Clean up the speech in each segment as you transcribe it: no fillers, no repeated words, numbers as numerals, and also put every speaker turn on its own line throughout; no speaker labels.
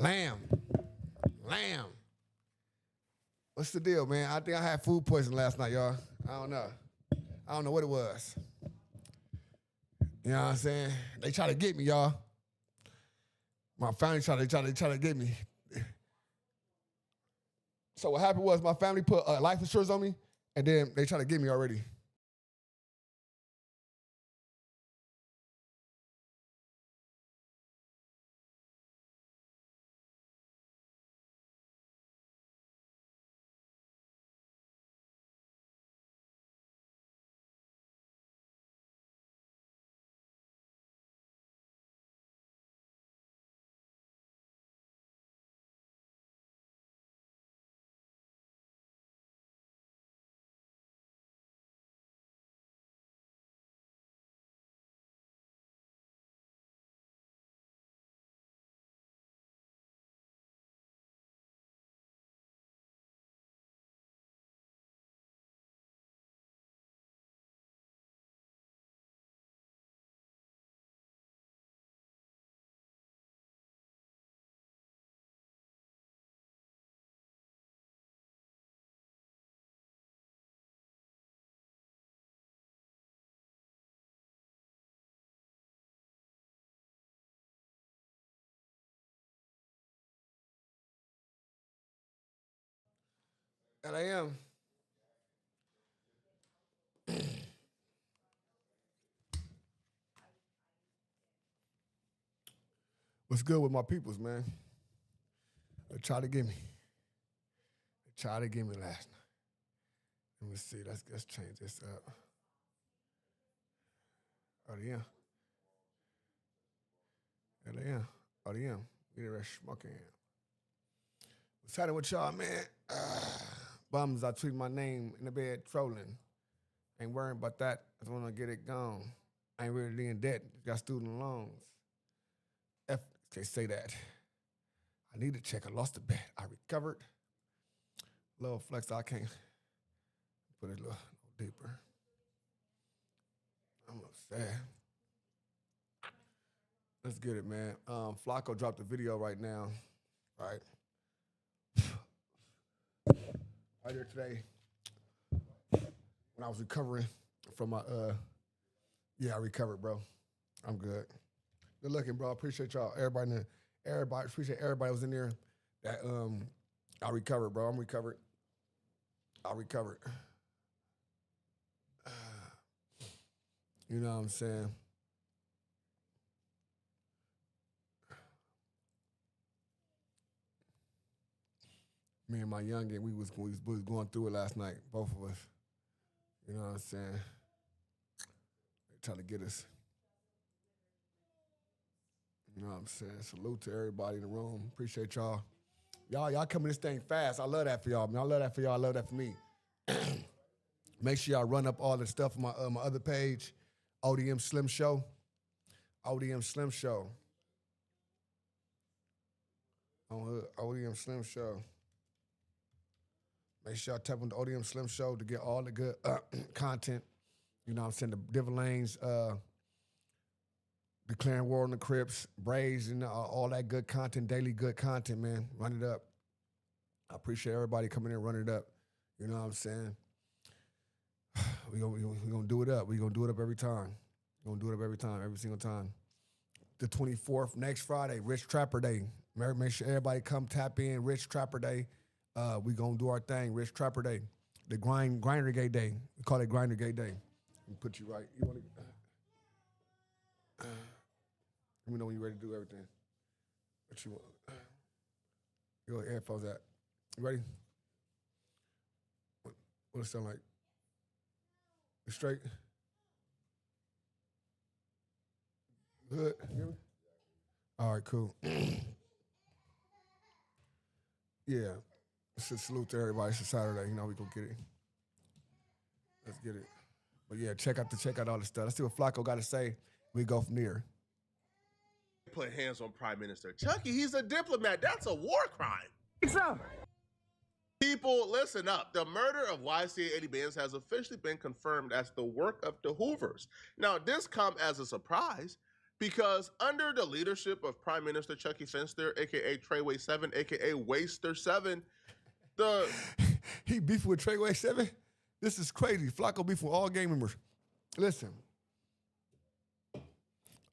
Lamb. What's the deal, man? I think I had food poisoning last night, y'all. I don't know what it was. You know what I'm saying? They try to get me, y'all. My family try to get me. So what happened was my family put life insurance on me, and then they try to get me already. And I am. What's good with my peoples, man? They tried to get me. They tried to get me last night. Let me see. Let's change this up. ODM. LAM. ODM. Get that smoking. What's happening with y'all, man? Bums, I tweet my name in the bed trolling. Ain't worrying about that. I just want to get it gone. I ain't really in debt. Got student loans. Can't say that. I need to check. I lost the bet. I recovered. Little flex. I can't put it a little deeper. I'm upset. Let's get it, man. Flacco dropped a video right now. Right. Right here today. When I was recovering from my I recovered, bro. I'm good. Good looking, bro. Appreciate y'all. Everybody appreciate everybody that was in there. That I recovered, bro. I'm recovered. I recovered. You know what I'm saying? Me and my youngin, we was going through it last night, both of us. You know what I'm saying? They trying to get us. You know what I'm saying? Salute to everybody in the room. Appreciate y'all. Y'all coming this thing fast. I love that for y'all, man. I love that for y'all. I love that for me. Make sure y'all run up all the stuff on my other page, ODM Slim Show. ODM Slim Show. On ODM Slim Show. Make sure y'all tap on the ODM Slim Show to get all the good content. You know what I'm saying? The different lanes, declaring war on the Crips, Braves, and all that good content, daily good content, man. Run it up. I appreciate everybody coming in and running it up. You know what I'm saying? We gonna do it up. We gonna do it up every time. We gonna do it up every time, every single time. The 24th, next Friday, Rich Trapper Day. Make sure everybody come tap in. Rich Trapper Day. We gonna do our thing. Rich Trapper Day. The Grinder Gay Day. We call it Grinder Gay Day. We put you right. You want to? Let me know when you're ready to do everything. What you want? Your headphones at? You ready? What it sound like? You straight? Good? You hear me? All right, cool. Yeah. It's a salute to everybody. It's a Saturday. You know, we gonna get it. Let's get it. But yeah, check out all the stuff. Let's see what Flacco got to say. We go from there.
Put hands on Prime Minister Chucky. He's a diplomat. That's a war crime.
So,
people, listen up. The murder of YC Eddie Benz has officially been confirmed as the work of the Hoovers. Now, this come as a surprise Because under the leadership of Prime Minister Chucky Finster, aka Treyway 7, aka Waster 7,
he beefing with Treyway 7? This is crazy. Flacco beefing with all gang members. Listen.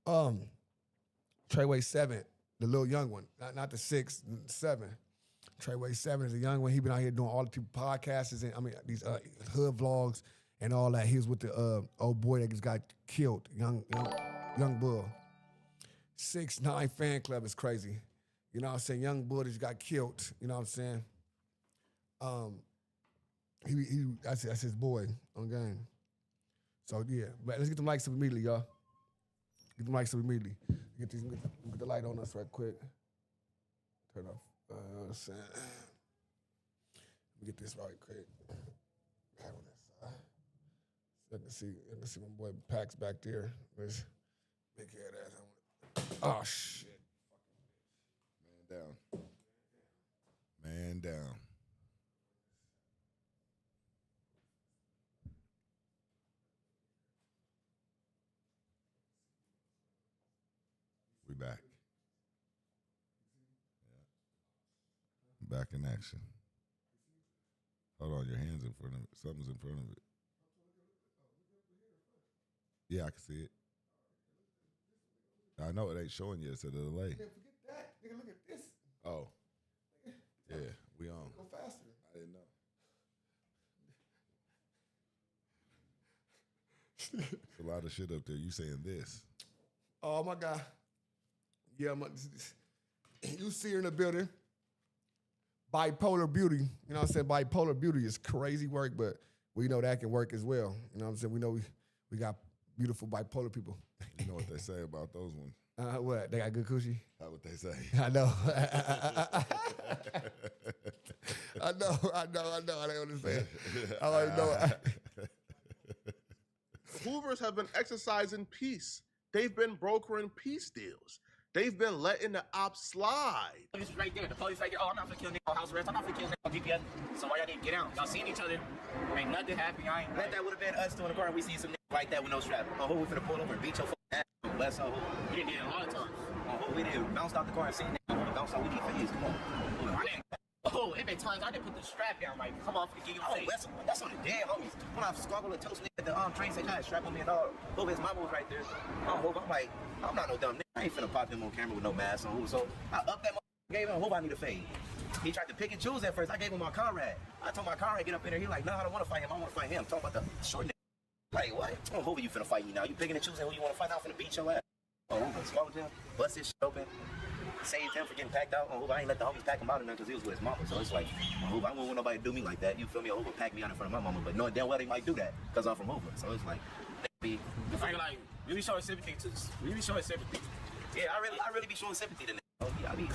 Treyway 7, the little young one, not the 6, 7. Treyway 7 is a young one. He been out here doing all the people podcasts and these hood vlogs and all that. He was with the old boy that just got killed, young Bull. 6ix9ine fan club is crazy. You know what I'm saying? Young Bull just got killed. You know what I'm saying? That's his boy on game. So yeah, but let's get the mics up immediately, y'all. Get the mics up immediately. Get the light on us right quick. Turn off. You know what I'm saying? Let me get this right quick. Right on that side. So I can see my boy Pax back there. Let's make care of that. Oh shit.
Man down. We back. Yeah. Back in action. Hold on, your hand's in front of it. Something's in front of it. Yeah, I can see it. I know it ain't showing you. It's a delay.
Forget that. Nigga, look at this.
Oh. Yeah, we on.
Go faster.
I didn't know. There's a lot of shit up there. You saying this.
Oh my God. Yeah, you see her in the building. Bipolar beauty. You know what I'm saying? Bipolar beauty is crazy work, but we know that can work as well. You know what I'm saying? We know we got beautiful bipolar people.
You know what they say about those ones?
What? They got good coochie?
That's what they say.
I know. I know. I don't understand. I already know.
Hoovers have been exercising peace. They've been brokering peace deals. They've been letting the ops slide.
Police right there. The police right there. Oh, I'm not gonna kill nigga on house arrest. I'm not gonna kill nigga on GPS. So why y'all didn't get out? Y'all seen each other. Ain't nothing happening. I ain't bet that would have been us two in the car and we seen some niggas like that with no strap. Oh, who we finna pull over and beat your ass? Bless her. We didn't do it a lot of times. Oh, we did. Bounced out the car and seen niggas. Bounced out. We need face. Come on. I didn't. Oh, it been times I didn't put the strap down. Like, come on, give you a face. That's on the dead homies. When I squabbled and toast nigga at the train, said, "Nah, strap on me and all." Hope his mama was right there. I'm like, I'm not no dumb nigga. I ain't finna pop him on camera with no mask on. So I upped that motherfucker, gave him. Hope I need a fade. He tried to pick and choose at first. I gave him my comrade. I told my comrade get up in there. He like, no, I don't want to fight him. I want to fight him. Talking about the short nigga. Like what? Oh, who are you finna fight me now? You picking and choosing who you want to fight? I'm finna beat your ass. Oh, I'm gonna squabble him, bust his shit open. Saved him for getting packed out. Oh, I ain't let the homies pack him out in there because he was with his mama. So it's like, I wouldn't want nobody to do me like that. You feel me? Hoover pack me out in front of my mama, but knowing damn well they might do that because I'm from Hoover. So it's like, be like, you be showing sympathy to us. You be showing sympathy. Yeah, I really be showing sympathy to niggas. I be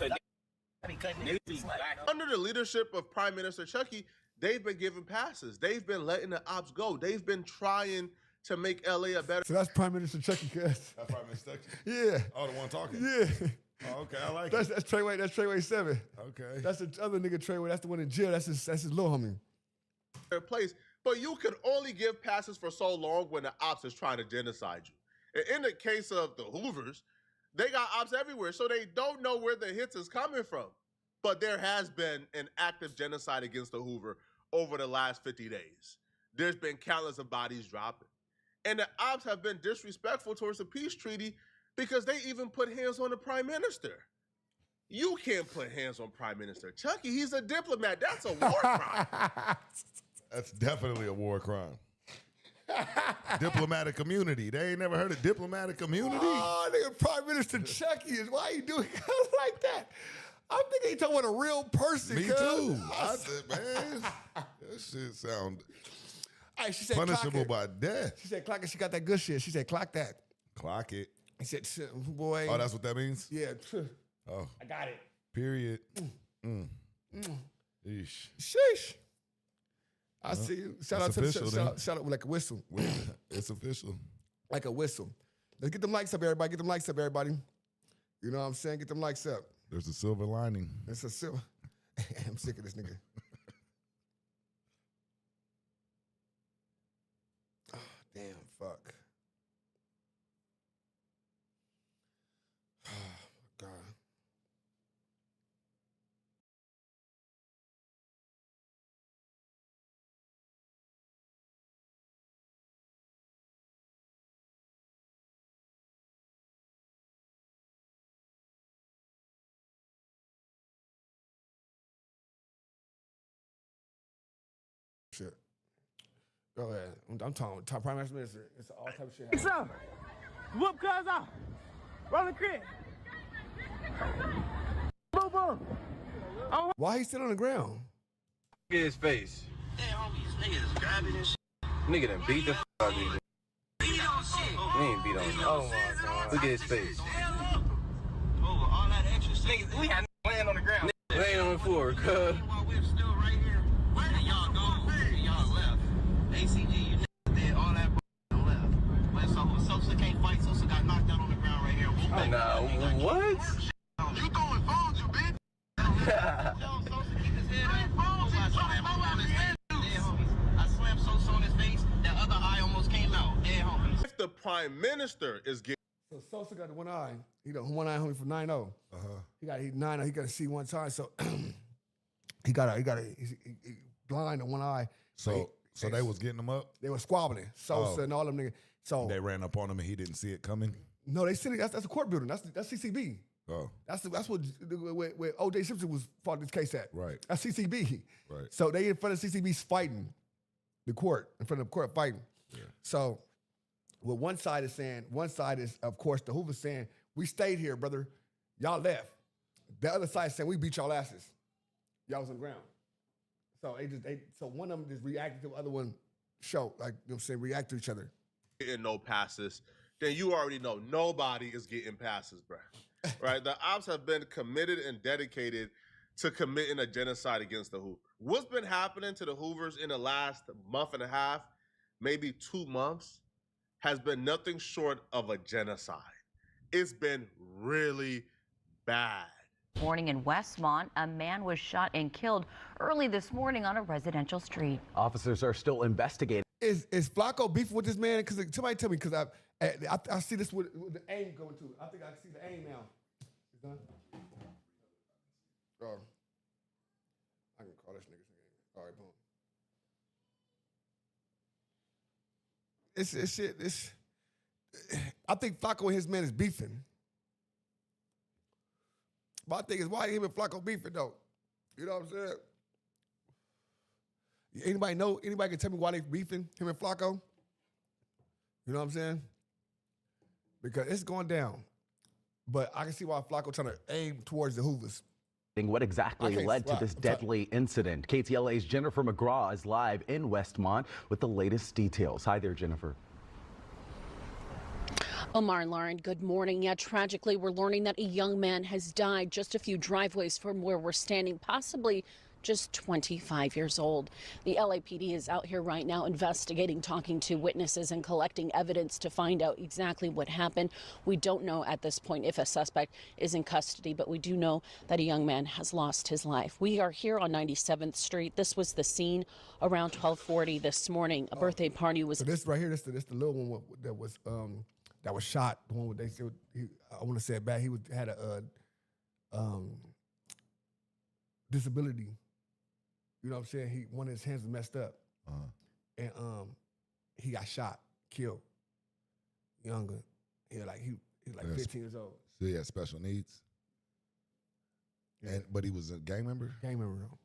cutting niggas.
Under the leadership of Prime Minister Chucky, they've been giving passes. They've been letting the ops go. They've been trying to make LA a better.
So that's Prime Minister Chucky, cuz.
That's Prime Minister Chucky?
Yeah.
Oh, the one talking?
Yeah.
Oh, okay, I like
That's
it.
Treyway 7.
Okay.
That's the other nigga Treyway. That's the one in jail. That's his little homie.
place. But you can only give passes for so long when the ops is trying to genocide you. And in the case of the Hoovers, they got ops everywhere, so they don't know where the hits is coming from. But there has been an active genocide against the Hoover over the last 50 days. There's been countless of bodies dropping. And the ops have been disrespectful towards the peace treaty because they even put hands on the prime minister. You can't put hands on Prime Minister Chucky. He's a diplomat. That's a war crime.
That's definitely a war crime. Diplomatic community. They ain't never heard of diplomatic community.
Oh, nigga, Prime Minister Chucky is why you doing like that? I'm thinking he talking about a real person.
Me too. I said, man, that shit sound
Hey, she said,
punishable by death.
She said, clock it. She got that good shit. She said, clock that.
Clock it.
He said, boy.
Oh, that's what that means?
Yeah.
Oh.
I got it.
Period. Eesh.
Sheesh. I see you. Shout out to
official,
shout out like a whistle.
It's official.
Like a whistle. Let's get them likes up, everybody. Get them likes up, everybody. You know what I'm saying? Get them likes up.
There's a silver lining.
It's a silver. I'm sick of this nigga. Oh, damn, fuck. Go ahead. I'm talking Prime Minister. It's all type of shit.
What's up? Whoop cuz off. Roll the crib. Boom, boom.
Why he still on the ground?
Look at his face.
Hey, homies, niggas grabbing and shit.
Nigga done beat the f out of these.
Beat on shit.
We ain't beat on him. Oh my god. Look at his face.
Over all that extra shit. Niggas, we had laying on the ground.
Laying on the floor, cuz.
While we're still right here, where did y'all go? Y'all left. ACG, you niggas did all that and left. When Sosa can't fight, Sosa got knocked out on the ground right here.
Nah, what?
You throwing phones, you bitch. Tell Sosa keep his head up. I slammed Sosa on his face. That other eye almost came out. Dead homies.
If the prime minister is getting
So Sosa got the one eye. He got one eye homie from 9-0. He got 9-0. He got to see one time. So he blind in one eye.
So they was getting him up.
They were squabbling. Sosa and all them niggas. So
They ran up on him and he didn't see it coming.
no, they sitting. That's a court building. That's CCB.
Oh,
That's what where O.J. Simpson was fought this case at.
right,
That's CCB.
right.
So they in front of CCB's fighting the court, in front of the court fighting.
Yeah.
So what one side is saying, one side is, of course, the Hoover's saying, we stayed here, brother. Y'all left. The other side is saying, we beat y'all asses. Y'all was on the ground. So so one of them just reacted to the other one show, like, you know what I'm saying, react to each other.
no passes, then you already know nobody is getting passes, bro. Right? The ops have been committed and dedicated to committing a genocide against the Hoovers. What's been happening to the Hoovers in the last month and a half, maybe 2 months, has been nothing short of a genocide. It's been really bad.
Morning in Westmont, a man was shot and killed early this morning on a residential street.
Officers are still investigating.
Is Flacco beefing with this man? Because somebody tell me, because I see this with the aim going to. I think I see the aim now. It's done. Oh, I can call this nigga. All right, boom. It's shit. I think Flacco and his man is beefing. My thing is, why him and Flacco beefing though? You know what I'm saying? Anybody know? Anybody can tell me why they beefing, him and Flacco? You know what I'm saying? Because it's going down. But I can see why Flacco trying to aim towards the Hoovers.
What exactly led to this deadly incident? KTLA's Jennifer McGraw is live in Westmont with the latest details. Hi there, Jennifer.
Omar and Lauren, good morning. Yeah, tragically, we're learning that a young man has died just a few driveways from where we're standing, possibly just 25 years old. The LAPD is out here right now investigating, talking to witnesses and collecting evidence to find out exactly what happened. We don't know at this point if a suspect is in custody, but we do know that a young man has lost his life. We are here on 97th Street. This was the scene around 12:40 this morning. A birthday party was...
So this right here, this the little one that was shot. The one where they said, I want to say it back, he had a disability. You know what I'm saying? One of his hands was messed up. And he got shot, killed. Younger. He was like 15 years old.
So he had special needs.
Yeah.
But he was a gang member?
Gang member, though.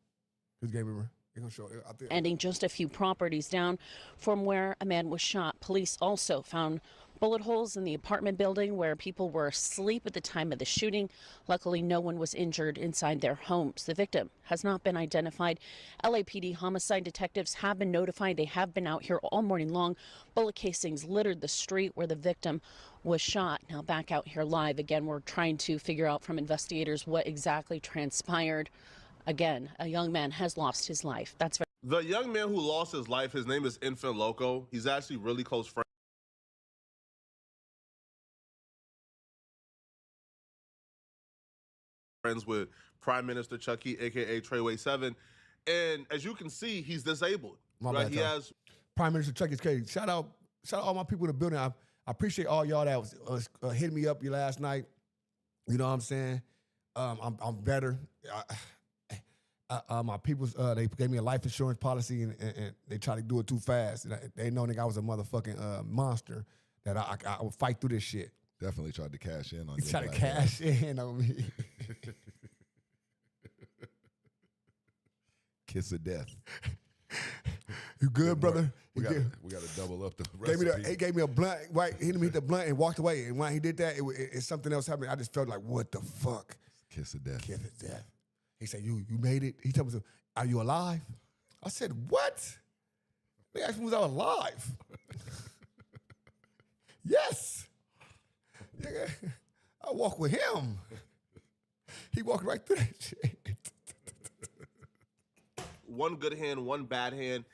He was a gang member. They're gonna show it out there.
Ending just a few properties down from where a man was shot. Police also found bullet holes in the apartment building where people were asleep at the time of the shooting. Luckily, no one was injured inside their homes. The victim has not been identified. LAPD homicide detectives have been notified. They have been out here all morning long. Bullet casings littered the street where the victim was shot. Now back out here live. Again, we're trying to figure out from investigators what exactly transpired. Again, a young man has lost his life. That's
The young man who lost his life, his name is Infant Loco. He's actually really close friends with Prime Minister Chucky, aka Treyway 7. And as you can see, he's disabled. Right? He has
Prime Minister Chucky's crazy. Shout out all my people in the building. I appreciate all y'all that was hitting me up last night. You know what I'm saying? I'm better. My people's they gave me a life insurance policy and they tried to do it too fast. And they know I was a motherfucking monster that I would fight through this shit.
Definitely tried to cash in on
He
you.
tried to cash in on me.
Kiss of death.
You good, brother?
We got to double up the recipe.
He gave me a blunt, right? He hit the blunt and walked away. And when he did that, it's something else happened. I just felt like, what the fuck?
Kiss of death.
Kiss of death. He said, you made it. He told me, are you alive? I said, what? They asked me, was I alive? Yes. Nigga, I walk with him. He walked right through that shit.
One good hand, one bad hand.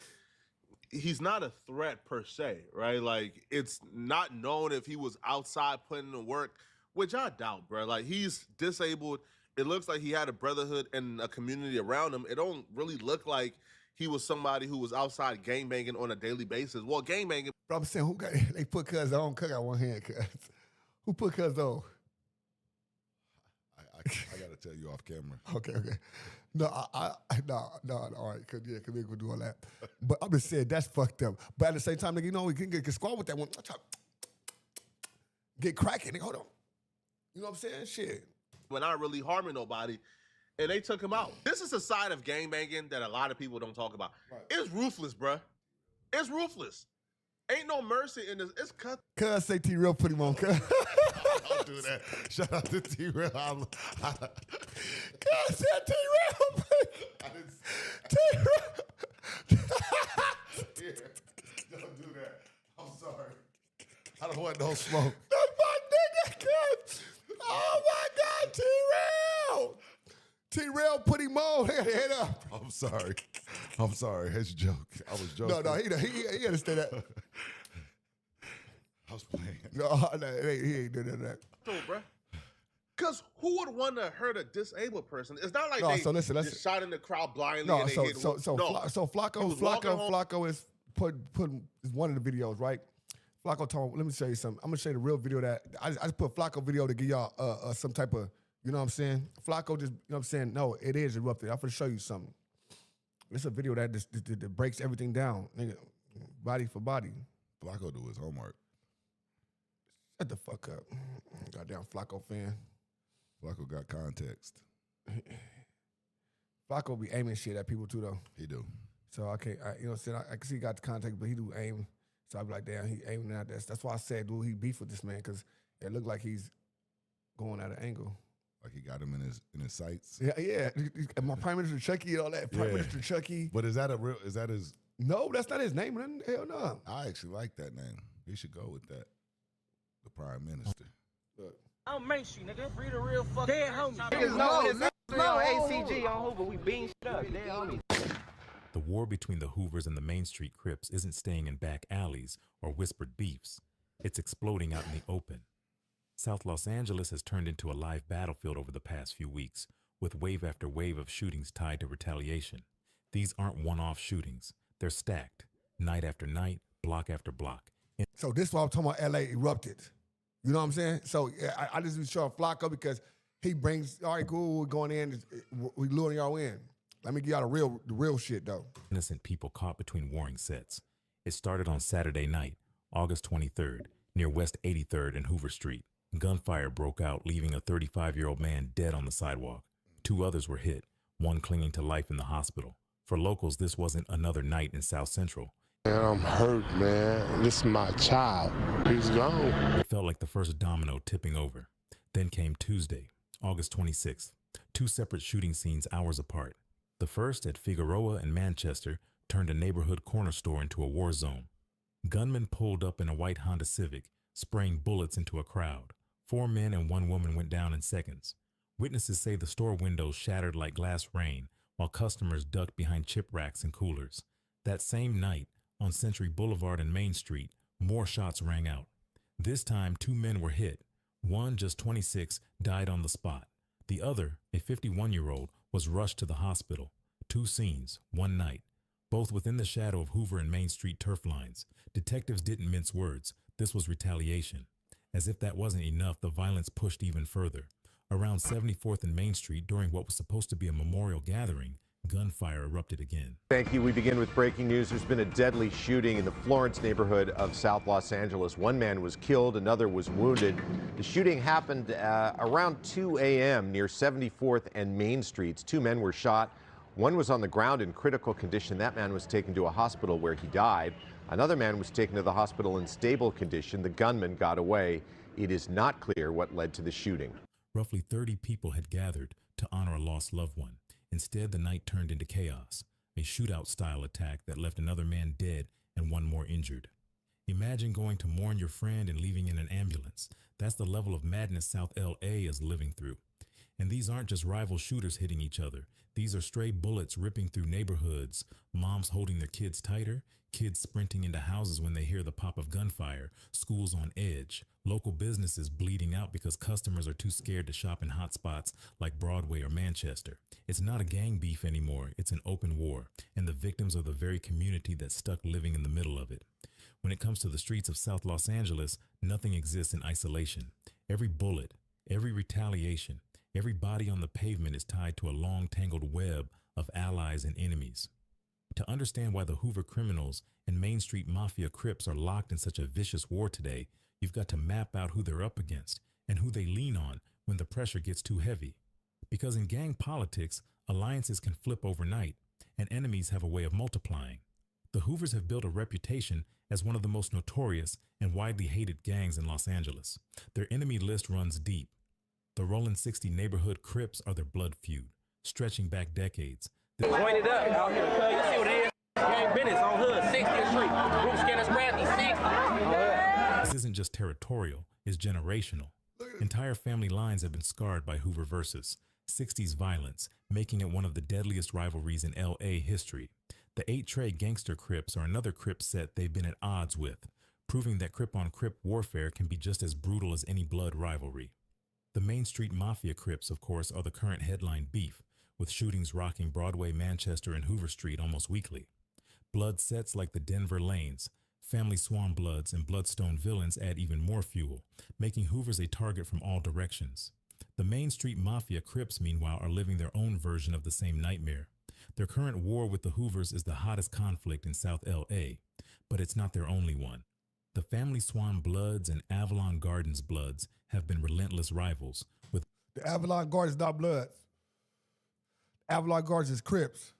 He's not a threat per se, right? Like, it's not known if he was outside putting in work, which I doubt, bro. Like, he's disabled. It looks like he had a brotherhood and a community around him. It don't really look like he was somebody who was outside gangbanging on a daily basis. Well, gangbanging.
But I'm saying, they put cuz on, cuz got one hand, cuz. Who put cuz on?
I got to tell you off camera.
Okay. No, no, all right, cause we ain't gonna do all that. But I'm just saying, that's fucked up. But at the same time, nigga, you know, we can get squad with that one. Get cracking, nigga, hold on. You know what I'm saying? Shit.
We're not really harming nobody, and they took him out. This is a side of gangbanging that a lot of people don't talk about. Right. It's ruthless, bruh. It's ruthless. Ain't no mercy in this. It's cut.
Cuz say T-Real put him on, cuz.
I'll do that. Shout out to T-Real.
Cuz said T-Real. T-Real.
Don't do that. I'm sorry. I don't want no smoke.
That's my nigga, cuz. Oh my God, T-Real. T-Rail put him on. Head up.
I'm sorry. It's a joke. I was joking.
No, he understand that.
I was playing.
No, he ain't doing that.
So, bro, because who would want to hurt a disabled person? It's not like
listen.
just shot in the crowd blindly.
No,
and they hit
Flacco is put is one of the videos, right? Flacco told, let me show you something. I'm gonna show you the real video that I just put Flacco video to give y'all some type of, you know what I'm saying? Flacco just, you know what I'm saying? No, it is erupted. I'm gonna show you something. It's a video that just that breaks everything down, nigga, body for body.
Flacco do his homework.
Shut the fuck up. Goddamn Flacco fan.
Flacco got context.
Flacco be aiming shit at people too, though.
He do.
So you know what I'm saying? I can see he got the context, but he do aim. So I be like, damn, he aiming at that. That's why I said, dude, he beef with this man, because it looked like he's going at an angle.
Like he got him in his sights.
Yeah. My Prime Minister Chucky and all that. Prime Minister Chucky.
But is that his?
No, that's not his name. Hell no.
I actually like that name. He should go with that. The Prime Minister.
Look. I'm Main Street, nigga. Free the real fucking dead homie.
Niggas know it's ACG on Hoover. We being shit up. Dead homie.
The war between the Hoovers and the Main Street Crips isn't staying in back alleys or whispered beefs. It's exploding out in the open. South Los Angeles has turned into a live battlefield over the past few weeks, with wave after wave of shootings tied to retaliation. These aren't one-off shootings. They're stacked, night after night, block after block.
So this is why I'm talking about LA erupted. You know what I'm saying? So I just be showing Flacco because he brings, all right, cool, we're going in, we luring y'all in. Let me give y'all the real shit, though.
Innocent people caught between warring sets. It started on Saturday night, August 23rd, near West 83rd and Hoover Street. Gunfire broke out, leaving a 35-year-old man dead on the sidewalk. 2 others were hit, one clinging to life in the hospital. For locals, this wasn't another night in South Central.
Man, I'm hurt, man. This is my child. He's gone.
It felt like the first domino tipping over. Then came Tuesday, August 26th. 2 separate shooting scenes hours apart. The first at Figueroa and Manchester turned a neighborhood corner store into a war zone. Gunmen pulled up in a white Honda Civic, spraying bullets into a crowd. 4 men and 1 woman went down in seconds. Witnesses say the store windows shattered like glass rain, while customers ducked behind chip racks and coolers. That same night, on Century Boulevard and Main Street, more shots rang out. This time, 2 men were hit. One, just 26, died on the spot. The other, a 51-year-old, was rushed to the hospital. 2 scenes, 1 night, both within the shadow of Hoover and Main Street turf lines. Detectives didn't mince words. This was retaliation. As if that wasn't enough, the violence pushed even further. Around 74th and Main Street, during what was supposed to be a memorial gathering, gunfire erupted again.
Thank you. We begin with breaking news. There's been a deadly shooting in the Florence neighborhood of South Los Angeles. 1 man was killed, another was wounded. The shooting happened around 2 a.m. near 74th and Main Streets. 2 men were shot. 1 was on the ground in critical condition. That man was taken to a hospital where he died. Another man was taken to the hospital in stable condition. The gunman got away. It is not clear what led to the shooting.
Roughly 30 people had gathered to honor a lost loved one. Instead, the night turned into chaos, a shootout-style attack that left another man dead and one more injured. Imagine going to mourn your friend and leaving in an ambulance. That's the level of madness South LA is living through. And these aren't just rival shooters hitting each other. These are stray bullets ripping through neighborhoods, moms holding their kids tighter, kids sprinting into houses when they hear the pop of gunfire, schools on edge, local businesses bleeding out because customers are too scared to shop in hotspots like Broadway or Manchester. It's not a gang beef anymore, it's an open war, and the victims are the very community that's stuck living in the middle of it. When it comes to the streets of South Los Angeles, nothing exists in isolation. Every bullet, every retaliation, every body on the pavement is tied to a long tangled web of allies and enemies. To understand why the Hoover criminals and Main Street Mafia Crips are locked in such a vicious war today, you've got to map out who they're up against and who they lean on when the pressure gets too heavy. Because in gang politics, alliances can flip overnight and enemies have a way of multiplying. The Hoovers have built a reputation as one of the most notorious and widely hated gangs in Los Angeles. Their enemy list runs deep. The Rollin 60 neighborhood Crips are their blood feud, stretching back decades.
Point it up out here, cuz. You see what it is? Gang business on Hood, 60th Street. Bruce Skinner's Bradley, 60.
This isn't just territorial, it's generational. Entire family lines have been scarred by Hoover versus 60s violence, making it one of the deadliest rivalries in LA history. The 8 Trey gangster Crips are another Crip set they've been at odds with, proving that Crip-on-Crip warfare can be just as brutal as any blood rivalry. The Main Street Mafia Crips, of course, are the current headline beef, with shootings rocking Broadway, Manchester, and Hoover Street almost weekly. Blood sets like the Denver Lanes, Family Swan Bloods, and Bloodstone Villains add even more fuel, making Hoovers a target from all directions. The Main Street Mafia Crips, meanwhile, are living their own version of the same nightmare. Their current war with the Hoovers is the hottest conflict in South LA, but it's not their only one. The Family Swan Bloods and Avalon Gardens Bloods have been relentless rivals, with
the Avalon Gardens not Bloods. Avalon Gardens is Crips.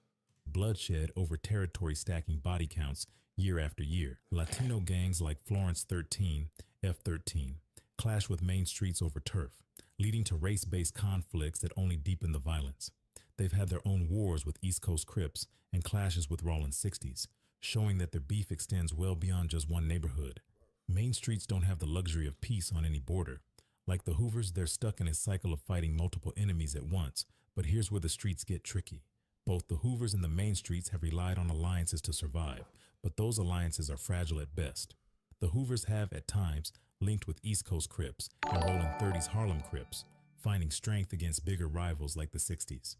Bloodshed over territory stacking body counts year after year. Latino gangs like Florence 13, F13, clash with main streets over turf, leading to race-based conflicts that only deepen the violence. They've had their own wars with East Coast Crips and clashes with Rollin 60s, showing that their beef extends well beyond just one neighborhood. Main streets don't have the luxury of peace on any border. Like the Hoovers, they're stuck in a cycle of fighting multiple enemies at once. But here's where the streets get tricky. Both the Hoovers and the main streets have relied on alliances to survive, but those alliances are fragile at best. The Hoovers have, at times, linked with East Coast Crips and Rollin 30s Harlem Crips, finding strength against bigger rivals like the 60s.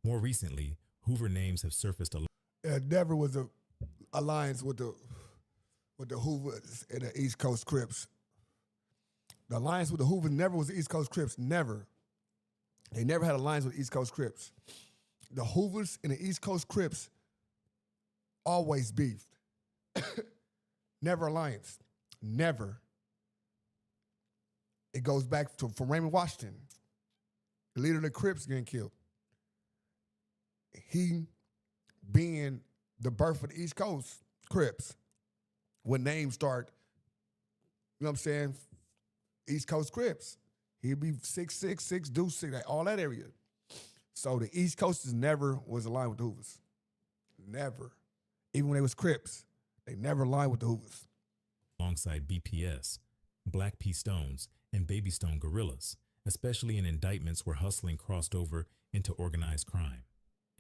More recently, Hoover names have surfaced
Never was an alliance with the Hoovers and the East Coast Crips. The alliance with the Hoovers never was the East Coast Crips, never. They never had an alliance with East Coast Crips. The Hoovers and the East Coast Crips always beefed. Never alliance. Never. It goes back to from Raymond Washington, the leader of the Crips getting killed. He being the birth of the East Coast Crips. When names start, you know what I'm saying? East Coast Crips. He'd be 6'6", 6 Deuce, 6, like all that area. So the East Coasters never was aligned with the Hoovers. Never. Even when they was Crips, they never aligned with the Hoovers.
Alongside BPS, Black P. Stones, and Baby Stone Gorillas, especially in indictments where hustling crossed over into organized crime.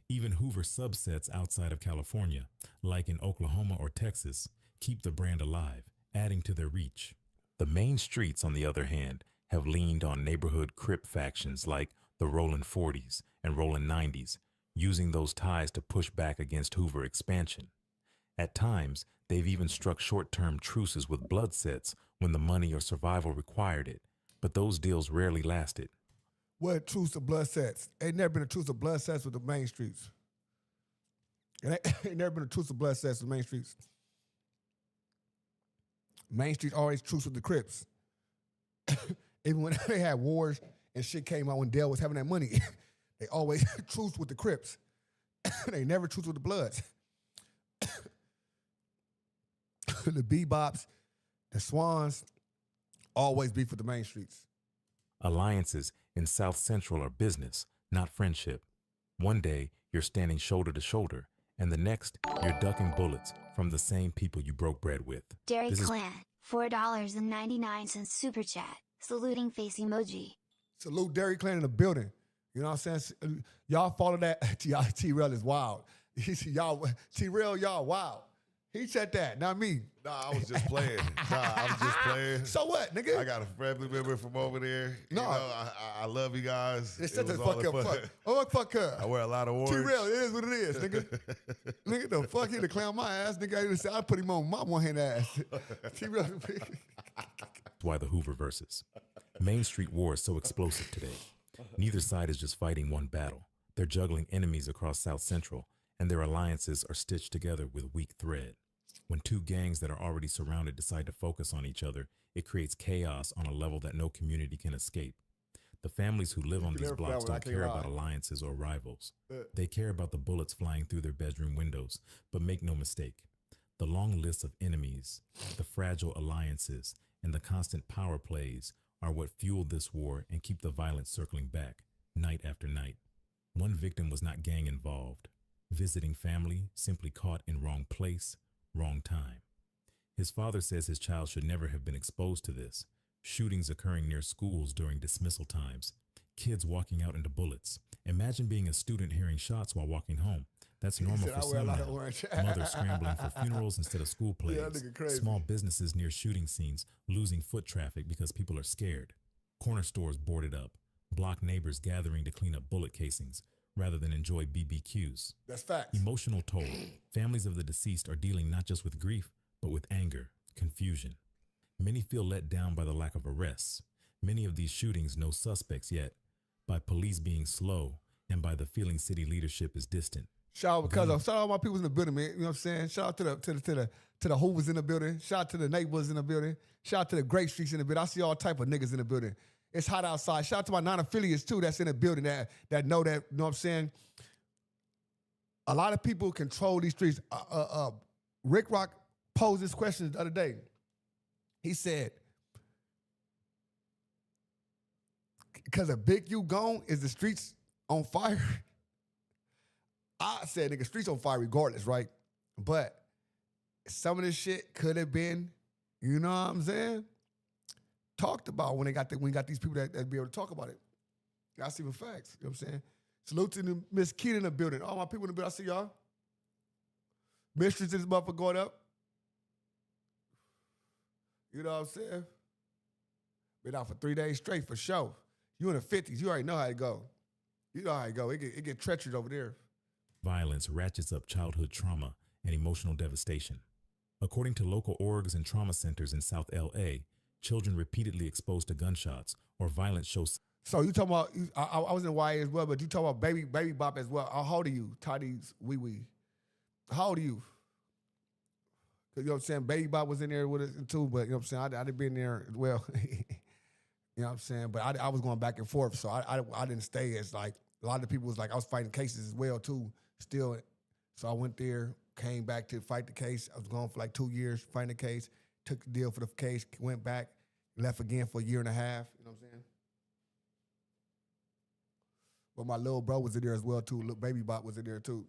Even Hoover subsets outside of California, like in Oklahoma or Texas, keep the brand alive, adding to their reach. The main streets, on the other hand, have leaned on neighborhood Crip factions like the Rollin 40s and Rollin 90s, using those ties to push back against Hoover expansion. At times, they've even struck short-term truces with blood sets when the money or survival required it, but those deals rarely lasted.
What truce of blood sets? Ain't never been a truce of blood sets with the main streets. Ain't never been a truce of blood sets with the main streets. Main Street always truce with the Crips. Even when they had wars and shit came out when Dale was having that money, they always truce with the Crips. They never truce with the Bloods. the bebops, the swans, always beef with the main streets.
Alliances in South Central are business, not friendship. One day, you're standing shoulder to shoulder, and the next, you're ducking bullets from the same people you broke bread with.
Dairy Clan, $4.99 super chat. Saluting face emoji.
Salute Dairy Clan in the building. You know what I'm saying? Y'all follow that. T-Rail is wild. Y'all, T-Rail, y'all wild. He said that, not me.
Nah, I was just playing.
So what, nigga?
I got a family member from over there.
No.
You know, I love you guys.
It's
It
such a
was all
fuck
in
up
fun.
fuck. Oh, fuck her.
I wear a lot of orange.
T-Rail, it is what it is, nigga. Nigga, the fuck he to clown my ass, nigga. I put him on my one-hand ass. T-Rail.
Why the Hoover versus. Main Street war is so explosive today. Neither side is just fighting one battle. They're juggling enemies across South Central, and their alliances are stitched together with weak thread. When two gangs that are already surrounded decide to focus on each other, it creates chaos on a level that no community can escape. The families who live on these blocks don't care about alliances or rivals. They care about the bullets flying through their bedroom windows. But make no mistake, the long list of enemies, the fragile alliances, and the constant power plays are what fuel this war and keep the violence circling back, night after night. One victim was not gang involved. Visiting family, simply caught in wrong place, wrong time. His father says his child should never have been exposed to this. Shootings occurring near schools during dismissal times. Kids walking out into bullets. Imagine being a student hearing shots while walking home. That's normal for some now. Mothers scrambling for funerals instead of school plays. Small businesses near shooting scenes losing foot traffic because people are scared. Corner stores boarded up. Block neighbors gathering to clean up bullet casings rather than enjoy BBQs.
That's facts.
Emotional toll. Families of the deceased are dealing not just with grief, but with anger, confusion. Many feel let down by the lack of arrests. Many of these shootings, no suspects yet, by police being slow and by the feeling city leadership is distant.
Shout out to all my people in the building, man. You know what I'm saying? Shout out to the Hoovers in the building. Shout out to the neighbors in the building. Shout out to the Great Streets in the building. I see all type of niggas in the building. It's hot outside. Shout out to my non-affiliates too that's in the building that know that, you know what I'm saying? A lot of people control these streets. Rick Rock posed this question the other day. He said, because a Big U gone, is the streets on fire? I said, nigga, streets on fire regardless, right? But some of this shit could have been, you know what I'm saying, talked about when we got these people that be able to talk about it. That's even facts, you know what I'm saying? Salute to Miss Keita in the building. All my people in the building, I see y'all. Mistress in this motherfucker going up. You know what I'm saying? Been out for 3 days straight for sure. You in the 50s, you already know how it go. You know how it go. It get treacherous over there.
Violence ratchets up childhood trauma and emotional devastation. According to local orgs and trauma centers in South LA, children repeatedly exposed to gunshots or violence shows.
So you talking about, I was in YA as well, but you talking about baby bop as well. How old are you, Toddy's wee wee? How old are you? You know what I'm saying? Baby bop was in there with us too, but you know what I'm saying? I didn't been there as well. You know what I'm saying? But I was going back and forth, so I didn't stay as like, a lot of people was like, I was fighting cases as well too, still. So I went there, came back to fight the case. I was gone for like 2 years fighting the case, took the deal for the case, went back, left again for a year and a half, you know what I'm saying? But my little bro was in there as well too. Little baby bot was in there too.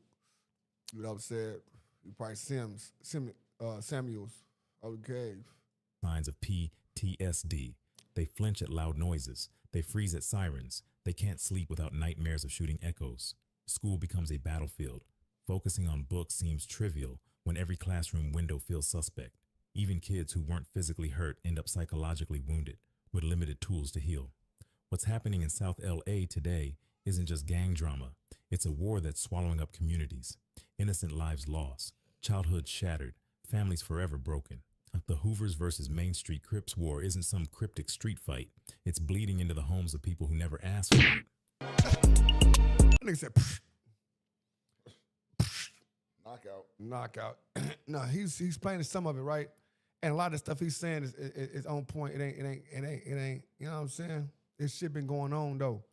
You know what I'm saying? You probably Samuels. Okay.
Signs of PTSD. They flinch at loud noises. They freeze at sirens. They can't sleep without nightmares of shooting echoes. School becomes a battlefield. Focusing on books seems trivial when every classroom window feels suspect. Even kids who weren't physically hurt end up psychologically wounded with limited tools to heal. What's happening in South LA today isn't just gang drama. It's a war that's swallowing up communities. Innocent lives lost, childhoods shattered, families forever broken. The Hoovers versus Main Street Crips war isn't some cryptic street fight. It's bleeding into the homes of people who never asked for it.
Nigga said, knockout. No, he's playing some of it, right? And a lot of the stuff he's saying is on point. It ain't. You know what I'm saying? This shit been going on though.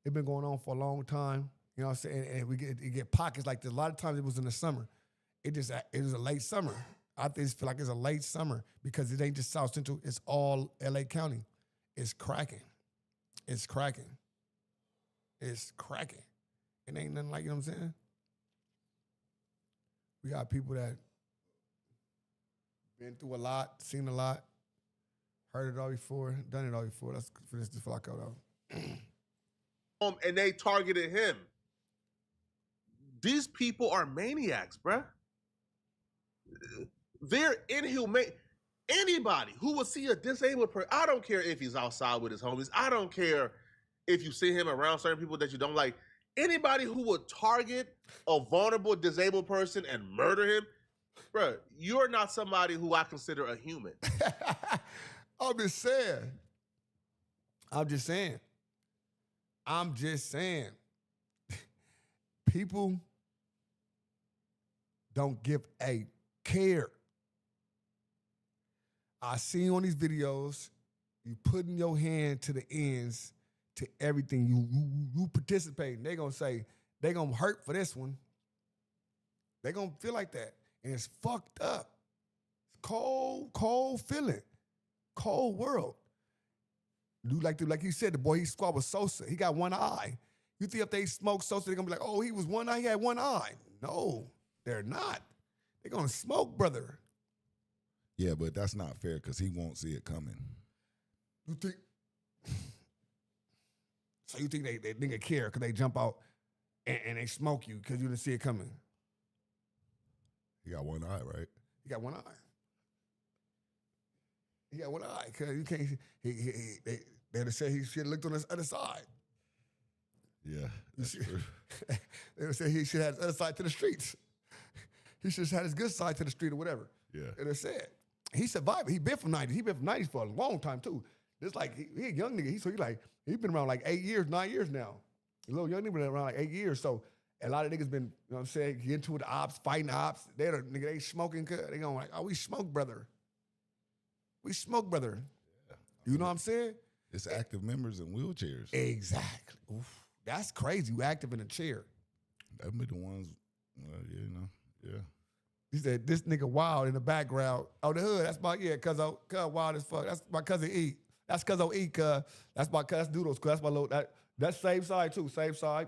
It been going on for a long time. You know what I'm saying? And we get pockets like this. A lot of times it was in the summer. It was a late summer. I think it feel like it's a late summer because it ain't just South Central. It's all L.A. County. It's cracking. It's cracking. It's cracking. It ain't nothing like, you know what I'm saying? We got people that been through a lot, seen a lot, heard it all before, done it all before. That's for this Flacco, though.
And they targeted him. These people are maniacs, bruh. They're inhumane. Anybody who will see a disabled person, I don't care if he's outside with his homies. I don't care if you see him around certain people that you don't like. Anybody who would target a vulnerable disabled person and murder him, bruh, you're not somebody who I consider a human.
I'm just saying. I'm just saying. I'm just saying. People don't give a care. I see on these videos, you putting your hand to the ends to everything. You participating. They gonna say, they gonna hurt for this one. They gonna feel like that. And it's fucked up. It's cold feeling. Cold world. Dude, like you said, the boy he squad with Sosa. He got one eye. You think if they smoke Sosa, they're gonna be like, oh, he was one eye, he had one eye. No, they're not. They're gonna smoke, brother.
Yeah, but that's not fair because he won't see it coming.
You think? So you think they nigga care because they jump out and they smoke you because you didn't see it coming?
He got one eye, right?
He got one eye. He got one eye because you can't. They say he should have looked on his other side.
Yeah, that's true.
They say he should have his other side to the streets. He should have had his good side to the street or whatever.
Yeah.
And they said he survived. He been from 90s. He been from 90s for a long time too. It's like he a young nigga. He been around like 8 years, 9 years now. A little young nigga been around like 8 years. So a lot of niggas been, you know what I'm saying, get into the ops, fighting the ops. They smoking. They going like, oh, we smoke, brother. We smoke, brother. Yeah. You know what I'm saying?
It's active members in wheelchairs.
Exactly. Oof. That's crazy. You active in a chair.
That be the ones, yeah.
He said, this nigga wild in the background. Oh, the hood, that's my, cuz wild as fuck. That's my cousin E. That's cuz E, cuz. That's my cuz Doodles, cuz that's my little, that's same side too, same side.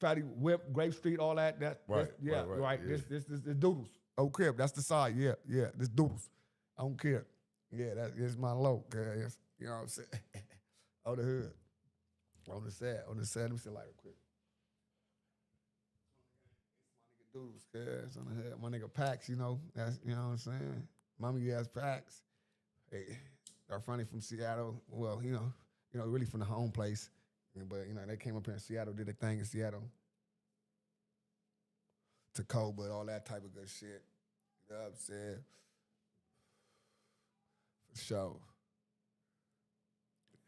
Fatty Whip, Grape Street, all that.
Right.
Yeah. This Doodles. Oh, crib, that's the side, yeah, this Doodles. I don't care. Yeah, that's my low, cuz. You know what I'm saying? Oh, the hood. On the side, let me see a light real quick. Doodles, cuz, on the head. My nigga Pax, that's, you know what I'm saying? Mommy ass Pax. Hey, our funny from Seattle. Well, really from the home place. But, they came up here in Seattle, did their thing in Seattle. Tacoba, all that type of good shit. You know what I'm saying? For sure.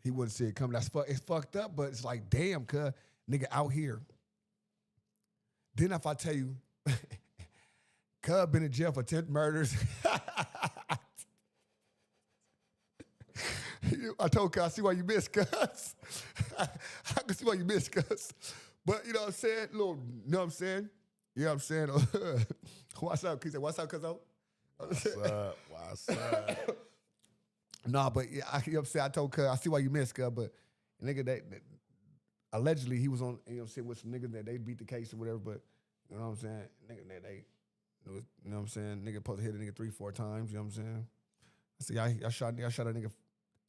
He wouldn't see it coming. It's fucked up, but it's like, damn, cuz, nigga out here. Then if I tell you, Cub been in jail for 10 murders. I told Cub, I see why you missed, cuz. I can see why you missed, cuz. But you know what I'm saying? You know what I'm saying? You know what I'm saying? What's up? He said, what's up, cuzzo?
What's up?
Nah, but yeah, you know what I'm saying? I told Cuz, I see why you missed, Cuz, but nigga, they allegedly he was on, you know what I'm saying, with some niggas that they beat the case or whatever, but you know what I'm saying? Nigga, you know what I'm saying? Nigga supposed to hit a nigga 3-4 times, you know what I'm saying? I said, I shot a nigga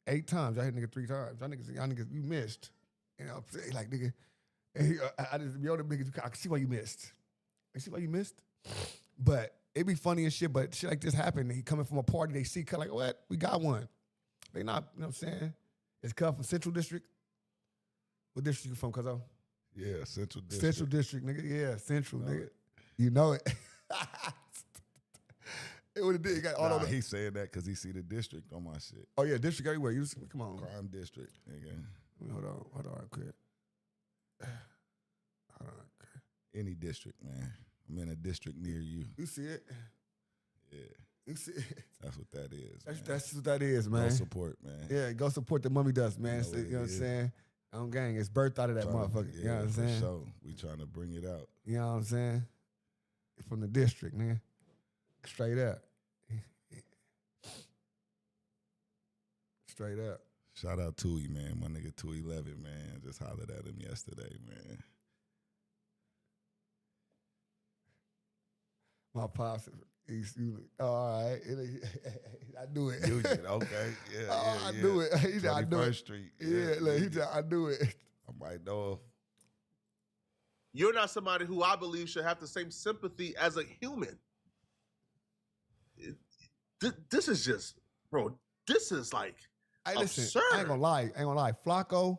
8 times. I hit a nigga 3 times. Y'all niggas, you missed. You know what I'm saying? Like, nigga, I just be on the niggas, I can see why you missed. I see why you missed. But it be funny and shit, but shit like this happened. He coming from a party, they see Cuz like, what? We got one. They not, you know what I'm saying? It's Cuz from Central District. What district you from, Cuzzo?
Yeah, Central District.
Central District, nigga. Yeah, Central, nigga. You know it. It would have did. Got all over.
He's saying that because he see the district on my shit.
Oh yeah, district everywhere. You come on.
Crime district, nigga.
Hold on, quick. Hold on.
Any district, man. I'm in a district near you.
You see it?
Yeah.
You see it?
That's what that is.
That's what that is, man.
Go support, man.
Yeah, go support the Mummy Dust, man. You know what I'm saying? On gang, it's birthed out of that motherfucker. You know what I'm saying?
Sure. We trying to bring it out.
You know what I'm saying? From the district, nigga. Straight up. Straight up.
Shout out Tui, man. My nigga 211, man. Just hollered at him yesterday, man.
My pops, he's all right. I knew it.
Union, okay. Yeah,
I knew it. He said, I knew it.
21st Street.
Yeah, look, he said, I knew it.
I might know.
You're not somebody who I believe should have the same sympathy as a human. This is just, bro, this is like
Hey, listen,
absurd.
I ain't gonna lie. Flacco,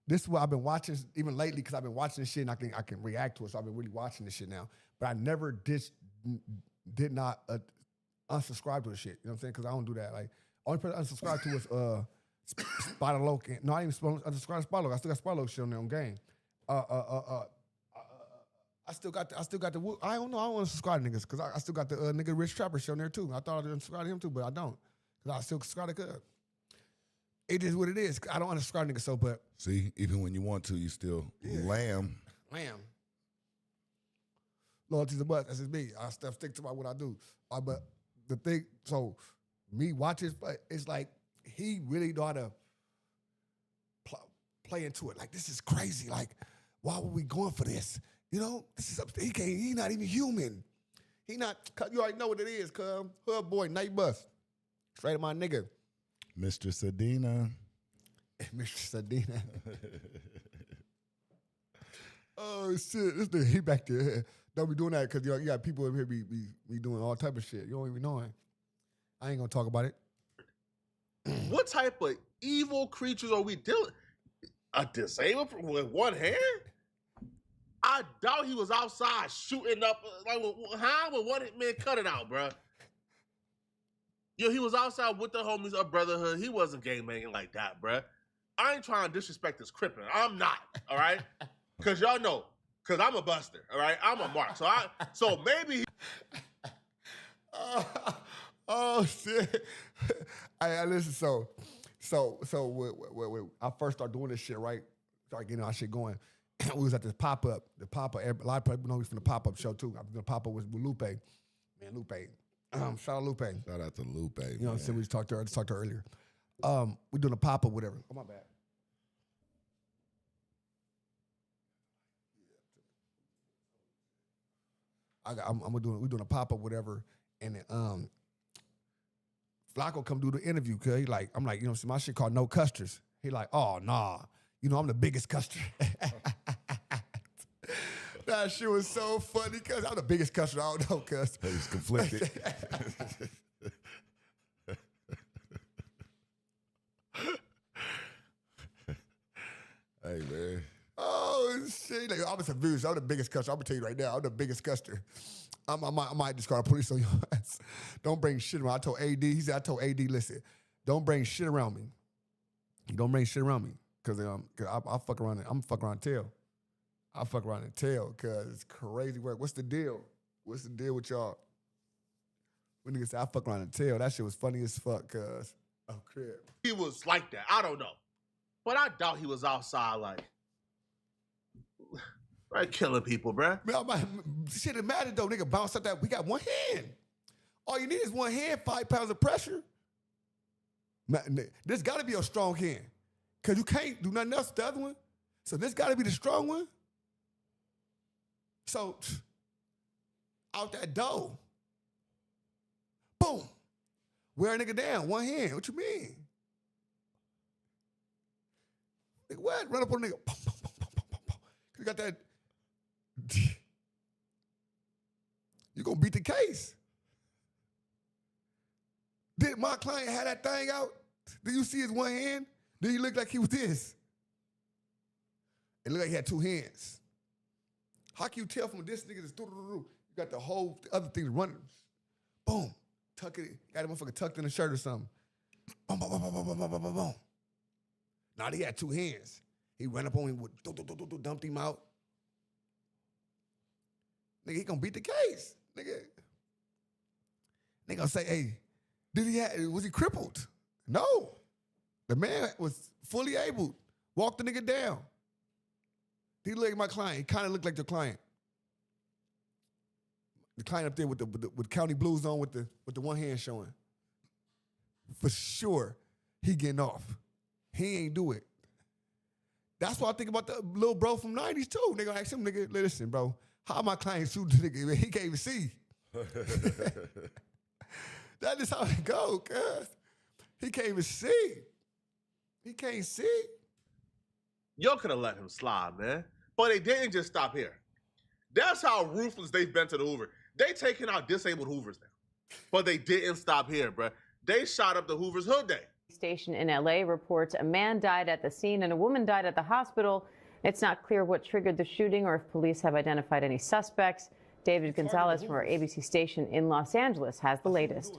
this is what I've been watching even lately because I've been watching this shit and I can react to it. So I've been really watching this shit now. But I never did not unsubscribe to the shit. You know what I'm saying? Because I don't do that. Like, only person I unsubscribed to was Spider Loke. No, I didn't even unsubscribe to Spider Loke. I still got Spider Loke shit on there on game. I still got the. I don't know. I don't want to subscribe to niggas because I still got the nigga Rich Trapper shit on there too. I thought I'd unsubscribe to him too, but I don't because I still subscribe to Cub. It is what it is. I don't unsubscribe to niggas so, but
See, even when you want to, you still lamb.
Loyalty's a must. That's just me. I stick to what I do. But the thing, so me watching, but it's like he really know how to play into it. Like, this is crazy. Like, why were we going for this? You know, this is he not even human. He not. You already know what it is, cuz. Hood boy, night bus. Straight to my nigga.
Mr. Sadina.
Mr. Sadina. Oh shit! This nigga, he back there. Don't be doing that because you got people in here be doing all type of shit. You don't even know him. I ain't gonna talk about it.
What type of evil creatures are we dealing? A disabled with one hand? I doubt he was outside shooting up like with one man cut it out, bro. Yo, he was outside with the homies of Brotherhood. He wasn't gang banging like that, bro. I ain't trying to disrespect this crippin'. I'm not, all right? Cause y'all know, cause I'm a buster, all right? I'm a mark. So maybe
oh shit. I listen, so when I first started doing this shit, right? Started getting our shit going. We was at this pop-up. The pop-up, a lot of people know me from the pop-up show too. I was doing a pop-up with Lupe. Man, Lupe. Shout out Lupe.
Shout out to Lupe.
You know what I'm saying? We just talked to her. I just talked to her earlier. We doing a pop-up, whatever. Oh, my bad. We doing a pop-up, whatever, and then, Flacco come do the interview, cause he like, I'm like, you know, see my shit called No Custers. He like, oh nah, you know I'm the biggest custer. That shit was so funny, cause I'm the biggest custer. I don't know, cuz.
He's conflicted. Hey man.
Oh shit! Like, I'm confused. I'm the biggest custer. I'm gonna tell you right now. I'm the biggest custer. I might just call the police on your ass. Don't bring shit around. I told AD. He said, I told AD, listen, don't bring shit around me. You don't bring shit around me, cause I fuck around. I'm fuck around and tell. I fuck around and tell, cause it's crazy work. What's the deal? What's the deal with y'all? When niggas say I fuck around and tell, that shit was funny as fuck, cuz. Oh, crib.
he was like that. I don't know. But I doubt he was outside like killing people, bruh.
Shit, it matter though, nigga. Bounce up that. We got one hand. All you need is one hand, 5 pounds of pressure. This got to be a strong hand, cause you can't do nothing else with the other one. So this got to be the strong one. So out that door, boom, wear a nigga down, one hand. What you mean? Nigga, what? Run up on a nigga. Boom, boom, boom, boom, boom, boom, boom. You got that. You gonna beat the case. Did my client have that thing out? Did you see his one hand? Did he look like he was this? It looked like he had 2 hands. How can you tell from this nigga that's you got the whole other things running? Boom. Tuck it. Got a motherfucker tucked in a shirt or something. Boom, boom, boom, boom, boom, boom, boom, boom, boom. Now he had 2 hands. He ran up on him with dumped him out. Nigga, he gonna beat the case. Nigga. They gonna say, hey, was he crippled? No. The man was fully able. Walked the nigga down. He looked like my client. He kind of looked like the client. The client up there with County Blues on with the one hand showing. For sure. he getting off. He ain't do it. That's why I think about the little bro from 90s too. They gonna ask him, nigga, listen, bro, how my client shoot the nigga? He can't even see. That is how it go, cuz. He can't even see. He can't see.
Y'all could have let him slide, man. But they didn't just stop here. That's how ruthless they've been to the Hoover. They taking out disabled Hoovers now. But they didn't stop here, bruh. They shot up the Hoover's hood day.
Station in LA reports a man died at the scene and a woman died at the hospital. It's not clear what triggered the shooting or if police have identified any suspects. David Gonzalez from our ABC station in Los Angeles has the latest.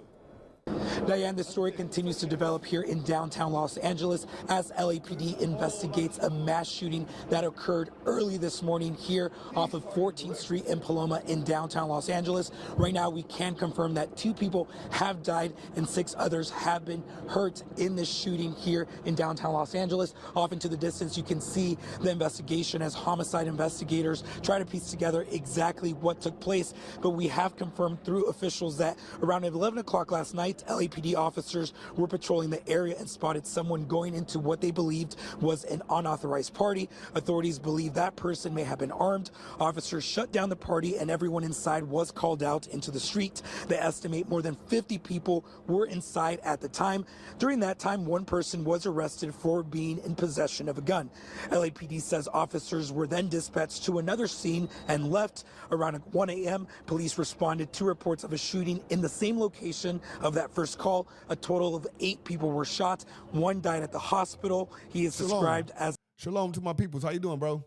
Diane, the story continues to develop here in downtown Los Angeles as LAPD investigates a mass shooting that occurred early this morning here off of 14th Street in Paloma in downtown Los Angeles. Right now, we can confirm that 2 people have died and 6 others have been hurt in this shooting here in downtown Los Angeles. Off into the distance, you can see the investigation as homicide investigators try to piece together exactly what took place. But we have confirmed through officials that around 11 o'clock last night, LAPD officers were patrolling the area and spotted someone going into what they believed was an unauthorized party. Authorities believe that person may have been armed. Officers shut down the party and everyone inside was called out into the street. They estimate more than 50 people were inside at the time. During that time, one person was arrested for being in possession of a gun. LAPD says officers were then dispatched to another scene and left. Around 1 a.m., police responded to reports of a shooting in the same location of that first call. A total of 8 people were shot. 1 died at the hospital. He is described as...
Shalom to my peoples. How you doing, bro?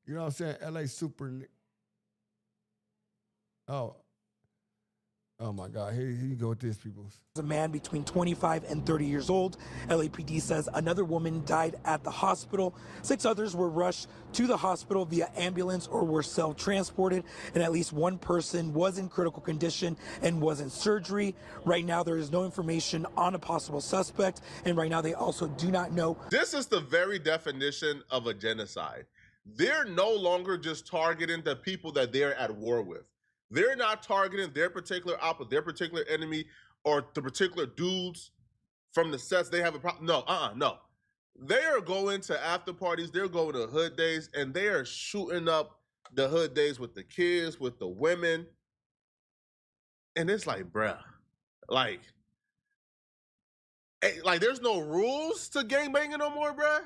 You know what I'm saying? LA super... Oh my God, here you go with this, peoples.
A man between 25 and 30 years old. LAPD says another woman died at the hospital. 6 others were rushed to the hospital via ambulance or were self-transported, and at least 1 person was in critical condition and was in surgery. Right now, there is no information on a possible suspect, and right now they also do not know.
This is the very definition of a genocide. They're no longer just targeting the people that they're at war with. They're not targeting their particular their particular enemy or the particular dudes from the sets they have a problem. No. They are going to after parties. They're going to hood days, and they are shooting up the hood days with the kids, with the women. And it's like, bruh, like there's no rules to gangbanging no more, bruh.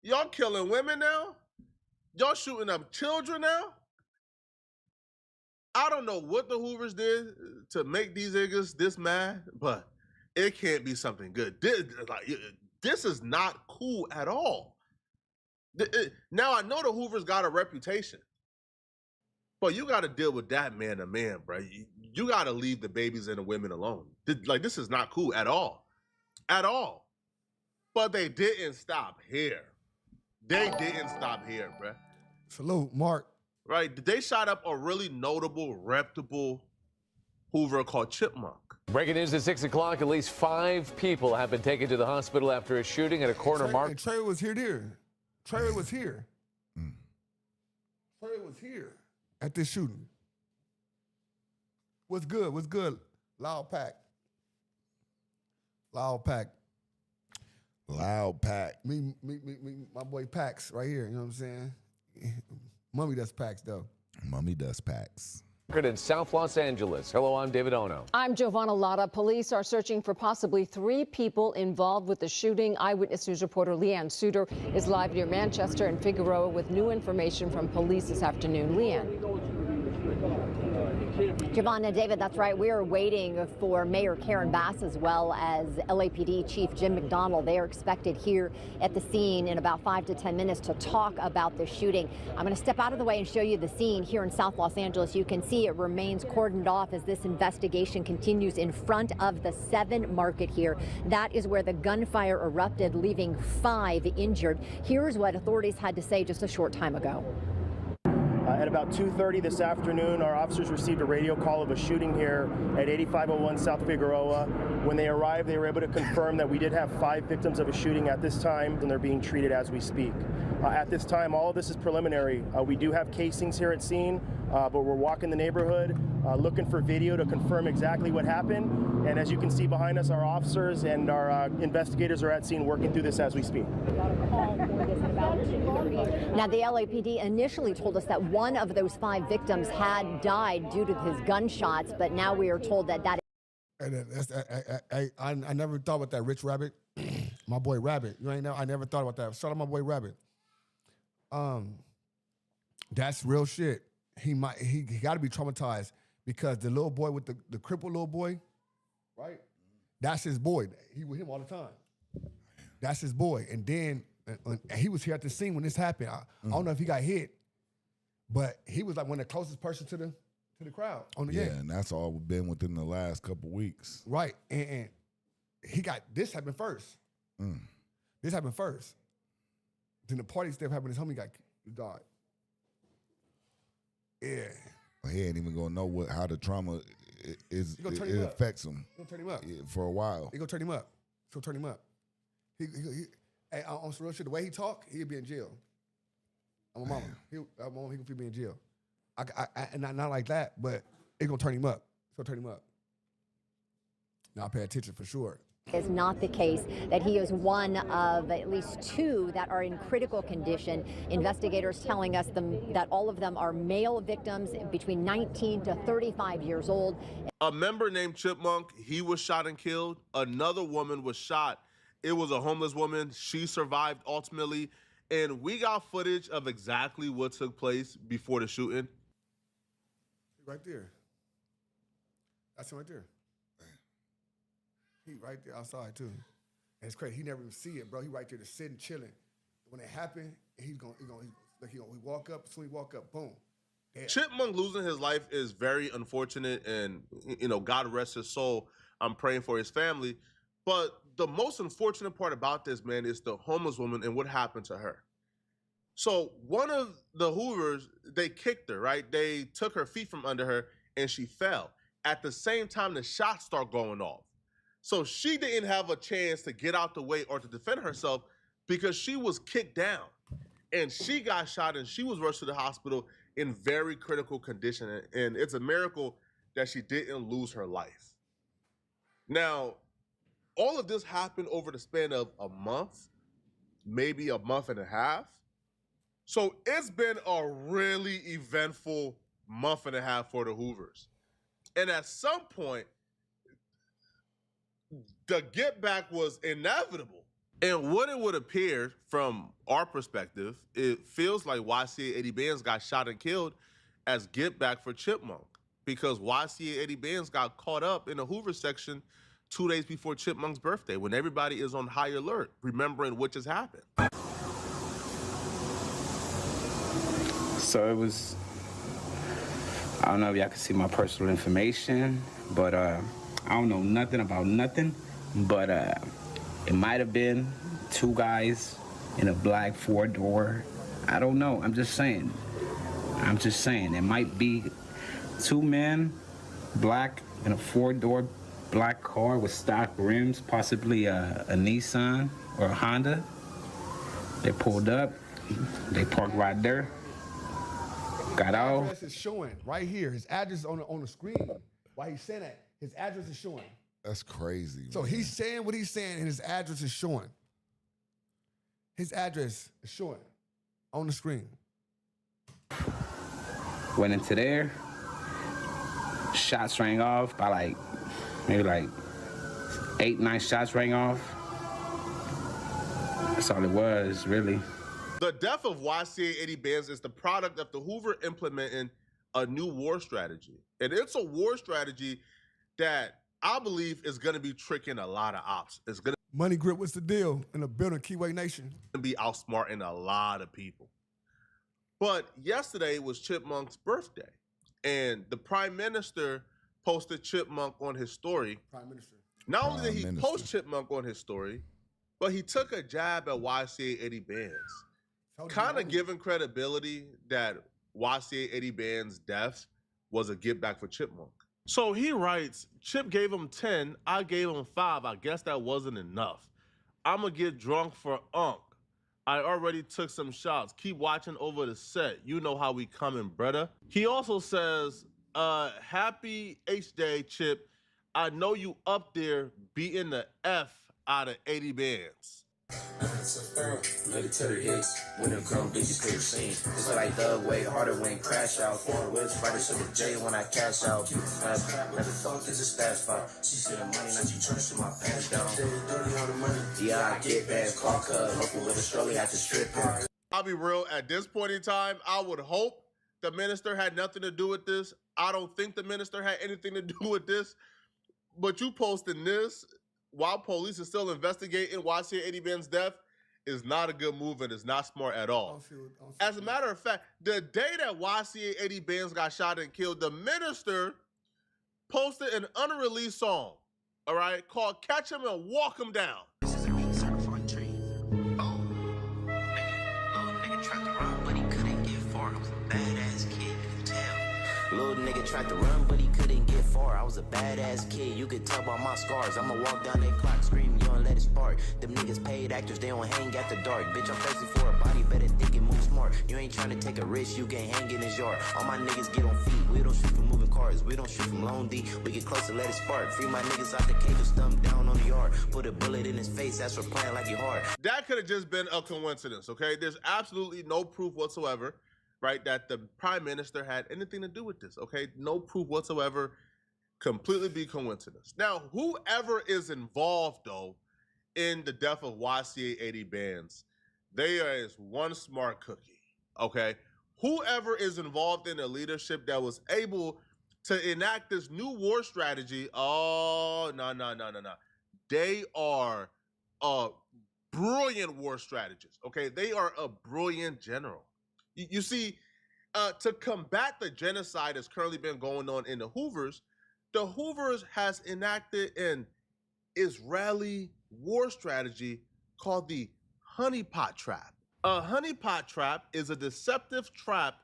Y'all killing women now. Y'all shooting up children now. I don't know what the Hoovers did to make these niggas this mad, but it can't be something good. This is not cool at all. Now, I know the Hoovers got a reputation, but you got to deal with that man to man, bro. You got to leave the babies and the women alone. This is not cool at all. At all. But they didn't stop here. They didn't stop here, bro.
Salute, Mark.
Right, they shot up a really notable, reputable Hoover called Chipmunk.
Breaking news at 6 o'clock. At least 5 people have been taken to the hospital after a shooting at a corner market.
Trey was here. Trey was here. Trey was here at this shooting. What's good? What's good? Loud pack. Loud pack.
Loud pack.
Me, my boy Pax right here. You know what I'm saying? Mummy does packs, though.
Mummy does packs.
In South Los Angeles. Hello, I'm David Ono.
I'm Giovanna Lotta. Police are searching for possibly 3 people involved with the shooting. Eyewitness News reporter Leanne Suter is live near Manchester and Figueroa with new information from police this afternoon. Leanne.
Giovanna, David, that's right. We are waiting for Mayor Karen Bass as well as LAPD Chief Jim McDonald. They are expected here at the scene in about 5 to 10 minutes to talk about the shooting. I'm going to step out of the way and show you the scene here in South Los Angeles. You can see it remains cordoned off as this investigation continues in front of the 7 Market here. That is where the gunfire erupted, leaving 5 injured. Here's what authorities had to say just a short time ago.
At about 2:30 this afternoon, our officers received a radio call of a shooting here at 8501 South Figueroa. When they arrived, they were able to confirm that we did have 5 victims of a shooting at this time, and they're being treated as we speak. At this time, all of this is preliminary. We do have casings here at scene, but we're walking the neighborhood, looking for video to confirm exactly what happened. And as you can see behind us, our officers and our investigators are at scene working through this as we speak.
Now, the LAPD initially told us that one of those 5 victims had died due to his gunshots, but now we are told that
I never thought about that, Rich Rabbit. My boy Rabbit. You ain't know. I never thought about that. Shout out my boy Rabbit. That's real shit. He got to be traumatized because the little boy with the crippled little boy, right? That's his boy. He with him all the time. That's his boy. And then he was here at the scene when this happened. I don't know if he got hit, but he was like one of the closest person to the crowd on the game.
Yeah, and that's all been within the last couple weeks.
Right, and he got this happened first. This happened first. Then the party stuff happened. His homie died. Yeah,
he ain't even gonna know how the trauma it affects him.
He gonna turn him up
for a while.
He gonna turn him up. He'll turn him up. Hey, on some real shit, the way he talk, he'll be in jail. I'm a mama. He gonna be in jail. Not like that, but it gonna turn him up. It's gonna turn him up. Now I pay attention for sure.
is not the case, that he is one of at least 2 that are in critical condition. Investigators telling us that all of them are male victims between 19 to 35 years old.
A member named Chipmunk, he was shot and killed. Another woman was shot. It was a homeless woman. She survived ultimately. And we got footage of exactly what took place before the shooting.
Right there. That's him right there. He right there outside too. And it's crazy. He never even see it, bro. He right there just sitting, chilling. When it happened, he walk up. As soon as he walk up, boom. Damn.
Chipmunk losing his life is very unfortunate, and God rest his soul. I'm praying for his family. But the most unfortunate part about this, man, is the homeless woman and what happened to her. So one of the Hoovers, they kicked her, right? They took her feet from under her and she fell. At the same time, the shots start going off. So she didn't have a chance to get out the way or to defend herself because she was kicked down. And she got shot and she was rushed to the hospital in very critical condition. And it's a miracle that she didn't lose her life. Now, all of this happened over the span of a month, maybe a month and a half. So it's been a really eventful month and a half for the Hoovers. And at some point, the get back was inevitable. And what it would appear from our perspective, it feels like YCA Eddie Benz got shot and killed as get back for Chipmunk, because YCA Eddie Benz got caught up in the Hoover section 2 days before Chipmunk's birthday, when everybody is on high alert, remembering what just happened.
So it was, I don't know if y'all can see my personal information, but I don't know nothing about nothing, but it might have been 2 guys in a black 4-door. I don't know. I'm just saying. It might be 2 men, black, in a 4-door black car with stock rims, possibly a Nissan or a Honda. They pulled up. They parked right there. Got out.
His address is showing right here. His address is on the screen. Why he's saying that? His address is showing.
That's crazy.
So he's saying what he's saying, and his address is showing. His address is showing on the screen.
Went into there. Shots rang off by maybe 8, 9 shots rang off. That's all it was, really.
The death of YCA Eddie Benz is the product of the Hoover implementing a new war strategy. And it's a war strategy that I believe is going to be tricking a lot of ops. It's going to
Money Grip, what's the deal in the building, Keyway Nation?
Be outsmarting a lot of people. But yesterday was Chipmunk's birthday, and the Prime Minister posted Chipmunk on his story.
Prime Minister.
Not only did he post Chipmunk on his story, but he took a jab at YCA Eddie Benz, kind of giving credibility that YCA Eddie Band's death was a give back for Chipmunk. So he writes, Chip gave him 10, I gave him 5. I guess that wasn't enough. I'ma get drunk for Unc. I already took some shots. Keep watching over the set. You know how we coming, brother. He also says, happy H-Day, Chip. I know you up there beating the F out of 80 bands.
Military hits, when them grown bitches clear scene. It's like the way harder when crash out. Four whips, fighters to the J when I cash out. Never thought this is stash spot. She said the money, now she turns to my pants down. Yeah, I get bad, call cut. Local with a stroller at the strip.
I'll be real, at this point in time, I would hope the minister had nothing to do with this. I don't think the minister had anything to do with this. But you posting this while police is still investigating YCA Eddie Band's death is not a good move and is not smart at all. As a matter of fact, the day that YCA Eddie Bands got shot and killed, the minister posted an unreleased song, all right, called Catch Him and Walk Him Down.
This is a beat certified dream. Oh, little nigga tried to run, but he couldn't get far. I was a badass kid, you can tell. Little nigga tried to run, but he couldn't get far. I was a badass kid, you could tell by my scars. I'ma walk down that clock, scream, you don't let it spark. Them niggas paid actors, they don't hang at the dark. Bitch, I'm thirsty for a body, better think and move smart. You ain't trying to take a risk, you can't hang in his yard. All my niggas get on feet, we don't shoot from moving cars. We don't shoot from Lone D, we get closer, let it spark. Free my niggas out the cage, stump down on the yard. Put a bullet in his face, that's for playing like you hard.
That could have just been a coincidence, okay? There's absolutely no proof whatsoever, right, that the prime minister had anything to do with this, okay? No proof whatsoever. Completely be coincidence. Now, whoever is involved, though, in the death of YCA 80 Bands, they are as one smart cookie, okay? Whoever is involved in the leadership that was able to enact this new war strategy, oh, no. They are a brilliant war strategist, okay? They are a brilliant general. You see, to combat the genocide that's currently been going on in the Hoovers, the Hoovers has enacted an Israeli war strategy called the honeypot trap. A honeypot trap is a deceptive trap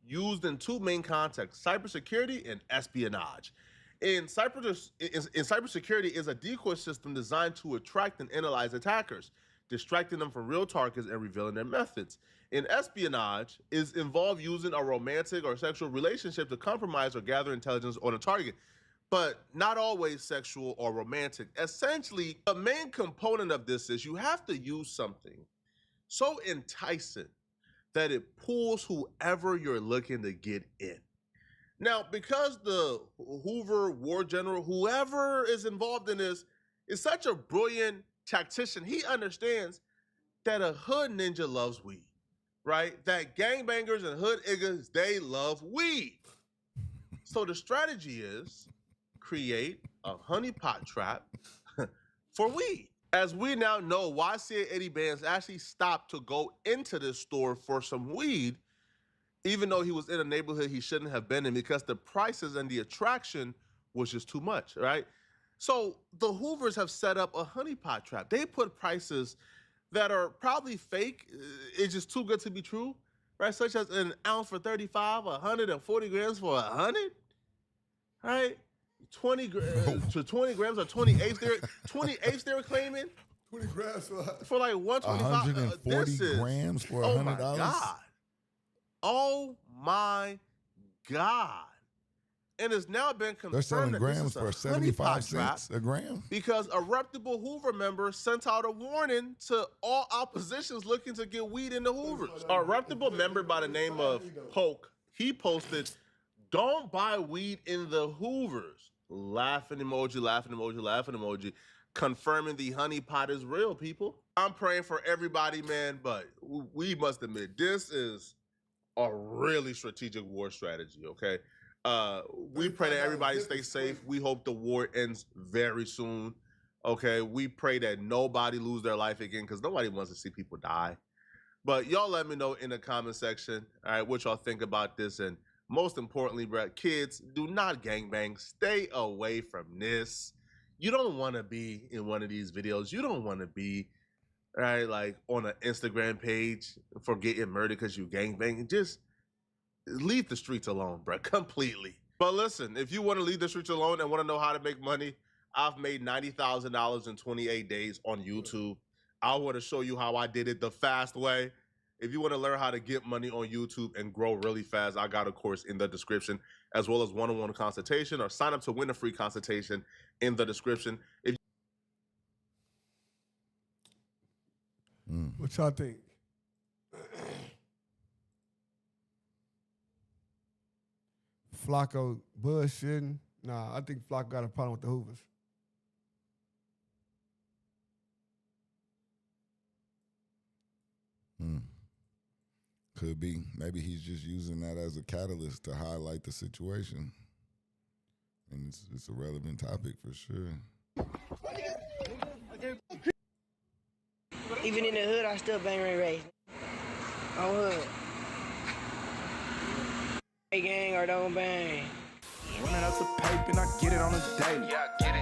used in two main contexts, cybersecurity and espionage. In cybersecurity is a decoy system designed to attract and analyze attackers, distracting them from real targets and revealing their methods. In espionage is involved using a romantic or sexual relationship to compromise or gather intelligence on a target, but not always sexual or romantic. Essentially, the main component of this is you have to use something so enticing that it pulls whoever you're looking to get in. Now, because the Hoover war general, whoever is involved in this, is such a brilliant tactician, he understands that a hood ninja loves weed, right? That gangbangers and hood niggas, they love weed. So the strategy is create a honeypot trap for weed. As we now know, YCA 80 Bands actually stopped to go into this store for some weed, even though he was in a neighborhood he shouldn't have been in because the prices and the attraction was just too much, right? So the Hoovers have set up a honeypot trap. They put prices that are probably fake. It's just too good to be true, right? Such as an ounce for 35, 140 grams for 100, right? 20 to 20 grams or 28 they were claiming.
20 grams
for like 125.
140 grams for $100.
Oh my God. Oh my God. And it's now been confirmed
they're selling
that
grams
this is
for 75 cents a gram
because a reputable Hoover member sent out a warning to all oppositions looking to get weed in the Hoovers. A reputable member by the name of Poke, he posted, "Don't buy weed in the Hoovers." Laughing emoji, laughing emoji, laughing emoji, confirming the honeypot is real, people. I'm praying for everybody, man, but we must admit, this is a really strategic war strategy, okay? We pray that everybody stays safe. We hope the war ends very soon, okay? We pray that nobody lose their life again because nobody wants to see people die. But y'all let me know in the comment section, all right, what y'all think about this. And most importantly, bro, kids, do not gangbang. Stay away from this. You don't want to be in one of these videos. You don't want to be, right, like on an Instagram page for getting murdered because you gangbang. Just leave the streets alone, bro, completely. But listen, if you want to leave the streets alone and want to know how to make money, I've made $90,000 in 28 days on YouTube. I want to show you how I did it the fast way. If you want to learn how to get money on YouTube and grow really fast, I got a course in the description, as well as one-on-one consultation, or sign up to win a free consultation in the description.
What y'all think? Flacco bullshitting? Nah, I think Flacco got a problem with the Hoovers.
Could be. Maybe he's just using that as a catalyst to highlight the situation. And it's a relevant topic for sure.
Even in the hood, I still bang Ray Ray. On hood. Hey gang or don't bang.
Running up the paper and I get it on a daily.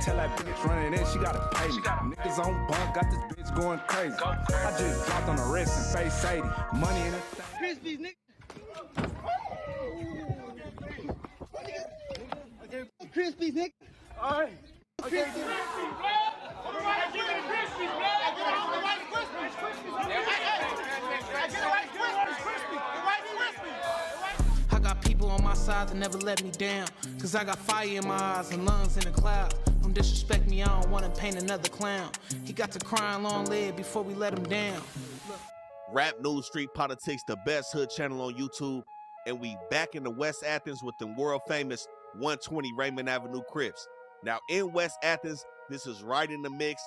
Tell that bitch running in, she gotta pay me. Niggas on bunk, got this bitch going crazy. I just dropped on the wrist and face 80. Money in it.
Crispies, nigga. Crispies, nigga. Alright. Okay,
I got people on my side that never let me down. Cause I got fire in my eyes and lungs in the clouds. Don't disrespect me, I don't wanna paint another clown. He got to crying long leg before we let him down.
Rap News Street Politics, the best hood channel on YouTube. And we back in the West Athens with the world famous 120 Raymond Avenue Crips. Now in West Athens, this is right in the mix,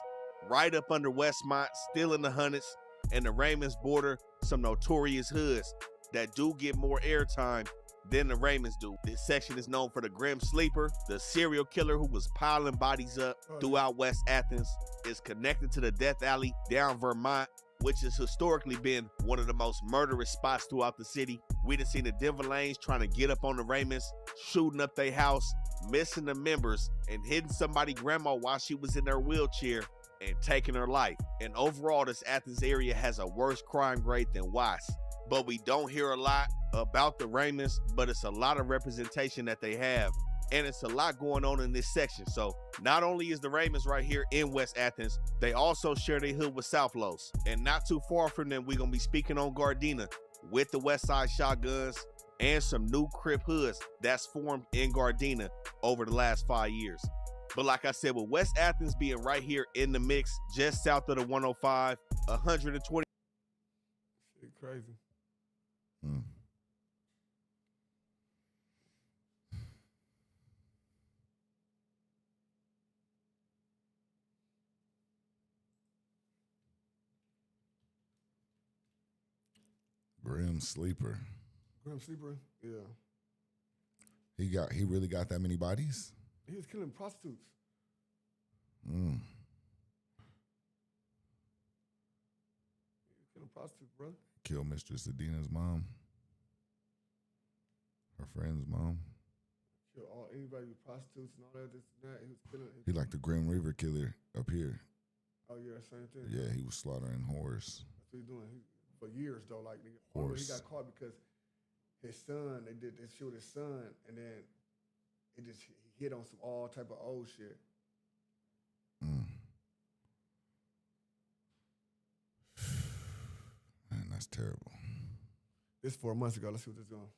right up under Westmont, still in the hundreds, and the Raymonds border some notorious hoods that do get more airtime than the Raymonds do. This section is known for the Grim Sleeper, the serial killer who was piling bodies up throughout West Athens, is connected to the Death Alley down Vermont, which has historically been one of the most murderous spots throughout the city. We done seen the Denver Lanes trying to get up on the Raymonds, shooting up their house, missing the members, and hitting somebody's grandma while she was in her wheelchair and taking her life. And overall, this Athens area has a worse crime rate than Watts. But we don't hear a lot about the Raymonds, but it's a lot of representation that they have. And it's a lot going on in this section. So not only is the Raymonds right here in West Athens, they also share their hood with South Los. And not too far from them, we're going to be speaking on Gardena with the West Side Shotguns and some new Crip hoods that's formed in Gardena over the last 5 years. But like I said, with West Athens being right here in the mix, just south of the 105, 120.
Shit crazy.
Grim Sleeper.
Grim Sleeper? Yeah.
He really got that many bodies?
He was killing prostitutes.
Mm.
He was killing prostitutes, bro.
Killed Mistress Adina's mom. Her friend's mom.
Killed anybody with prostitutes and all that, this and that. He was killing.
He like the Grim Reaper killer up here.
Oh, yeah, same thing.
Yeah, he was slaughtering whores.
That's what he's doing. For years, though, like, nigga.
Horse.
He got caught because his son, they did this shit with his son, and then it just hit on some all type of old shit.
Man, that's terrible.
This 4 months ago. Let's see what this is going.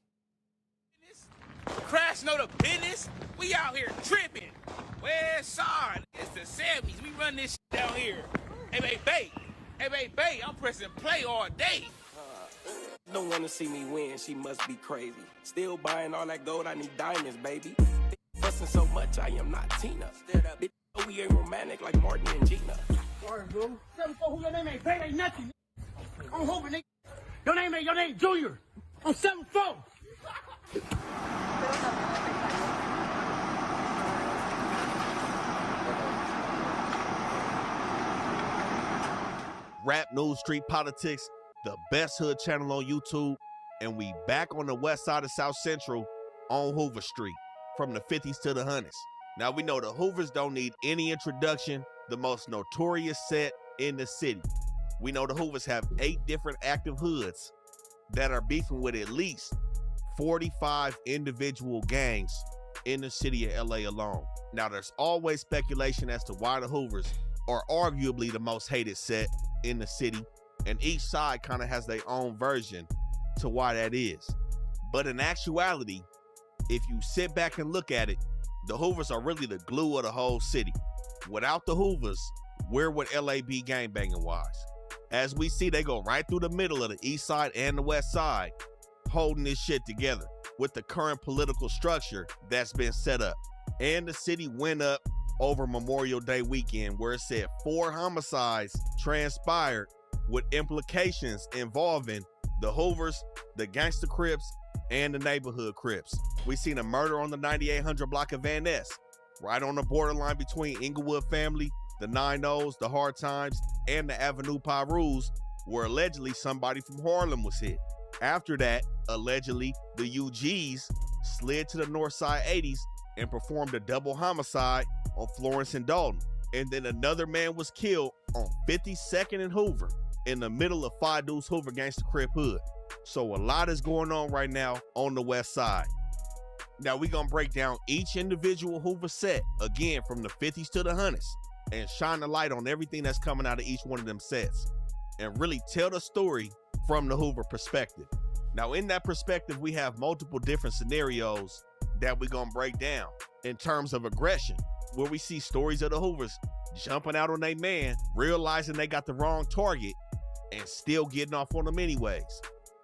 Crash know the business. We out here tripping. West side. It's the 70s. We run this shit down here. Hey, babe, I'm pressing play all day.
Don't want to see me win. She must be crazy. Still buying all that gold. I need diamonds, baby. Fussing so much, I am not Tina. Bitch, we ain't romantic like Martin and Gina.
Word, bro. 7-4, who your name ain't? Babe ain't nothing. I'm hoping, nigga. Your name Junior. I'm 7-4.
Rap News Street Politics, the best hood channel on YouTube, and we back on the west side of South Central on Hoover Street, from the 50s to the 100s. Now we know the Hoovers don't need any introduction, the most notorious set in the city. We know the Hoovers have 8 different active hoods that are beefing with at least 45 individual gangs in the city of LA alone. Now, there's always speculation as to why the Hoovers are arguably the most hated set in the city, and each side kind of has their own version to why that is. But in actuality, if you sit back and look at it, the Hoovers are really the glue of the whole city. Without the Hoovers, where would LA be gangbanging wise? As we see, they go right through the middle of the east side and the west side, holding this shit together with the current political structure that's been set up. And the city went up over Memorial Day weekend, where it said 4 homicides transpired with implications involving the Hoovers, the Gangsta Crips, and the neighborhood Crips. We seen a murder on the 9800 block of Van Ness, right on the borderline between Inglewood family, the 9-0s, the Hard Times, and the Avenue Pyrus, where allegedly somebody from Harlem was hit. After that, allegedly, the UGs slid to the North Side 80s and performed a double homicide on Florence and Dalton. And then another man was killed on 52nd and Hoover in the middle of Phi Deuce Hoover Gangsta Crip hood. So a lot is going on right now on the west side. Now we're gonna break down each individual Hoover set, again, from the 50s to the 100s, and shine the light on everything that's coming out of each one of them sets, and really tell the story from the Hoover perspective. Now in that perspective, we have multiple different scenarios that we're gonna break down in terms of aggression, where we see stories of the Hoovers jumping out on a man, realizing they got the wrong target, and still getting off on them anyways.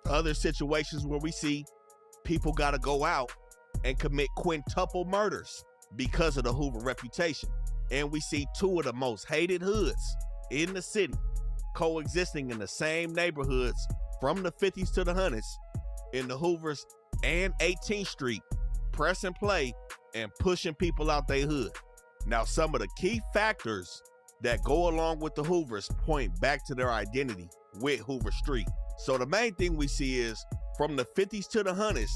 Other situations where we see people gotta go out and commit quintuple murders because of the Hoover reputation. And we see 2 of the most hated hoods in the city coexisting in the same neighborhoods from the 50s to the 100s in the Hoovers and 18th Street, press and play and pushing people out their hood. Now, some of the key factors that go along with the Hoovers point back to their identity with Hoover Street. So the main thing we see is from the 50s to the 100s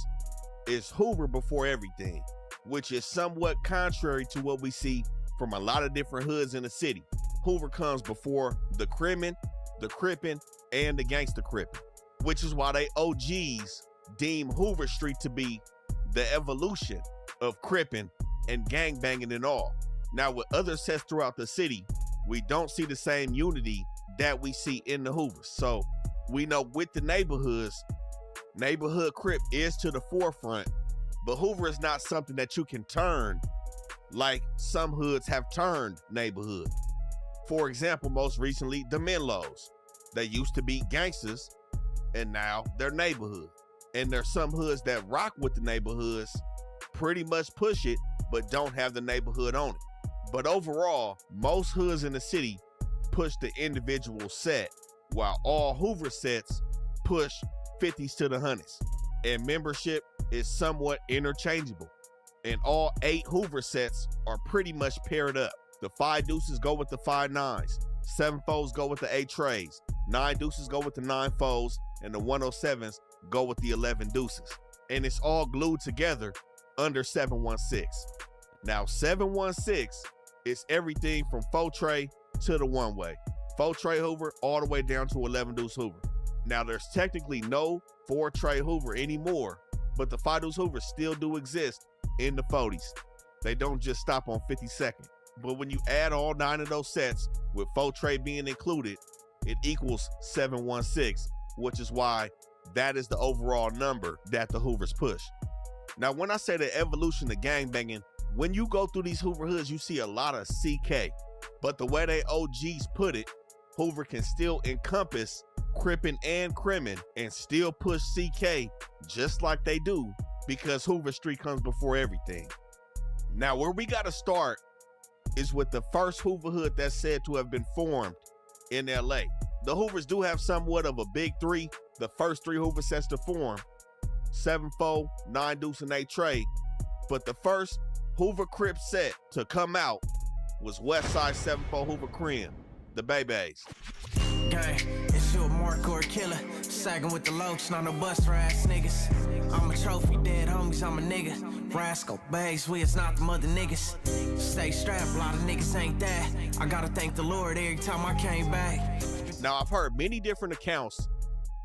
is Hoover before everything, which is somewhat contrary to what we see from a lot of different hoods in the city. Hoover comes before the crimin, the crippin, and the gangster crippin, which is why they OGs deem Hoover Street to be the evolution of crippin and gangbanging and all. Now with other sets throughout the city, we don't see the same unity that we see in the Hoovers. So we know with the neighborhoods, neighborhood Crip is to the forefront, but Hoover is not something that you can turn like some hoods have turned neighborhood. For example, most recently, the Menlos. They used to be gangsters, and now they're neighborhood. And there's some hoods that rock with the neighborhoods, pretty much push it, but don't have the neighborhood on it. But overall, most hoods in the city push the individual set, while all Hoover sets push 50s to the 100s. And membership is somewhat interchangeable. And all 8 Hoover sets are pretty much paired up. The 5 deuces go with the 5 nines, 7 foes go with the 8 trays, 9 deuces go with the 9 foes, and the 107s go with the 11 deuces. And it's all glued together under 716. Now 716 is everything from 4 tray to the 1-way. 4 tray Hoover all the way down to 11 deuce Hoover. Now there's technically no 4 tray Hoover anymore, but the 5 deuce Hoovers still do exist in the 40s. They don't just stop on 52nd. But when you add all 9 of those sets, with 4 tray being included, it equals 716, which is why that is the overall number that the Hoovers push. Now, when I say the evolution of gangbanging, when you go through these Hoover hoods, you see a lot of CK. But the way they OGs put it, Hoover can still encompass Crippin and Crimin and still push CK just like they do, because Hoover Street comes before everything. Now, where we got to start is with the first Hoover hood that's said to have been formed in LA. The Hoovers do have somewhat of a big 3. The first 3 Hoover sets to form, 7-4, 9 deuce, and 8 tray. But the first Hoover Crip set to come out was Westside 7-4 Hoover Crim, the Babies.
Gang, it's you a mark or a killer. Sagging with the loach, not no bust ass niggas. I'm a trophy, dead homies, I'm a nigga. Rascal, bags, we is not the mother niggas. Stay strapped, a lot of niggas ain't that. I gotta thank the Lord every time I came back.
Now, I've heard many different accounts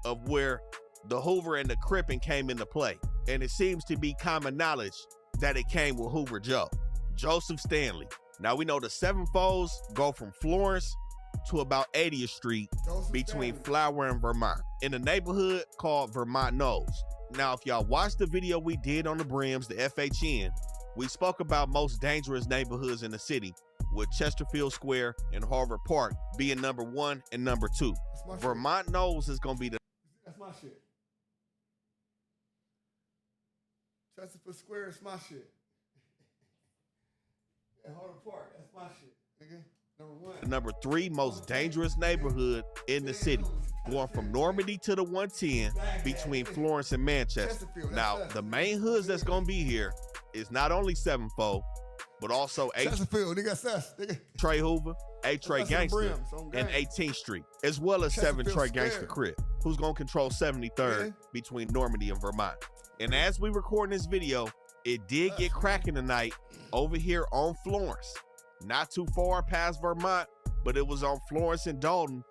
of where the Hoover and the Crippin came into play. and it seems to be common knowledge that it came with Hoover Joe, Joseph Stanley. Now we know the seven foes go from Florence to about 80th Street between Flower and Vermont in a neighborhood called Vermont Knolls. Now, if y'all watched the video we did on the Brims, the FHN, we spoke about most dangerous neighborhoods in the city, with Chesterfield Square and Harvard Park being number 1 and number 2. Vermont Knolls is going to be the...
That's my shit. Chesterfield Square is my shit. And Harvard Park, that's my shit, nigga.
Number 3 most dangerous neighborhood in the city, going from Normandy to the 110 between Florence and Manchester. Now, the main hoods that's going to be here is not only 7-4, but also Trey Hoover, A Trey Gangster, and 18th Street, as well as 7 Trey Gangster Crib, who's going to control 73rd between Normandy and Vermont. And as we record this video, it did get cracking tonight over here on Florence. Not too far past Vermont, but it was on Florence and Dalton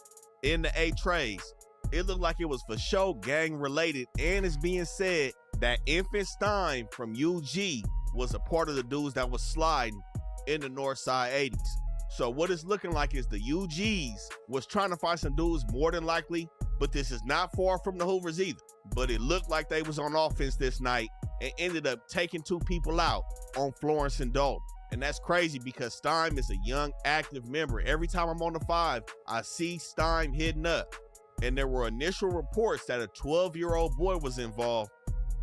in the 8 Trays. It looked like it was for sure gang related, and it's being said that Infant Stein from UG was a part of the dudes that was sliding in the Northside 80s. So what it's looking like is the UGs was trying to find some dudes more than likely, but this is not far from the Hoovers either. But it looked like they was on offense this night and ended up taking 2 people out on Florence and Dalton. And that's crazy because Stein is a young, active member. Every time I'm on the 5, I see Stein hitting up. And there were initial reports that a 12-year-old boy was involved.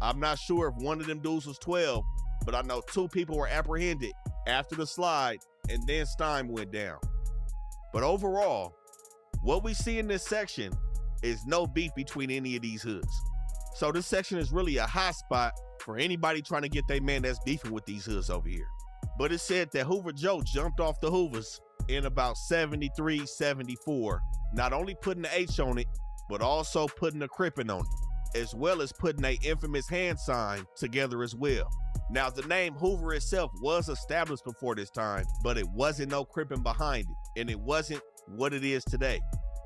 I'm not sure if one of them dudes was 12, but I know 2 people were apprehended after the slide, and then Stein went down. But overall, what we see in this section is no beef between any of these hoods. So this section is really a hot spot for anybody trying to get their man that's beefing with these hoods over here. But it said that Hoover Joe jumped off the Hoovers in about 73, 74, not only putting the H on it, but also putting a crippin' on it, as well as putting a infamous hand sign together as well. Now, the name Hoover itself was established before this time, but it wasn't no crippin' behind it, and it wasn't what it is today,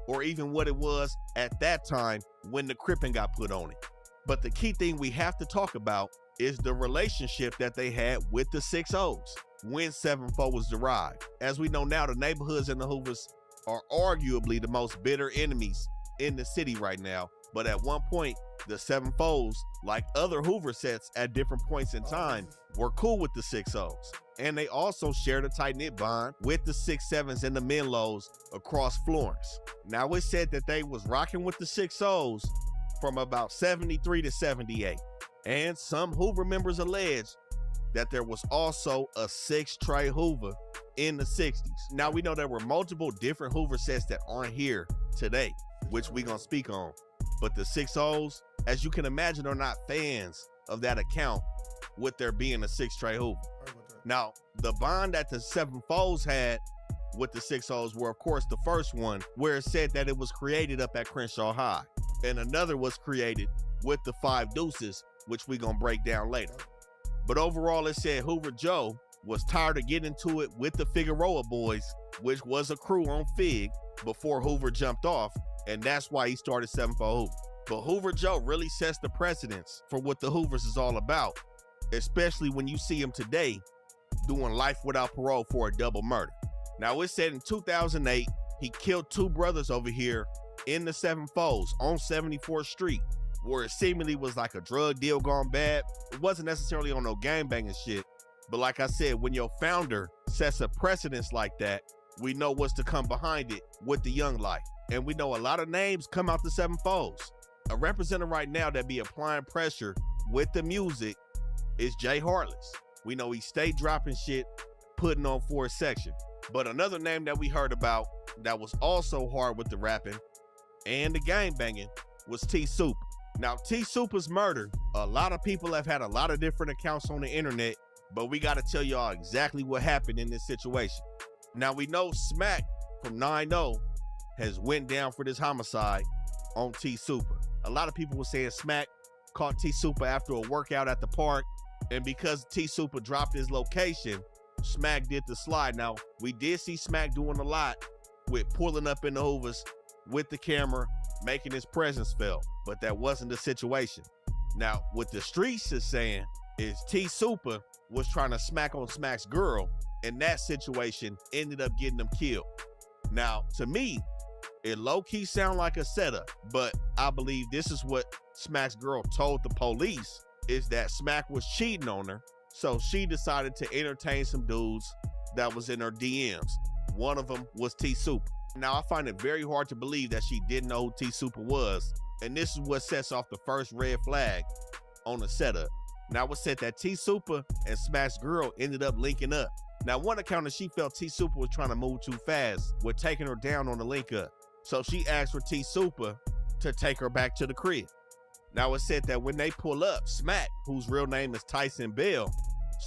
or even what it was at that time when the crippin' got put on it. But the key thing we have to talk about is the relationship that they had with the 6-0s when 7-4 was derived. As we know now, the neighborhoods and the Hoovers are arguably the most bitter enemies in the city right now. But at one point, the 7-4s, like other Hoover sets at different points in time, were cool with the 6-0s. And they also shared a tight-knit bond with the 6-7s and the Menlos across Florence. Now, it's said that they was rocking with the 6-0s from about 73 to 78. And some Hoover members allege that there was also a 6 Trey Hoover in the 60s. Now, we know there were multiple different Hoover sets that aren't here today, which we're going to speak on. But the 6-0s, as you can imagine, are not fans of that account with there being a 6 Trey Hoover. Now, the bond that the 7-4s had with the 6-0s were, of course, the first one, where it said that it was created up at Crenshaw High. And another was created with the 5 Deuces, which we're going to break down later. But overall, it said Hoover Joe was tired of getting into it with the Figueroa boys, which was a crew on Fig before Hoover jumped off, and that's why he started 7-4 Hoover. But Hoover Joe really sets the precedence for what the Hoovers is all about, especially when you see him today doing life without parole for a double murder. Now, it said in 2008, he killed 2 brothers over here in the 7-4s on 74th Street, where it seemingly was like a drug deal gone bad. It wasn't necessarily on no gangbanging shit, but like I said, when your founder sets a precedence like that, we know what's to come behind it with the young life. And we know a lot of names come out the 7-4s. A representative right now that be applying pressure with the music is Jay Heartless. We know he stayed dropping shit, putting on for a section. But another name that we heard about that was also hard with the rapping and the gangbanging was T Super. Now, T Super's murder, a lot of people have had a lot of different accounts on the internet, but we got to tell y'all exactly what happened in this situation. Now, we know Smack from 9-0 has went down for this homicide on T Super. A lot of people were saying Smack caught T Super after a workout at the park, and because T Super dropped his location, Smack did the slide. Now, we did see Smack doing a lot with pulling up in the Hoovers with the camera, making his presence felt, but that wasn't the situation. Now, what the streets is saying is T Super was trying to smack on Smack's girl, and that situation ended up getting them killed. Now, to me, it low-key sound like a setup, but I believe this is what Smack's girl told the police, is that Smack was cheating on her, so she decided to entertain some dudes that was in her DMs. One of them was T Super. Now, I find it very hard to believe that she didn't know who T Super was, and this is what sets off the first red flag on the setup. Now, it said that T Super and Smack's girl ended up linking up. Now, one account that she felt T Super was trying to move too fast with taking her down on the link up. So she asked for T Super to take her back to the crib. Now, it said that when they pull up, Smack, whose real name is Tyson Bell,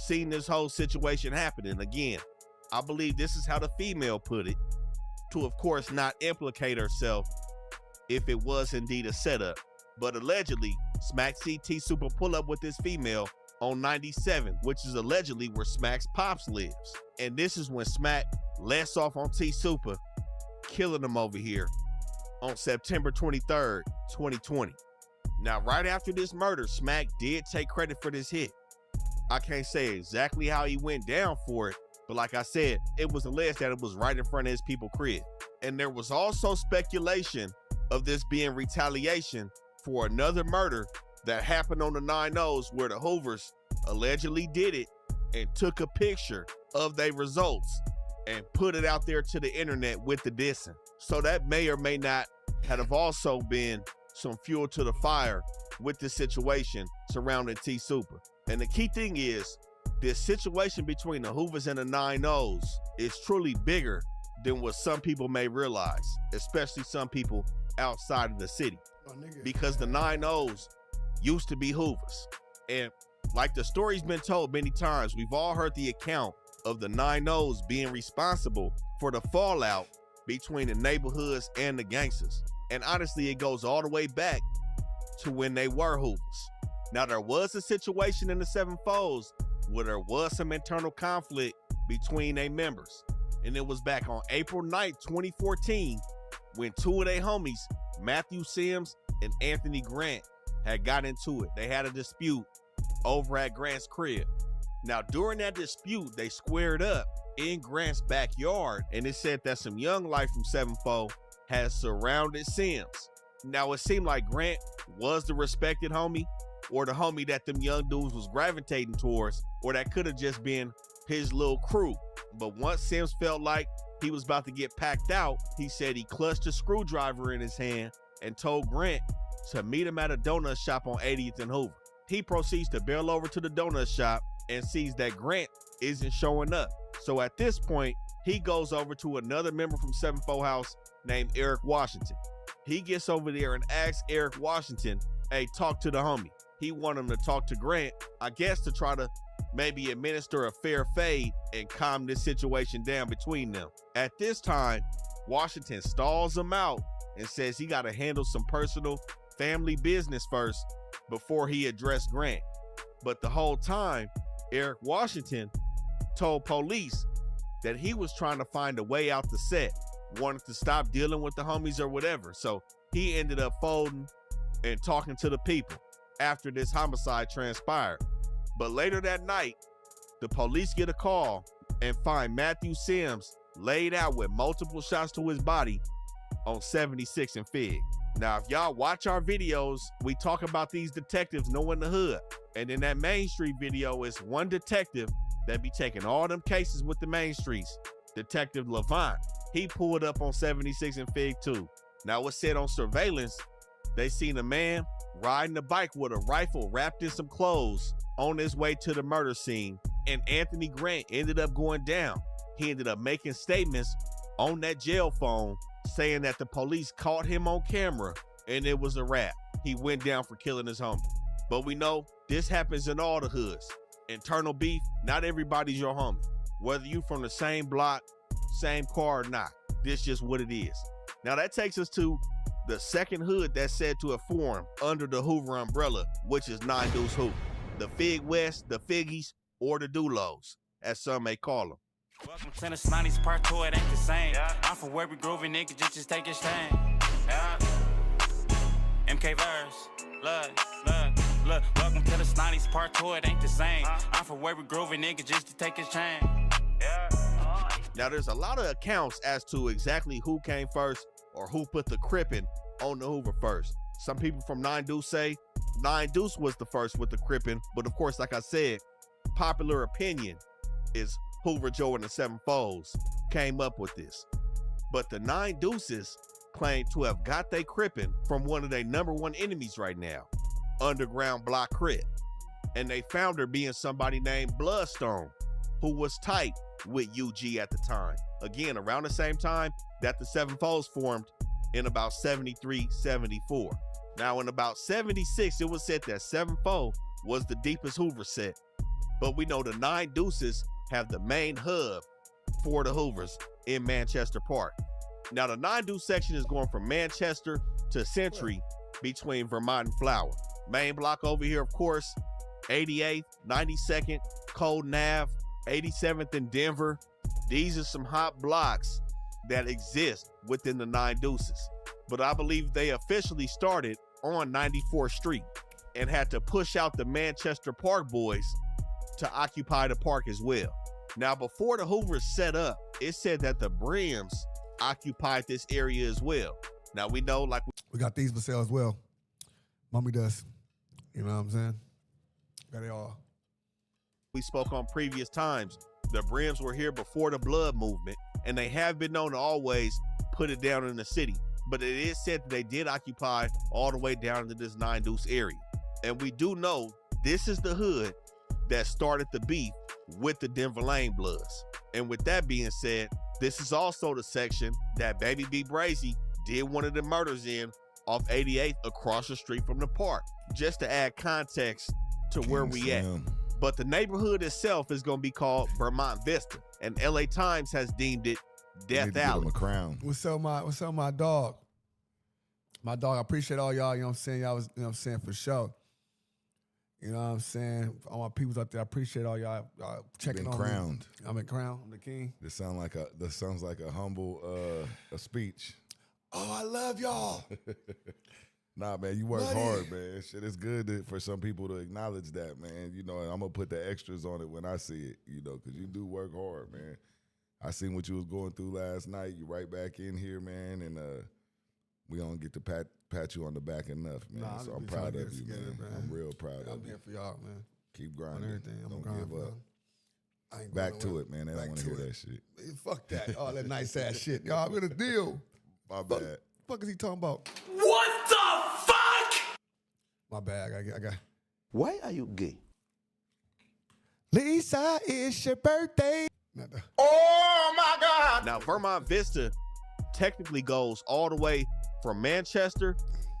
seen this whole situation happening. Again, I believe this is how the female put it, to of course not implicate herself if it was indeed a setup. But allegedly, Smack see T Super pull up with this female on 97, which is allegedly where Smack's pops lives. And this is when Smack lets off on T Super, killing him over here on September 23rd, 2020. Now, right after this murder, Smack did take credit for this hit. I can't say exactly how he went down for it, but like I said, it was alleged that it was right in front of his people's crib. And there was also speculation of this being retaliation for another murder that happened on the 9-0s, where the Hoovers allegedly did it and took a picture of their results and put it out there to the internet with the dissing. So that may or may not have also been some fuel to the fire with the situation surrounding T Super. And the key thing is, this situation between the Hoovers and the 9-0s is truly bigger than what some people may realize, especially some people outside of the city. Because the 9-0s used to be Hoovers. And like the story's been told many times, we've all heard the account of the 9-0s being responsible for the fallout between the neighborhoods and the gangsters. And honestly, it goes all the way back to when they were Hoovers. Now, there was a situation in the 7-4s where there was some internal conflict between their members. And it was back on April 9th, 2014, when two of their homies, Matthew Sims and Anthony Grant, had got into it. They had a dispute over at Grant's crib. Now, during that dispute, they squared up in Grant's backyard, and it said that some young life from 7-4 had surrounded Sims. Now, it seemed like Grant was the respected homie, or the homie that them young dudes was gravitating towards, or that could have just been his little crew. But once Sims felt like he was about to get packed out, he said he clutched a screwdriver in his hand and told Grant to meet him at a donut shop on 80th and Hoover. He proceeds to bail over to the donut shop and sees that Grant isn't showing up. So at this point, he goes over to another member from 7-4 House named Eric Washington. He gets over there and asks Eric Washington, hey, talk to the homie. He wanted him to talk to Grant, I guess to try to maybe administer a fair fade and calm this situation down between them. At this time, Washington stalls him out and says he got to handle some personal family business first before he addressed Grant. But the whole time, Eric Washington told police that he was trying to find a way out the set, wanted to stop dealing with the homies or whatever. So he ended up folding and talking to the people after this homicide transpired. But later that night, the police get a call and find Matthew Sims laid out with multiple shots to his body on 76 and Fig. Now, if y'all watch our videos, we talk about these detectives knowing the hood. And in that Main Street video is one detective that be taking all them cases with the Main Streets, Detective Levant. He pulled up on 76 and Fig too. Now, what's said on surveillance, they seen a man riding a bike with a rifle wrapped in some clothes on his way to the murder scene. And Anthony Grant ended up going down. He ended up making statements on that jail phone saying that the police caught him on camera and it was a wrap. He went down for killing his homie. But we know this happens in all the hoods. Internal beef, not everybody's your homie. Whether you from the same block, same car or not, this just what it is. Now that takes us to the second hood that's said to have formed under the Hoover umbrella, which is 9 Deuce Hoover. The Fig West, the Figgies, or the Dulos, as some may call them.
Welcome to the 90s part 2, it ain't the same. Yeah. I'm from where we groovy, nigga, just take your stand. Yeah. MK verse, look. Look, welcome to the Snotty's part 2, it ain't the same. I'm from where we groovy nigga just to take his chain.
Now, there's a lot of accounts as to exactly who came first or who put the crippin' on the Hoover first. Some people from 9 Deuce say 9 Deuce was the first with the crippin', but of course, like I said, popular opinion is Hoover Joe and the 7 Foes came up with this. But the 9 Deuces claim to have got they crippin' from one of their #1 enemies right now, Underground Block Crip. And they found her being somebody named Bloodstone, who was tight with UG at the time. Again, around the same time that the 7 Foes formed in about 73, 74. Now, in about 76, it was said that 7 Foe was the deepest Hoover set. But we know the 9 Deuces have the main hub for the Hoovers in Manchester Park. Now, the 9 Deuce section is going from Manchester to Century between Vermont and Flower. Main block over here, of course, 88th, 92nd, Cold Nav, 87th in Denver. These are some hot blocks that exist within the 9 Deuces. But I believe they officially started on 94th Street and had to push out the Manchester Park boys to occupy the park as well. Now, before the Hoovers set up, it said that the Brims occupied this area as well. Now, we know, like,
we got these for sale as well. Mommy does. You know what I'm saying? Got it all.
We spoke on previous times, the Brims were here before the Blood movement, and they have been known to always put it down in the city. But it is said that they did occupy all the way down into this 9 Deuce area. And we do know this is the hood that started the beef with the Denver Lane Bloods. And with that being said, this is also the section that Baby B Brazy did one of the murders in off 88th across the street from the park, just to add context to where we at. But the neighborhood itself is going to be called Vermont Vista, and LA Times has deemed it Death Alley.
What's up, my dog? My dog, I appreciate all y'all, you know what I'm saying? Y'all was, you know what I'm saying, for sure. You know what I'm saying? All my peoples out there, I appreciate all y'all checking on
crowned.
me. I'm crowned. I'm the king.
This sounds like a humble a speech.
Oh, I love y'all.
Nah, man, you work hard, man. Shit, it's good for some people to acknowledge that, man. You know, and I'm gonna put the extras on it when I see it, you know, because you do work hard, man. I seen what you was going through last night. You right back in here, man, and we don't get to pat you on the back enough, man.
Nah,
so I'm proud of you, man.
man.
I'm real proud of you.
I'm here for y'all, man.
Keep grinding.
On everything. I'm
don't
grinding,
give up.
I ain't
Back to it, man. They don't want to hear that shit.
Fuck that. All that nice ass shit. Y'all, I'm in a deal.
My bad.
Fuck is he talking about?
What the fuck?
My bad. I got.
Why are you gay?
Lisa, it's your birthday.
Oh my God! Now, Vermont Vista technically goes all the way from Manchester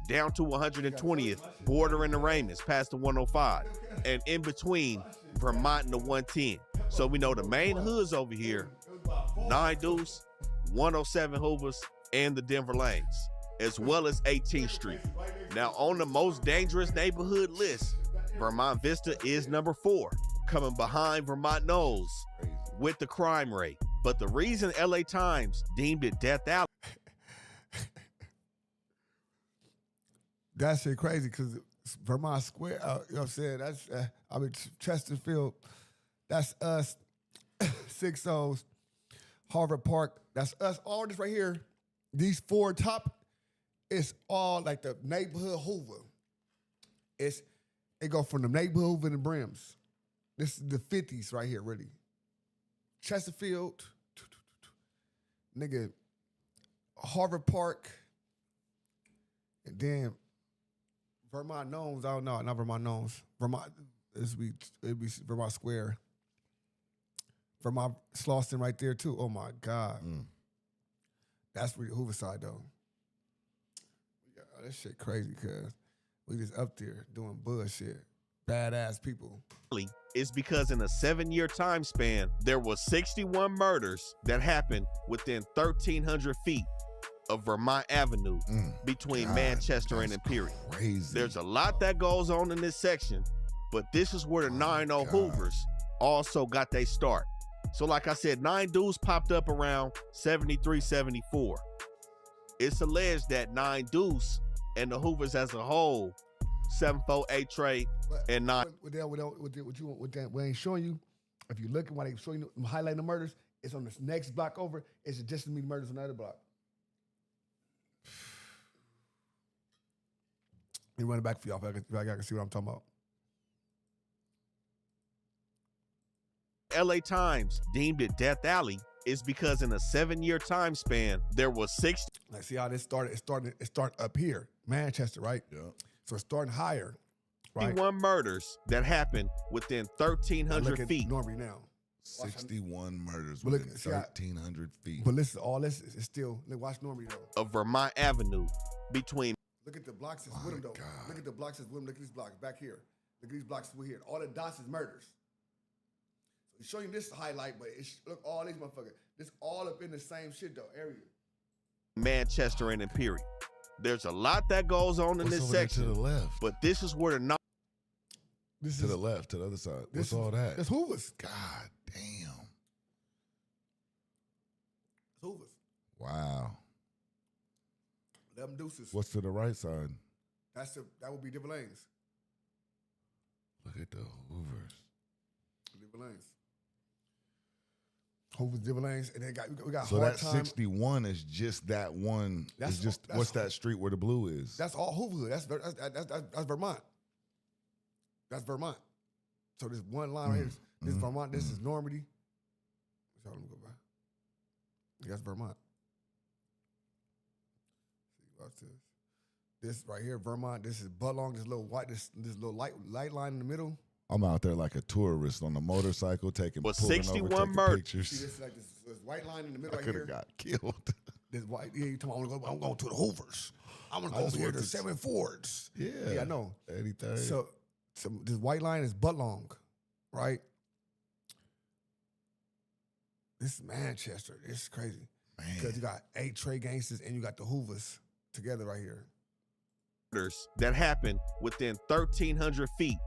down to 120th, bordering the Raymond's, past the 105, and in between Vermont and the 110. So we know the main hoods over here, 9 Deuce, 107 Hoovers, and the Denver Lanes, as well as 18th Street. Now, on the most dangerous neighborhood list, Vermont Vista is number 4, coming behind Vermont Knolls with the crime rate. But the reason LA Times deemed it Death Alley.
That shit crazy because Vermont Square, you know what I'm saying? That's, Chesterfield, that's us, 6 O's, Harvard Park, that's us, all this right here. These 4 top, it's all like the neighborhood Hoover. It go from the neighborhood Hoover to Brims. This is the 50s right here, really. Chesterfield, nigga, Harvard Park, and then Vermont Gnomes. I don't know, not Vermont Gnomes. Vermont, it'd be Vermont Square. Vermont Slauson right there too. Oh my God. That's really Hoover side though. Yeah, that shit crazy because we just up there doing bullshit. Badass people.
Is because in a 7-year time span, there was 61 murders that happened within 1,300 feet of Vermont Avenue between Manchester and Imperial.
Crazy.
There's a lot that goes on in this section, but this is where the 9-0 Hoovers also got their start. So like I said, 9 Deuce popped up around 73, 74. It's alleged that 9 Deuce and the Hoovers as a whole 748 Trey, and 9.
What we ain't showing you, if you look at why they showing you highlighting the murders, it's on this next block over. It's just as many murders on the other block. Let me run it back for y'all if I can see what I'm talking about.
LA Times deemed it Death Alley is because in a 7-year time span, there was 6.
Like, see how this started? It started up here, Manchester, right?
Yeah.
So it's starting higher, right?
61 murders that happened within 1,300 feet.
Normandy now.
61 murders
But look,
within
see,
1,300 feet.
But listen, all this is still, look, watch Normandy though.
Of Vermont Avenue between.
Look at the blocks that's with them though. Look at the blocks that's with them. Look at these blocks back here. Look at these blocks we're here. All the dots is murders. So he's showing you this highlight, but it's, look, all these motherfuckers. This all up in the same shit though, area.
Manchester and Imperial. There's a lot that goes on in this section.
To the left.
But this is where the
To the left, to the other side. What's all that?
That's Hoover's.
God damn.
It's Hoover's.
Wow.
Them deuces.
What's to the right side?
That would be different lanes.
Look at the Hoovers.
Different lanes. Hoover's different lanes, and then we got
So
hard
that
time.
61 is just that one.
That's-
It's just
that's-
what's that street where the blue is?
That's all Hoover. That's Vermont. That's Vermont. So this one line right here, this is Vermont. This is Normandy. So let me go back. That's Vermont. See, watch this. This right here, Vermont. This is Budlong. This little white. This little light line in the middle.
I'm out there like a tourist on a motorcycle taking
Well,
pulling
61
over, taking
murders.
pictures.
See, this is like this white line in the middle
I
right
could
here.
have got killed.
This white. Yeah, you talking about, I'm going to the Hoovers. I'm gonna
I
go
just
over here
went
to
to-
7 Fords.
Yeah,
I know.
83rd.
So this white line is Budlong, right? This is Manchester. It's crazy. Because you got 8 Trey gangsters and you got the Hoovers together right here.
Murders that happened within 1,300 feet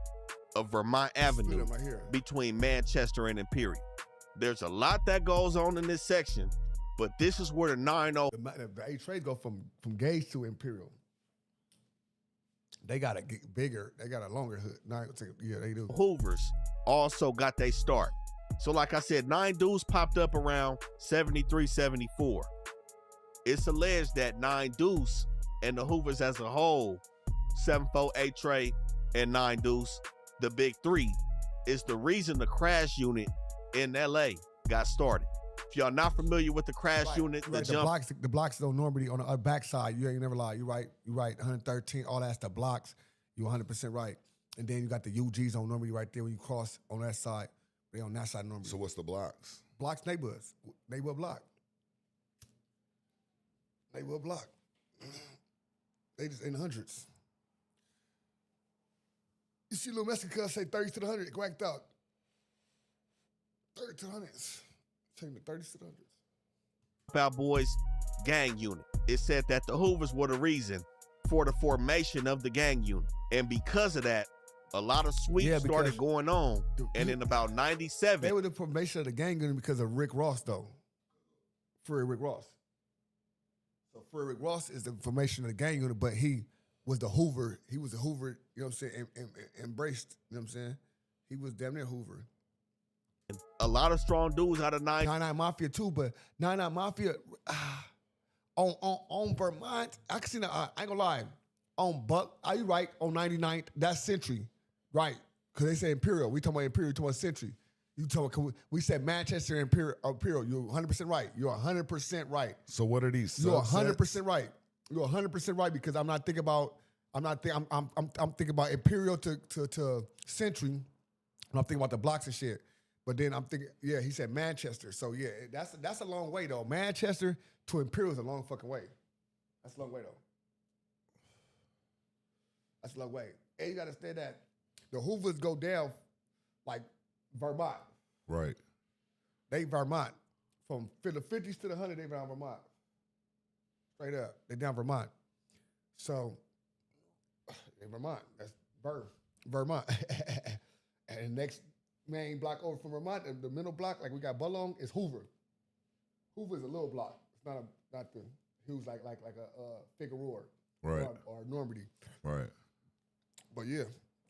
of Vermont Avenue
right here.
between Manchester and Imperial. There's a lot that goes on in this section, but this is where the 90.
The 8 Trays go from Gage to Imperial. They got to get bigger. They got a longer hood. Yeah, they do.
Hoovers also got their start. So like I said, 9 dudes popped up around 73, 74. It's alleged that 9 Deuce and the Hoovers as a whole, 748 Trey and 9 Deuce, the big 3, is the reason the crash unit in LA got started. If y'all not familiar with the crash unit,
The blocks though, Normandy on the backside, you ain't never lie. You're right. 113, all that's the blocks. You're 100% right. And then you got the UGs on Normandy right there when you cross on that side. They on that side of Normandy.
So what's the blocks?
Blocks, neighborhoods. Neighborhood block. Neighborhood block. They just in the hundreds. You see little Mexican cuz say 30 to the 100, whacked out. 30 to the 100s. Taking the 30s to the 100s.
Out Boys gang unit. It said that the Hoovers were the reason for the formation of the gang unit. And because of that, a lot of sweeps started going on. And in about 97.
They were the formation of the gang unit because of Rick Ross, though. Free Rick Ross. So Free Rick Ross is the formation of the gang unit, but he was the Hoover. He was the Hoover, you know what I'm saying, embraced, you know what I'm saying? He was damn near Hoover.
A lot of strong dudes out of
99 Mafia too, but 99 Mafia on Vermont, I can see that. I ain't gonna lie. On Buck, are you right? On 99, that's Century, right? Because they say Imperial. We talking about Imperial, we talking about Century. You talking about, we said Manchester Imperial. You're 100% right. You're 100% right.
So what are these?
You're 100% right. You're 100% right because I'm thinking about Imperial to Century. And I'm thinking about the blocks and shit. But then I'm thinking, yeah, he said Manchester. So yeah, that's a long way though. Manchester to Imperial is a long fucking way. That's a long way though. That's a long way. And you gotta understand that the Hoovers go down like Vermont.
Right.
They Vermont. From the 50s to the 100, they down Vermont. Straight up. They down Vermont. So they Vermont. That's Vermont. And the next main block over from Vermont, the middle block, like we got Budlong, is Hoover. Hoover's a little block. It's not the huge like a Figueroa,
right,
or Normandy,
right.
But yeah,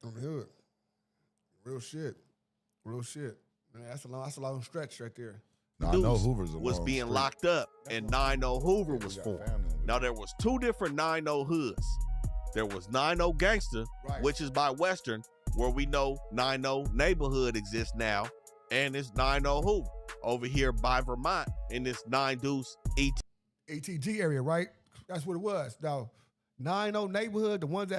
on the hood. Real shit. Real shit. Man, that's a long stretch right there.
No, I know Hoover's a
was
long
being
street.
locked up and 9-0 Hoover was formed. Now there was two different 9-0 hoods. There was 9-0 Gangster, which is by Western, where we know 9-0 Neighborhood exists now, and it's 9-0 Hoover over here by Vermont in this 9 Deuce
ATG area, right? That's what it was. Now, 9-0 Neighborhood, the ones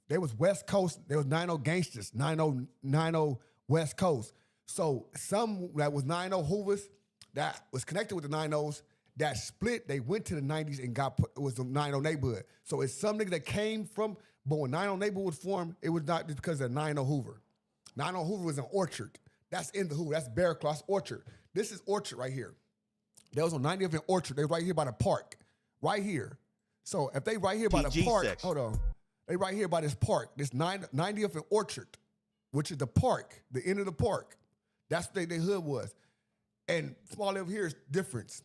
they was West Coast, there was 9-0 Gangsters, 9-0 West Coast. So some that was 9-0 Hoovers that was connected with the 9-0s that split, they went to the 90s and it was the 9-0 Neighborhood. So it's some nigga that came from, but when 9-0 Neighborhood was formed, it was not just because of 9-0 Hoover. 9-0 Hoover was an Orchard. That's in the Hoover. That's Bear Claw's Orchard. This is Orchard right here. They was on 90th and Orchard. They right here by the park. Right here. So if they right here by the park,
section.
hold on. They right here by this park, this 90th and Orchard, which is the park, the end of the park. That's what their hood was. And small over here is difference.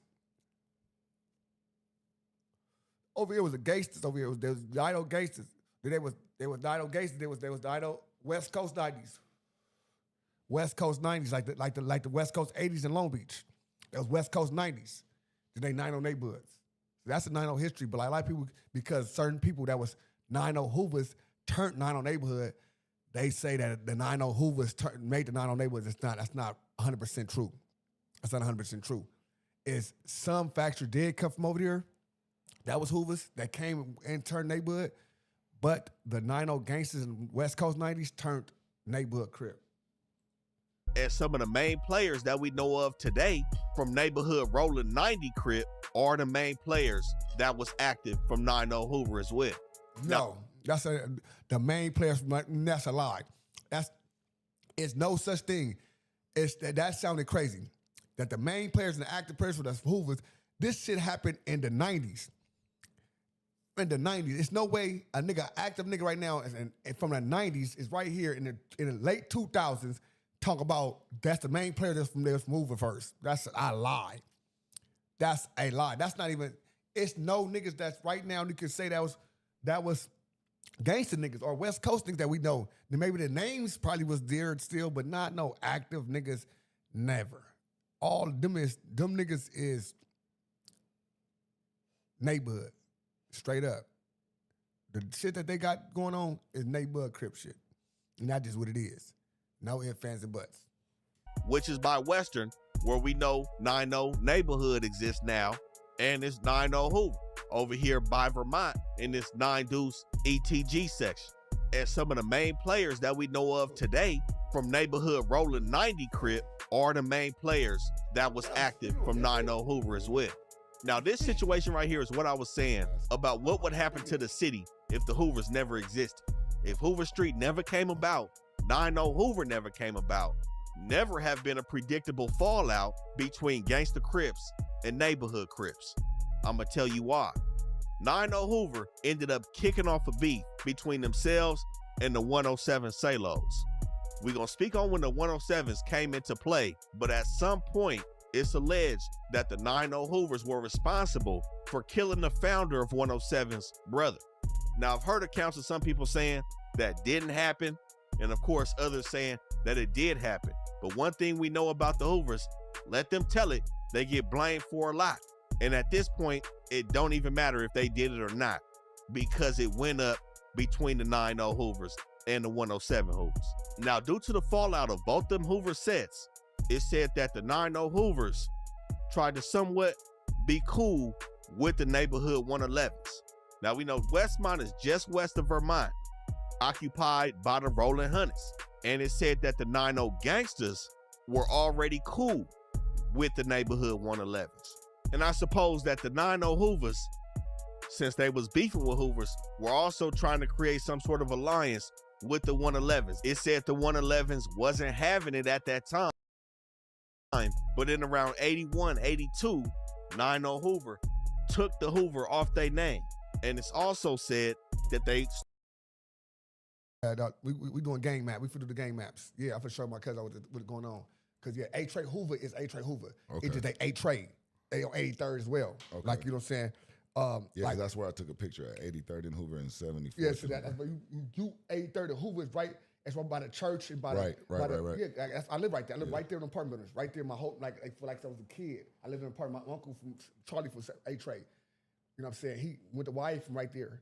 Over here was the Gangsters. Over here there was 9-0 Gangsters. Then there was 9-0 Gangsters. There was 9-0 West Coast 90s. West Coast 90s, like the West Coast 80s in Long Beach. That was West Coast 90s. Then they 9-0 neighborhoods. So that's a 9-0 history. But like a lot of people, because certain people that was 9-0 Hoovers turned 9-0 neighborhood, they say that the 9-0 Hoovers made the 9-0 neighborhoods. That's not 100% true. That's not 100% true. Is some factor did come from over here. That was Hoovers that came and turned neighborhood. But the 9-0 Gangsters in West Coast 90s turned neighborhood crib.
And some of the main players that we know of today from neighborhood rolling 90 crib are the main players that was active from 9-0 Hoover as well.
No, that's the main players. That's a lie. It's no such thing. That sounded crazy. That the main players and the active players for the Hoovers, this shit happened in the 90s. In the 90s, it's no way a nigga, active nigga right now, and from the 90s is right here in the late 2000s. Talk about that's the main player that's from Hoover first. That's a lie. That's a lie. That's not even. It's no niggas that's right now you can say that was gangster niggas or West Coast niggas that we know. Then maybe the names probably was there still, but not no active niggas. Never. All them niggas is neighborhood, straight up. The shit that they got going on is neighborhood crip shit, and that's just what it is. No ifs, fans, and buts.
Which is by Western, where we know 9-0 Neighborhood exists now, and it's 9-0 Hoover over here by Vermont in this 9 Deuce ETG section. And some of the main players that we know of today from neighborhood rolling 90 crib are the main players that was active from 9-0 Hoover as well. Now, this situation right here is what I was saying about what would happen to the city if the Hoovers never existed. If Hoover Street never came about, 9-0 Hoover never came about, never have been a predictable fallout between gangster Crips and neighborhood Crips. I'ma tell you why. 9-0 Hoover ended up kicking off a beef between themselves and the 107 Salos. We're gonna speak on when the 107s came into play, but at some point, it's alleged that the 9-0 Hoovers were responsible for killing the founder of 107's brother. Now, I've heard accounts of some people saying that didn't happen, and of course others saying that it did happen. But one thing we know about the Hoovers, let them tell it, they get blamed for a lot. And at this point, it don't even matter if they did it or not, because it went up between the 9-0 Hoovers and the 107 Hoovers. Now, due to the fallout of both them Hoover sets, it said that the 9-0 Hoovers tried to somewhat be cool with the neighborhood 111s. Now, we know Westmont is just west of Vermont, occupied by the Rolling Hundreds. And it said that the 9-0 Gangsters were already cool with the neighborhood 111s. And I suppose that the 9-0 Hoovers, since they was beefing with Hoovers, were also trying to create some sort of alliance with the 111s. It said the 111s wasn't having it at that time, but in around 81, 82, 9-0 Hoover took the Hoover off their name. And it's also said that they...
we doing gang map. We do the gang maps. Yeah, I for sure my cousin what's going on. Because yeah, A-Trade Hoover is A-Trade Hoover.
Okay.
It's just they A-Trade. They on 83rd as well.
Okay.
Like, you know what I'm saying?
Yeah, 'cause
like,
that's where I took a picture at 83rd and Hoover and 74th.
yeah, so that's where you 83rd and Hoover is right. It's right by the church and by
Right.
Yeah, I live right there. I live right there in the apartment buildings. Right there, my whole like I feel like I was a kid. I lived in an apartment. My uncle from Charlie from A-Trade. You know what I'm saying? He went to Hawaii from right there.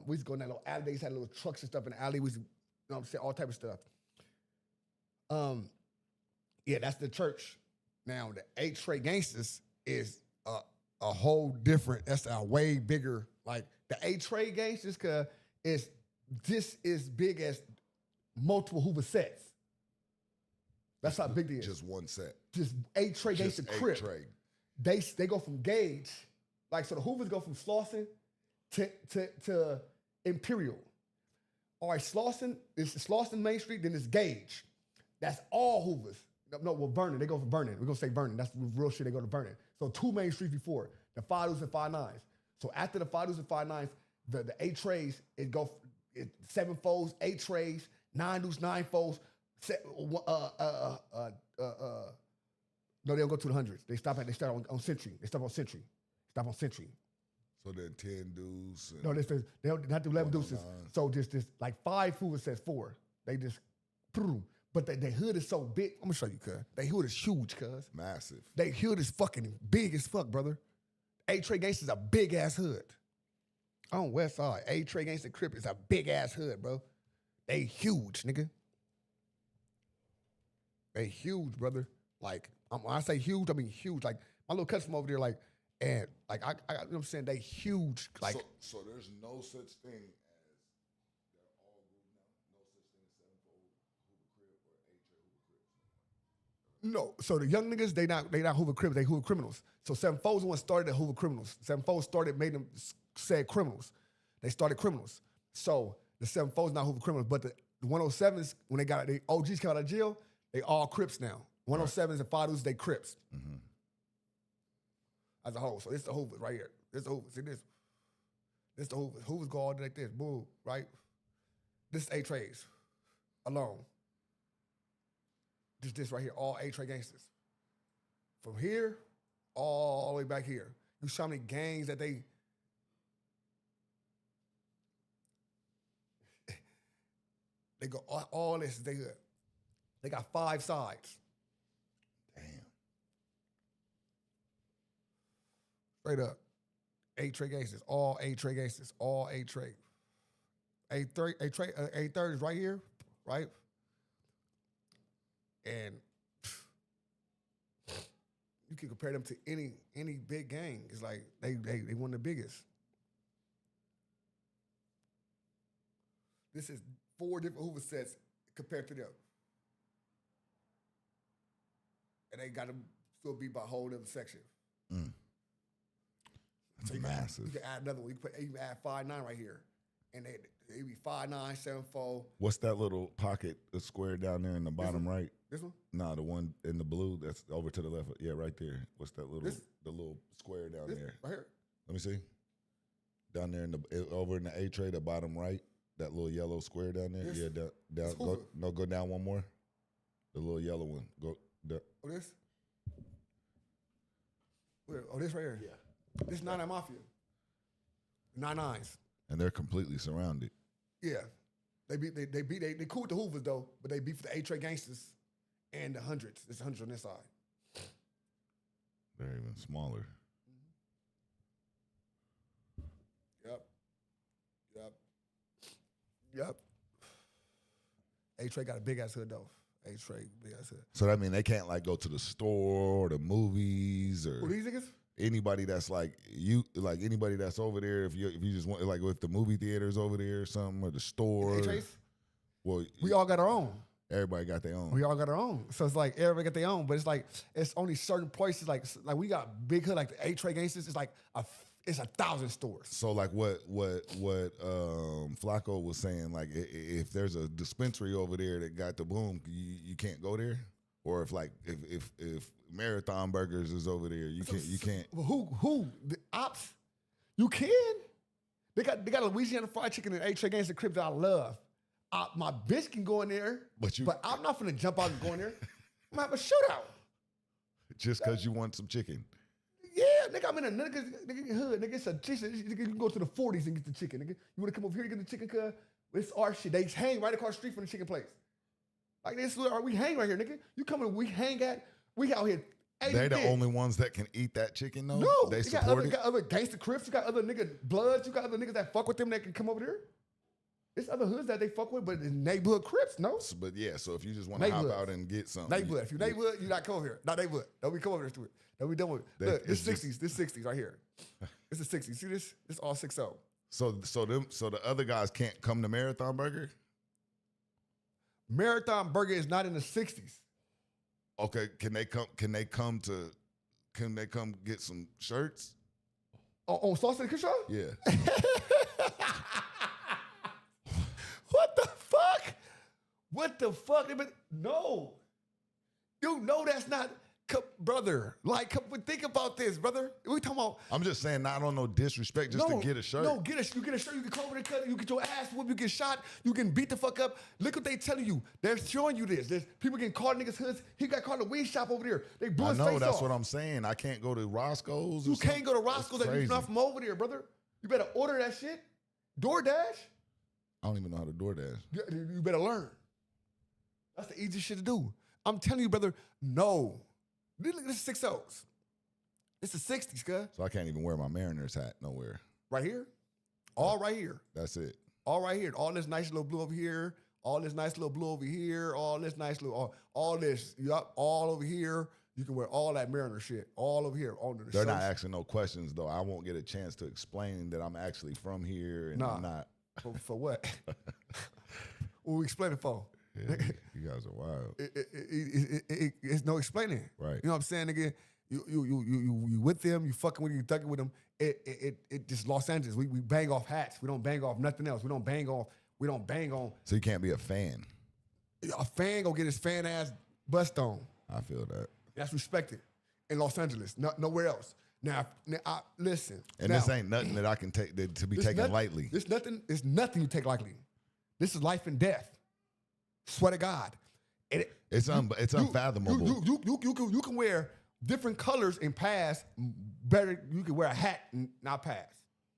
We used to go in that little alley. They used to have little trucks and stuff in the alley. We used to, you know what I'm saying, all type of stuff. Yeah, that's the church. Now the A-Trade Gangsters is a whole different. That's a way bigger. Like the A-Trade Gangsters, cause this is big as multiple Hoover sets. That's how big it is.
Just one set.
Just A-Trade Gangster Crip. They go from Gage, like so the Hoovers go from Slauson to Imperial. All right, Slauson is Slauson Main Street, then it's Gage. That's all Hoovers. No, well, Vernon. They go for Vernon. We're gonna say Vernon. That's the real shit. They go to Vernon. So 2 main streets before the 5 and 5 9s. So after the 5 and 5 9s, the 8 trays it 7 folds, 8 trays, 9 deuce, 9 folds. No, they don't go to the hundreds. They start on Century. They stop on Century.
So then 10 deuce.
No, they don't not do 11 deuces. So just like 5 Hoover sets 4. They just boom. But their hood is so big. I'm gonna show you, cuz. Their hood is huge, cuz.
Massive.
Their hood is fucking big as fuck, brother. A-Trade Gangsters is a big ass hood. On West Side, A-Trade Gangster Crip is a big ass hood, bro. They huge, nigga. They huge, brother. Like, when I say huge, I mean huge. Like, my little cousin from over there, like, and like I you know what I'm saying? They huge. Like,
so there's no such thing as they're all group now. No such thing as 7-fold Hoover Crip or A-Trade Hoover Crip.
no. So the young niggas, they not Hoover Crips, they Hoover criminals. So 7 Foes one started at Hoover criminals. 7 Foes made them said criminals. They started criminals. So the 7 Foes not Hoover criminals, but the 107s, when the OGs came out of jail, they all Crips now. 107s and 5s, they Crips.
Mm-hmm.
As a whole. So this the Hoovers right here. This the Hoovers. See this? This the Hoovers. Hoovers go all like this. Boom, right? This is A-Trades alone. This right here, all A-Trade Gangsters. From here, all the way back here. You saw how many gangs that they go all this. They got 5 sides.
Damn.
Straight up. A-Trade Gangsters. All A-Trade Gangsters. All A-Trade. A-30 is right here, right? And you can compare them to any big gang. It's like they one of the biggest. This is 4 different Hoover sets compared to them. And they got to still be by a whole other section.
That's
so
massive.
You can add another one. You can add 5 9 right here. And they be 5 9, 7 4.
What's that little pocket, the square down there in the bottom right?
This one?
Nah, the one in the blue that's over to the left. Yeah, right there. What's that little the little square down there?
Right here.
Let me see. Down there over in the A tray, the bottom right, that little yellow square down there.
This?
Yeah, down. Go down one more. The little yellow one. Go.
Oh, this? Where? Oh, this right here. Yeah. This 9 Mafia. 9 9s.
And they're completely surrounded.
Yeah. They cool with the Hoovers though, but they beat for the A-Trade Gangsters and the hundreds. There's hundreds on this side.
They're even smaller.
Yep. A-Trade got a big ass hood though. A-Trade, big ass hood.
So that mean they can't like go to the store or the movies or
Who these niggas?
anybody that's like you, like anybody that's over there. If you just want, like if the movie theater's over there or something, or the store.
A-Trades?
Well,
We all got our own.
everybody got their own.
We all got our own. So it's like everybody got their own, but it's like it's only certain places. Like we got big hood, like the A-Trade Gangsters. It's like it's 1,000 stores.
So like what Flacco was saying, like if there's a dispensary over there that got the boom, you can't go there. Or if Marathon Burgers is over there, you can't.
Who the Ops? You can. They got a Louisiana fried chicken and A-Trade Gangster crib that I love. My bitch can go in there, but I'm not finna jump out and go in there. I'm gonna have a shootout.
Just because you want some chicken.
Yeah, nigga, I'm in a nigga hood. Nigga, it's a chicken. Nigga, you can go to the 40s and get the chicken. Nigga, you want to come over here to get the chicken? Cause it's our shit. They hang right across the street from the chicken place. Like this, we hang right here, nigga. You come in, we hang at. We out here.
They the only ones that can eat that chicken though.
No,
they
you
support it.
got other gangster Crips. You got other nigga Bloods. You got other niggas that fuck with them that can come over there. It's other hoods that they fuck with, but it's neighborhood Crips, no.
But yeah, so if you just want to hop out and get something,
neighborhood. If you neighborhood, you not come over here. Not neighborhood. Don't be come over here to it. Don't be done with it. Look, it's 60s. This 60s right here. It's the 60s. See this? This all 6-0.
So the other guys can't come to Marathon Burger.
Marathon Burger is not in the 60s.
Okay, can they come get some shirts?
On Sauce and Kershaw?
Yeah.
What the fuck? What the fuck? No. You know that's not, brother. Like, think about this, brother. We talking about.
I'm just saying, not on no disrespect, just to get a shirt.
No, you get a shirt. You can come over there, cut it. You get your ass whooped. You get shot. You can beat the fuck up. Look what they telling you. They're showing you this. There's people getting caught in niggas' hoods. He got caught in a weed shop over there. They blew his face off.
I know, that's what I'm saying. I can't go to Roscoe's.
You can't go to Roscoe's if you're not from over there, brother. You better order that shit. DoorDash.
I don't even know how to DoorDash.
You better learn. That's the easiest shit to do. I'm telling you, brother, no. This is 6-0s. It's the 60s, cuz.
So I can't even wear my Mariners hat nowhere.
Right here? All right here.
That's it.
All right here. All this nice little blue over here. All this nice little blue over here. All this nice little, all this, yup, all over here. You can wear all that Mariner shit. All over here.
They're not asking no questions, though. I won't get a chance to explain that I'm actually from here and I'm not.
For what? What we explain it for?
Yeah, you guys are wild.
It's no explaining.
Right.
You know what I'm saying, nigga? You with them, you fucking with them, you thugging with them. It just Los Angeles. We bang off hats. We don't bang off nothing else. We don't bang on.
So you can't be a fan.
A fan gonna get his fan ass bust on.
I feel that.
That's respected in Los Angeles. Nowhere else. Now, listen.
And this ain't nothing that I can take to be taken lightly.
It's nothing you take lightly. This is life and death. Swear to God.
It's unfathomable.
You can wear different colors and pass better. You can wear a hat and not pass.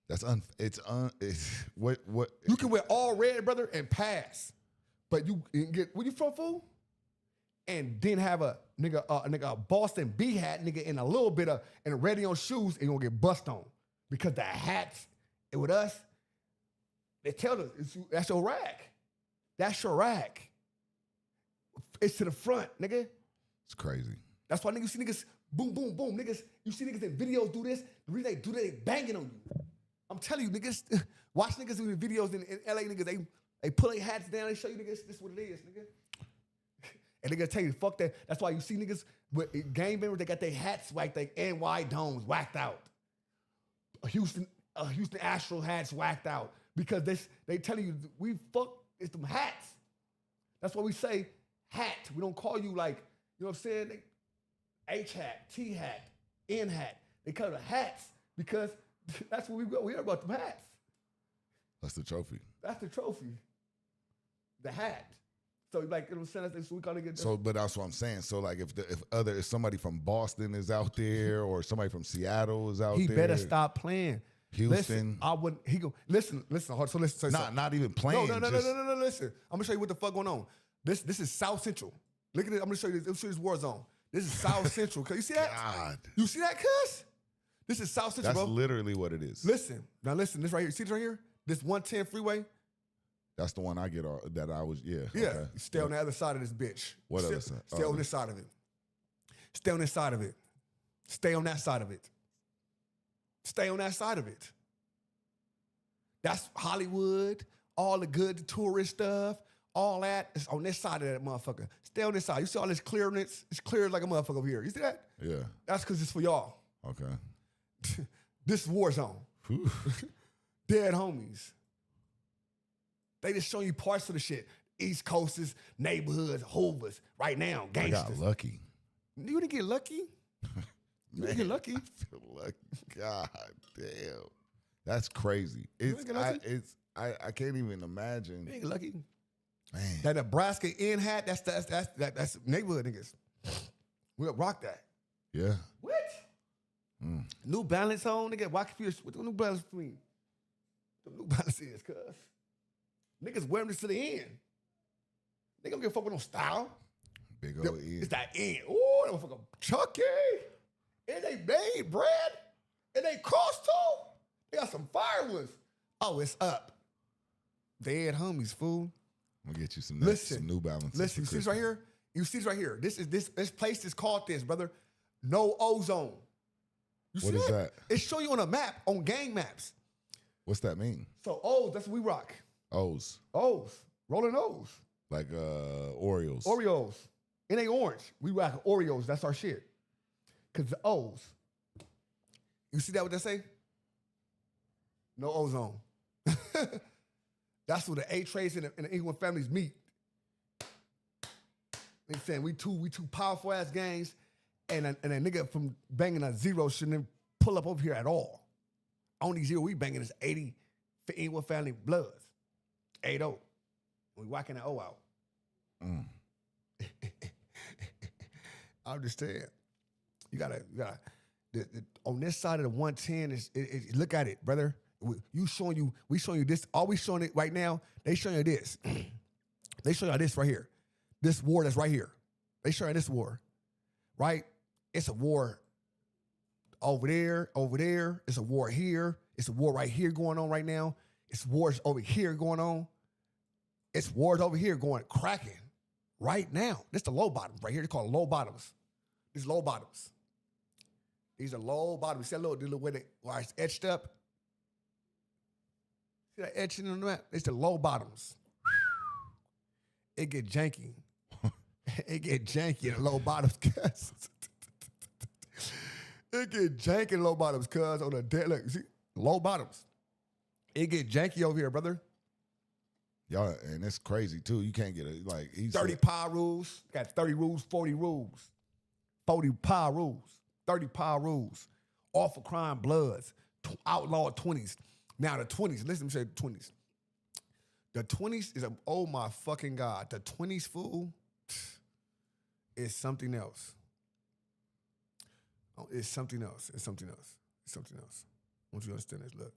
It's what
you can wear all red, brother, and pass. But you get where you from, fool? And then have a Boston B hat, nigga, and a little bit of and a ready on shoes, and you're gonna get bust on. Because the hats, with us, they tell us that's your rack. That's your rack. It's to the front, nigga.
It's crazy.
That's why niggas, you see niggas, boom, boom, boom. Niggas, you see niggas in videos do this. The reason they do that, they banging on you. I'm telling you, niggas, watch niggas doing videos in LA, niggas, they pull their hats down, they show you niggas, this is what it is, nigga. And they gonna tell you, fuck that. That's why you see niggas with gang members, they got their hats whacked, their NY domes whacked out. Houston Astros hats whacked out. Because they telling you, we fuck, it's them hats. That's why we say hat. We don't call you like, you know what I'm saying? H hat, T hat, N hat. They call it hats because that's what we go. We hear about them hats.
That's the trophy.
That's the trophy. The hat. So like, you know what I'm saying? So we gotta get.
So, but that's what I'm saying. So like, if somebody from Boston is out there or somebody from Seattle is out there,
he better stop playing.
Houston.
Listen, I wouldn't. He go listen. So listen.
Not even playing.
No. Listen, I'm gonna show you what the fuck going on. This is South Central. Look at it. I'm gonna show you this. I'm gonna show you this war zone. This is South Central. You see that?
God.
You see that, cuz? This is South Central,
That's
bro.
literally what it is.
Listen. Now listen. This right here. See this right here? This 110 freeway.
That's the one I get on. That I was. Yeah.
Yeah.
Okay.
Stay on the other side of this bitch.
What other side?
Stay on this side of it. Stay on this side of it. Stay on that side of it. Stay on that side of it. That's Hollywood, all the good tourist stuff, all that is on this side of that motherfucker. Stay on this side. You see all this clearness? It's clear like a motherfucker over here. You see that?
Yeah.
That's because it's for y'all.
Okay.
This is war zone. Dead homies. They just showing you parts of the shit. East Coasters, neighborhoods, Hoovers, right now, gangsters.
I got lucky.
You didn't get lucky? You didn't get lucky?
I feel lucky. God damn. That's crazy. I can't even imagine.
You ain't lucky.
Man.
That Nebraska in hat, that's neighborhood niggas. We'll rock that.
Yeah.
What? New Balance on, nigga. Why confused with the New Balance mean? The New Balance is, cuz. Niggas wearing this to the end. They don't give a fuck with no style.
Big old E.
It's that end. Ooh, that motherfucker chunky. And they made bread. And they cost too. They got some fire ones. Oh, it's up. Dead homies, fool.
I'm gonna get you some New Balance.
Listen, you see this right here? You see this right here? This place is called this, brother. No ozone. You
What
see
is that?
It show you on a map, on gang maps.
What's that mean?
So O's, that's what we rock.
O's.
O's. Rolling O's.
Like Oreos.
Oreos. It ain't orange. We rock Oreos. That's our shit. Because the O's. You see that what they say? No ozone. That's where the A-Trace and the England families meet. They saying we two powerful ass gangs, and a nigga from banging a zero shouldn't pull up over here at all. Only zero we banging is 80 for England family bloods. 80. We whacking the O out. I understand. You gotta on this side of the 110 look at it, brother. We showing you this. All we showing it right now. They showing you this. They showing you this right here. This war that's right here. They showing this war, right? It's a war over there. It's a war here. It's a war right here going on right now. It's wars over here going on. It's wars over here going cracking right now. This the low bottoms right here. They call it low bottoms. These low bottoms. These are low bottoms. See that little way where it's etched up? See that etching on the map? It's the low bottoms. It get janky. It get janky in the low bottoms, cuz. It get janky in low bottoms, cuz. On the dead, look, see, low bottoms. It get janky over here, brother.
Y'all, and it's crazy too. You can't get it like
30 power rules. Got 30 rules, 40 rules. 40 power rules. 30 power rules. All for crime bloods. Outlaw 20s. Now the 20s, listen to me say the 20s. The 20s is oh my fucking God. The 20s, fool, is something else. Oh, it's something else. It's something else. It's something else. I want you to understand this. Look.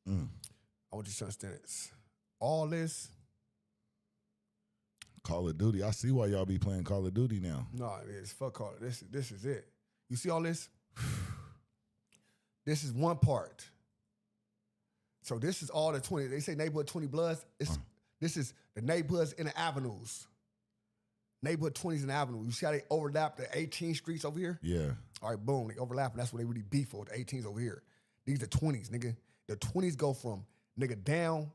I want you to understand this. All this.
Call of Duty. I see why y'all be playing Call of Duty now.
No, it's fuck Call of Duty. This is it. You see all this? This is one part. So this is all the 20. They say neighborhood 20 bloods. This is the neighborhoods in the avenues. Neighborhood 20s in the avenues. You see how they overlap the 18 streets over here?
Yeah.
All right, boom. They overlap, and that's when they really beef for the 18s over here. These are 20s, nigga. The 20s go from, nigga, down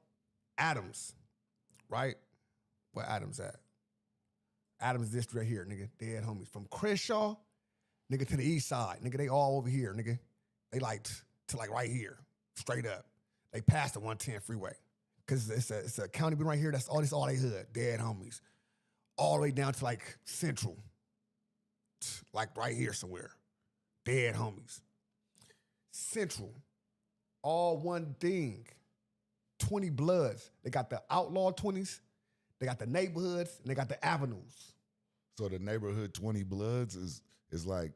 Adams, right? Where Adams at? Adams this right here, nigga. Dead homies. From Crenshaw, nigga, to the east side. Nigga, they all over here, nigga. They like to like right here, straight up. They passed the 110 freeway. Because it's a county right here. That's all they hood. Dead homies. All the way down to like Central. Like right here somewhere. Dead homies. Central. All one thing. 20 bloods. They got the outlaw 20s. They got the neighborhoods. And they got the avenues.
So the neighborhood 20 bloods is like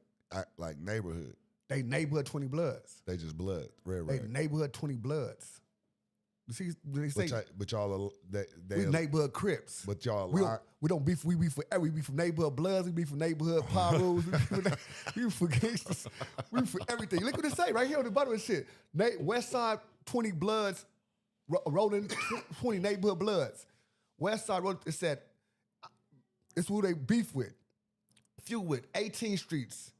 neighborhood.
They neighborhood 20 bloods.
They just blood. Red.
They neighborhood 20 bloods. You see, they say,
but y'all are
we neighborhood Crips.
But y'all
we don't beef. We beef from neighborhood bloods. We beef from neighborhood Pyros. we beef for gangsters. We beef for everything. Look what it say right here on the bottom of the shit. West Side 20 bloods, rolling 20 neighborhood bloods. West Side wrote it said it's who they beef with, feud with 18 streets.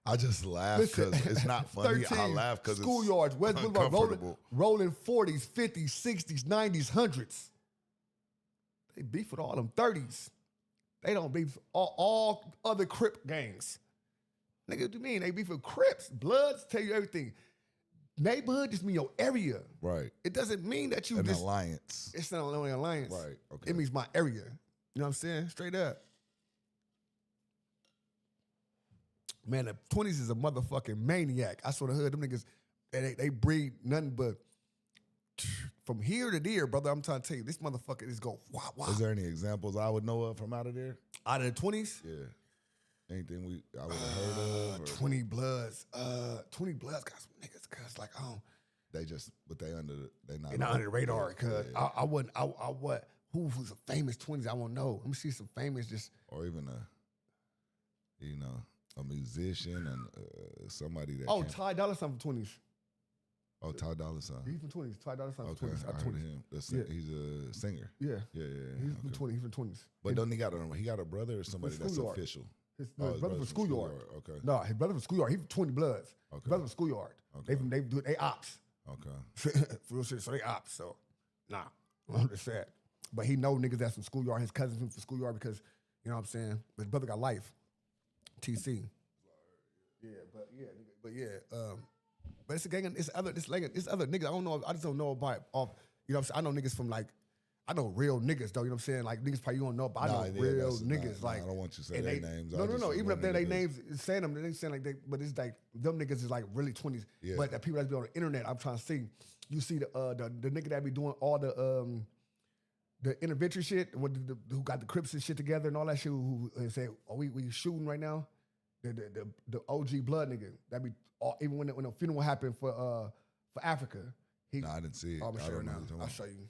I just laugh because it's not funny. I laugh because it's
schoolyards, West Boulevard, rolling 40s, 50s, 60s, 90s, 100s. They beef with all them 30s. They don't beef all other Crip gangs. Nigga, what do you mean? They beef with Crips. Bloods tell you everything. Neighborhood just mean your area.
Right.
It doesn't mean that you
an alliance.
It's not only an alliance.
Right. Okay.
It means my area. You know what I'm saying? Straight up. Man, the 20s is a motherfucking maniac. I sort of heard them niggas, they breed nothing but from here to there, brother. I'm trying to tell you, this motherfucker is go wow.
Is there any examples I would know of from out of there?
Out of the 20s?
Yeah. Anything I would have heard of? Or
20 Bloods. 20 Bloods got some niggas, cuz like,
they just, but they not
under the radar, cuz I wouldn't, who was a famous 20s? I won't know. Let me see some famous just.
Or even a musician and somebody that.
Ty Dolla $ign from 20s.
Oh, Ty Dolla $ign.
He's from 20s. Ty Dolla $ign from
Okay,
20s.
I heard him. He's a singer.
Yeah.
Yeah.
He's from 20s. He's from 20s.
But don't he got a brother or somebody that's official?
His brother from Schoolyard.
Okay.
No, his brother from Schoolyard. He's from 20 Bloods. Okay. His brother from Schoolyard.
Okay.
They ops.
Okay.
For real shit. So they ops. So nah, I'm just sad. But he know niggas that's from Schoolyard. His cousins from Schoolyard because you know what I'm saying. But his brother got life. TC. But it's a gang. It's other niggas. I don't know. I just don't know about off. You know what I'm saying. I know niggas from like. I know real niggas though. You know what I'm saying. Like niggas probably you don't know, but I know real niggas. Like
I don't want you to say their names.
No. Even up there, they names saying them. They saying like they. But it's like them niggas is like really 20s.
Yeah.
But the people that be on the internet, I'm trying to see. You see the nigga that be doing all the intervention shit. Who got the Crips and shit together and all that shit. Who say, "Oh, we shooting right now." The OG Blood nigga that be even when the funeral happened for Africa.
No, I didn't see it.
I'm gonna show you now. I'll show you.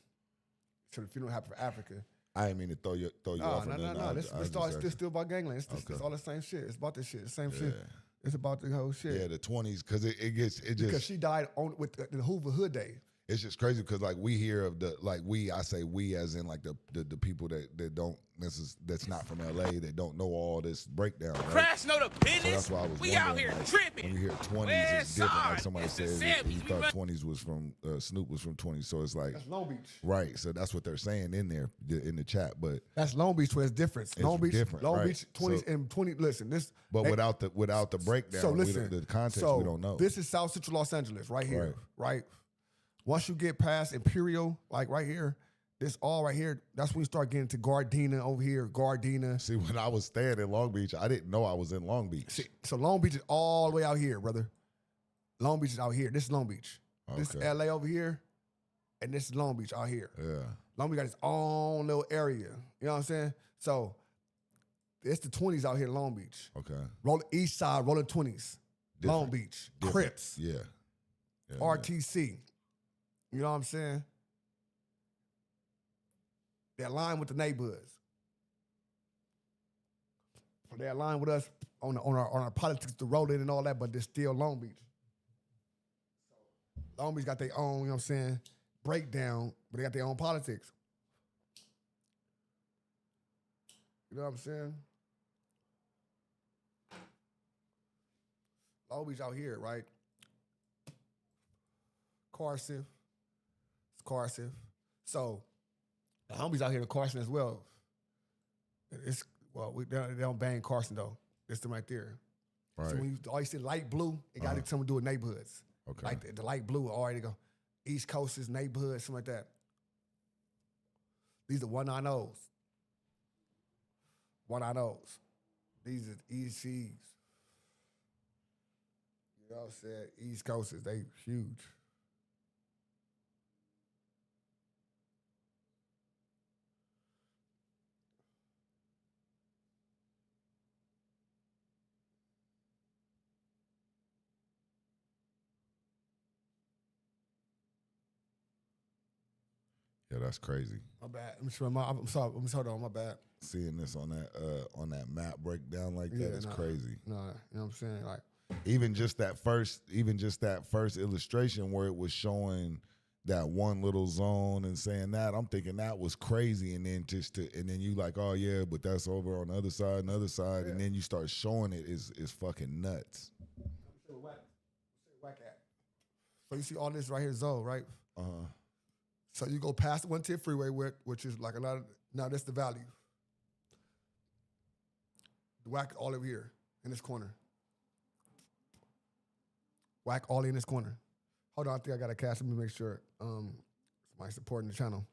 So the funeral happened for Africa.
I didn't mean to throw you off.
No. This still about gangland. It's all the same shit. It's about this shit. The same shit. It's about the whole shit.
Yeah, the 20s because it just
because she died with the Hoover Hood Day.
It's just crazy because like we hear of I say we as in like the people that don't that's not from LA that don't know all this breakdown. Right?
Crash know the business.
So that's why I was
we out here
like,
tripping.
When you hear 20s, it's different. Like somebody says he thought 20s was from Snoop was from 20s, so it's like
that's Long Beach,
right? So that's what they're saying in there in the chat, but
that's Long Beach where it's different. Long Beach,
different,
Long
right.
Beach 20s and 20. Listen, this.
But without the breakdown,
so listen,
the context
so
we don't know.
This is South Central Los Angeles, right here, right? Once you get past Imperial, like right here, this all right here, that's when you start getting to Gardena over here, Gardena.
See, when I was staying in Long Beach, I didn't know I was in Long Beach.
See, so Long Beach is all the way out here, brother. Long Beach is out here. This is Long Beach.
Okay.
This is LA over here, and this is Long Beach out here.
Yeah.
Long Beach got its own little area. You know what I'm saying? So it's the 20s out here in Long Beach.
Okay.
East Side, rolling 20s. Long Beach. Crips.
Yeah.
RTC. You know what I'm saying? They align with the neighborhoods. So they align with us on our politics, the rolling and all that, but they're still Long Beach. Long Beach got their own, you know what I'm saying, breakdown, but they got their own politics. You know what I'm saying? Long Beach out here, right? Carson. Carson. So the homies out here in Carson as well. They don't bang Carson though. It's them right there.
Right.
So when you always see light blue, it got something to do with neighborhoods.
Okay.
Like the light blue, all right, they go East Coast is neighborhoods, something like that. These are 190s. 190s. These are ECs. You know what I'm saying? East Coast is they huge.
Yeah, that's crazy.
My bad. I'm sorry. Hold on. My bad.
Seeing this on that map breakdown like that is crazy.
No, you know what I'm saying? Like
even just that first illustration where it was showing that one little zone and saying that, I'm thinking that was crazy, and then you like, oh yeah, but that's over on the other side, and then you start showing it is fucking nuts.
So you see all this right here, Zoe, right?
Uh-huh.
So you go past the 110 freeway, which is like a lot of, now that's the valley. The whack all over here in this corner. Whack all in this corner. Hold on, I think I got a cash. Let me make sure somebody's supporting the channel.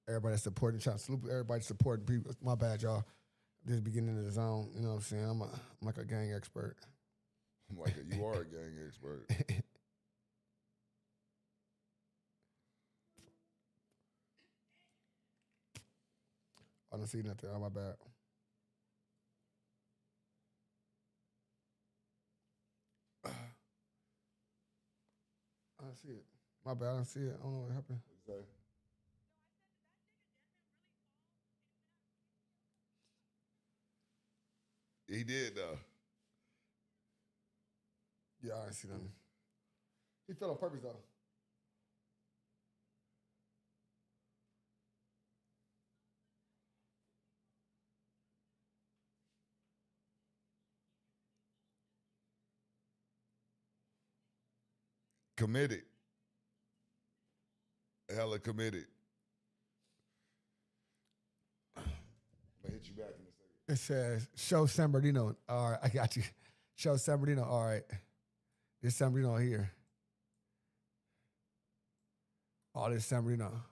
Everybody that's supporting the channel. Salute everybody supporting people. My bad, y'all. Just beginning of the zone. You know what I'm saying? I'm like a gang expert.
You are a gang expert.
I don't see nothing. Oh, my bad. don't see it. My bad, I don't see it. I don't know what happened.
He did though.
Yeah, I didn't see nothing. He fell on purpose though.
Committed. Hella committed. I'm gonna hit you back in a second.
It says, show San Bernardino. All right, I got you. Show San Bernardino. All right. This San Bernardino here. All this San Bernardino.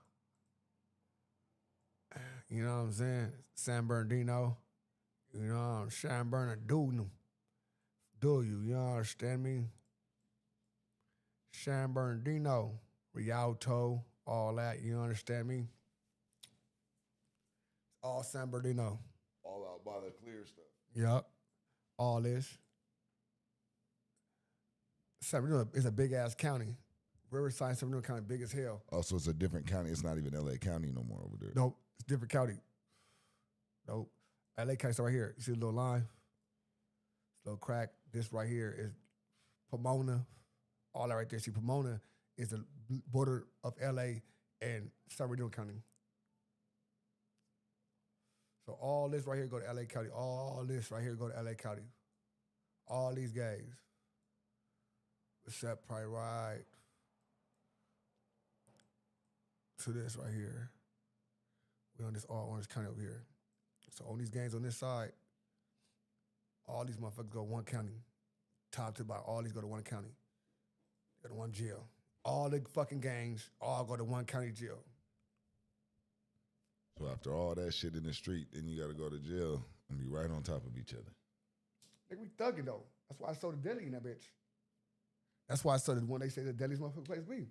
You know what I'm saying? San Bernardino. You know, San Bernardino. Do you understand me? San Bernardino. Rialto. All that. You understand me? All San Bernardino.
All out by the clear stuff.
Yup. All this. San Bernardino is a big ass county. Riverside, San Bernardino County, big as hell.
Oh, so it's a different county. It's not even LA County no more over there.
Nope, it's a different county. Nope. LA County's right here. You see the little line? Little crack. This right here is Pomona. All that right there. See, Pomona is the border of LA and San Bernardino County. So all this right here go to LA County. All this right here go to LA County. All these guys. Except probably right to this right here. We on this all Orange County over here. So on these gangs on this side, all these motherfuckers go one county. Top to bottom, all these go to one county. Go to one jail. All the fucking gangs all go to one county jail.
So after all that shit in the street, then you got to go to jail and be right on top of each other.
Nigga, we thugging though. That's why I sold the deli in that bitch. That's why I started when they say the deli's motherfucking place be.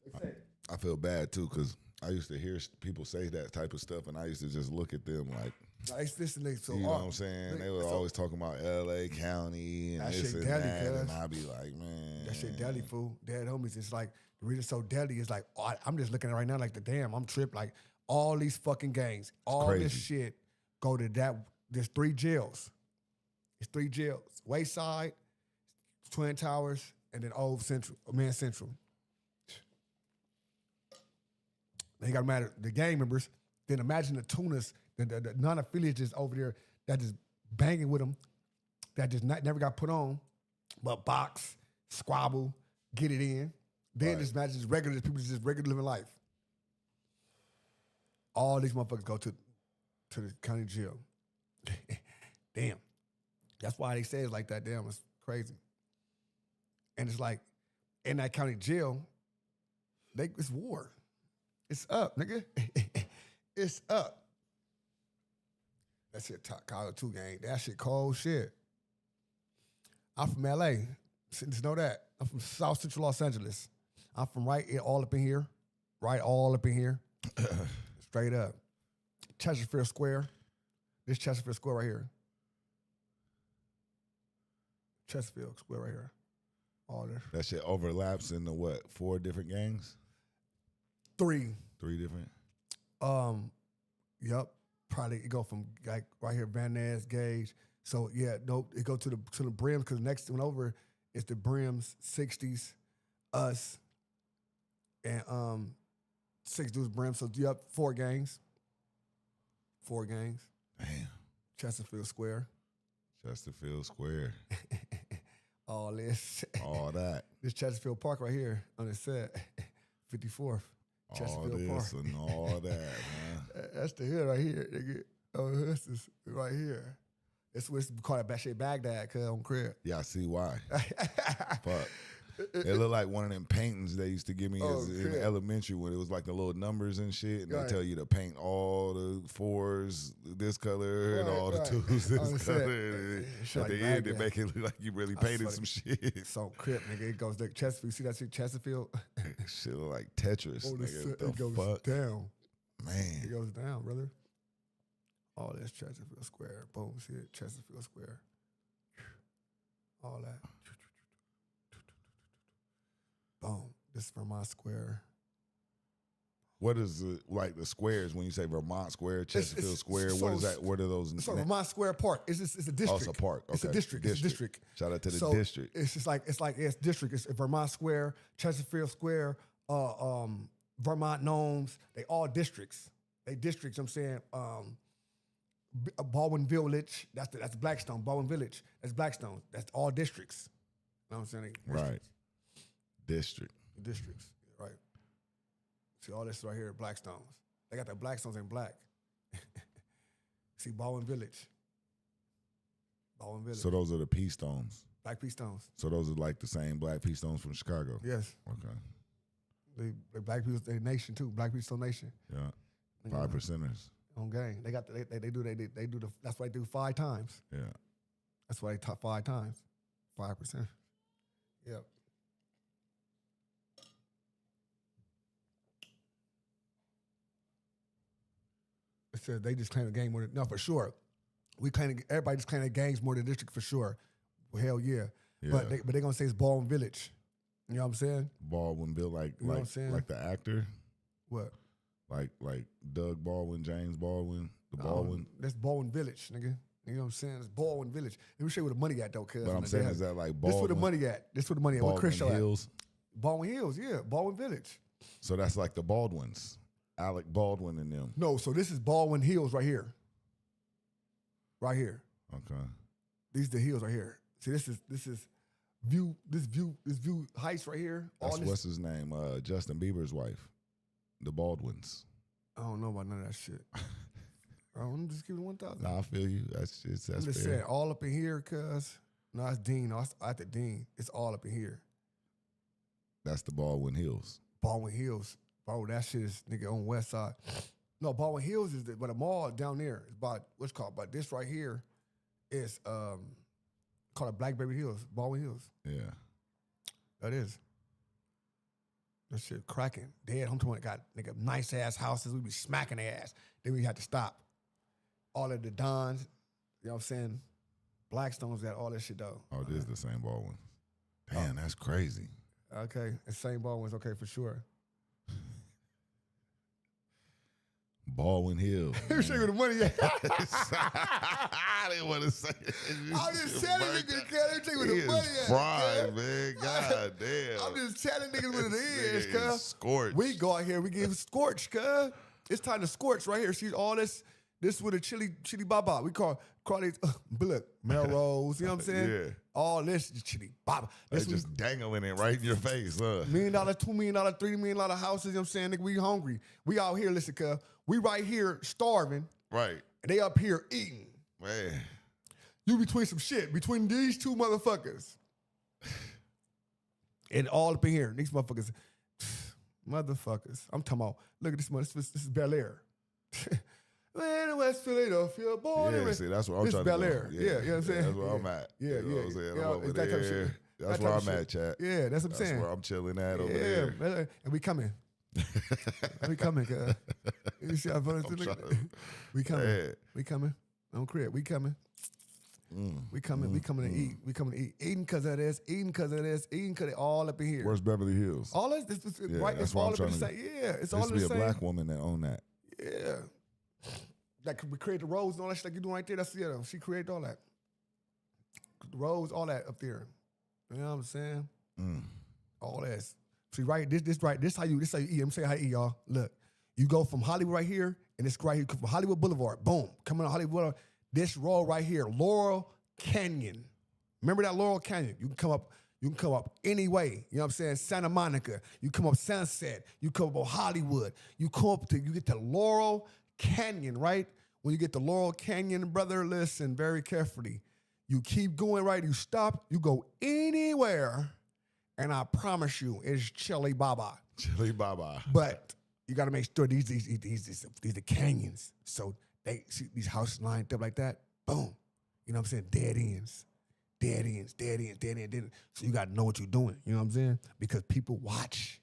They say.
I feel bad too because I used to hear people say that type of stuff, and I used to just look at them like,
so
you know what I'm saying? They were always talking about LA County and
that
this
shit
and
deli,
that, and
cuz.
I'd be like, man,
That shit deli, fool. Dead homies. It's like, the reason so deli is like, I'm just looking at it right now like, I'm tripped. Like, all these fucking gangs, all this shit go to that. There's 3 jails. It's 3 jails. Wayside, Twin Towers, and then Old Central, Man Central. They got to matter the gang members. Then imagine the tuners, the non-affiliates just over there that just banging with them, that just never got put on, but box, squabble, get it in. Then just imagine just regular people just regular living life. All these motherfuckers go to the county jail. Damn. That's why they say it's like that. Damn, it's crazy. And it's like, in that county jail, it's war. It's up, nigga. It's up. That shit Chicago 2 gang. That shit cold shit. I'm from LA. Just know that. I'm from South Central Los Angeles. I'm from all up in here. Right all up in here. Straight up. Chesterfield Square. This Chesterfield Square right here. Chesterfield Square right here. All this.
That shit overlaps into what? 4 different gangs?
3.
3 different?
Yep. Probably it go from like right here, Van Ness, Gage. So yeah, nope. It go to the Brims because the next one over is the Brims, 60s, us, and 6 dudes Brims. So yep, 4 gangs. 4 gangs.
Damn.
Chesterfield Square.
Chesterfield Square.
All this.
All that.
This Chesterfield Park right here on the set. 54th. Chesterfield
all this
Park.
and all that, man.
That's the hood right here, nigga. Oh, this is right here. That's what's called a shit Baghdad, cuz on crib.
Yeah, I see why. Fuck. It looked like one of them paintings they used to give me in elementary when it was like the little numbers and shit, and they tell you to paint all the 4s this color and all the 2s this color. At the end, it make it look like you really painted some shit.
So crip, nigga. It goes like Chesterfield. You see that shit, Chesterfield?
Shit look like Tetris. Nigga.
It goes down.
Man.
It goes down, brother. All this Chesterfield Square. Boom, shit. Chesterfield Square. All that. This Vermont Square.
What is like the squares when you say Vermont Square, Chesterfield Square?
so-
What is that? What are those?
So Vermont Square Park. It's a district.
Oh, it's a park.
It's a
Okay.
district. It's a district.
Shout out to the
So
district.
It's just like it's district. It's Vermont Square, Chesterfield Square, Vermont Gnomes. They all districts. They districts. I'm saying Baldwin Village. That's Blackstone. Baldwin Village. That's Blackstone. That's all districts. You know what I'm saying?
Right. District.
Districts. Right. See all this right here, Blackstones. They got the Blackstones in black. See Baldwin Village. Baldwin Village.
So those are the pea stones.
Black pea stones.
So those are like the same black pea stones from Chicago.
Yes.
Okay.
They black people, they nation too. Black people nation.
Yeah. 5%ers.
On gang. They got they do the that's why they do 5 times.
Yeah.
That's why they top 5 times. 5%. Yep. It says they just claim the gang more than no for sure. Everybody just claim the gangs more than the district for sure. Well, hell yeah. But they gonna say it's Baldwin Village. You know what I'm saying?
Baldwinville,
You know what I'm saying?
like the actor.
What?
Like Doug Baldwin, James Baldwin, the Baldwin.
That's Baldwin Village, nigga. You know what I'm saying? It's Baldwin Village. Let me show you where the money at though, cuz.
But I'm saying is that like Baldwin.
This where the money at. This where the money at. What Chris show at?
Hills.
Baldwin Hills, yeah. Baldwin Village.
So that's like the Baldwins. Alec Baldwin and them.
No, so this is Baldwin Hills right here. Right here.
Okay.
These the hills right here. See, this is view heights right here.
That's what's his name? Justin Bieber's wife. The Baldwins.
I don't know about none of that shit. I'm just giving 1,000.
Nah, I feel you. That's
I'm just
fair.
saying, all up in here, cuz. No, it's Dean. No, it's at the Dean. It's all up in here.
That's the Baldwin Hills.
Baldwin Hills. Bro, that shit is nigga on West Side. No, Baldwin Hills is but the mall down there is about what's called. But this right here is called it Blackberry Hills. Baldwin Hills.
Yeah.
That is. That shit cracking. Dead home to got nigga nice ass houses. We be smacking their ass. Then we had to stop. All of the Dons, you know what I'm saying? Blackstone's got all that shit though.
Oh, this is the same Baldwin. Damn, that's crazy.
Okay, the same Baldwin's okay for sure.
Baldwin Hills.
Let me show you where the money at.
I didn't want to say it.
I'm just telling niggas, let me tell you where the money at.
Fried, man. God damn.
I'm just telling niggas what it is, cuz.
Scorched.
We go out here, we get scorched, cuz. It's time to scorch right here. See all this with a chili baba. We call these, look, Melrose, you know what I'm saying?
Yeah.
All this chili baba.
They just dangling it right in your face, huh?
$1 million, $2 million, $3 million houses, you know what I'm saying? Nigga, we hungry. We out here, listen, cuz. We right here starving.
Right.
And they up here eating.
Man.
You between some shit, between these two motherfuckers. And all up in here. These motherfuckers. Motherfuckers. I'm talking about, look at this one. This is Bel Air. Man, in West Philadelphia, born
Yeah, see, that's what I'm trying to
Bel
do.
Air. Yeah, you know what I'm saying?
That's where I'm at.
Yeah,
You know what I'm saying? I'm
Yeah,
over
it's that type of
there.
shit.
That's
That
where
type of
I'm
shit.
at, chat.
Yeah, that's what I'm saying.
That's where I'm chilling at over there.
Yeah, and we coming. We coming, cuz. You see how funny we coming.
Man.
We coming. Don't crib. We coming. We coming. We coming to eat. We coming to eat. Eating because of this. Eating because of this. Eating because they all up in here.
Where's Beverly Hills?
All this
Yeah,
right.
that's
It's
what
all
I'm
up in the
trying
same.
to.
Yeah, it's
There
all
used
in
to
the
be a
same.
black woman that owned that.
Yeah. Like we create the roads and all that shit like you doing right there. That's she created all that. The roads, all that up there. You know what I'm saying? All that. See, right, this how you eat. I'm saying how you eat, y'all. Look, you go from Hollywood right here, and it's right here, from Hollywood Boulevard, boom, coming on Hollywood Boulevard. This road right here, Laurel Canyon. Remember that Laurel Canyon? You can come up any way. You know what I'm saying? Santa Monica. You come up Sunset. You come up Hollywood. You get to Laurel Canyon, right? When you get to Laurel Canyon, brother, listen very carefully. You keep going right. You stop. You go anywhere, and I promise you, it's Chili Baba.
Chili Baba.
But you got to make sure these are canyons. So they see these houses lined up like that. Boom. You know what I'm saying? Dead ends. Dead ends. Dead ends. Dead ends. Dead ends. So you got to know what you're doing. You know what I'm saying? Because people watch.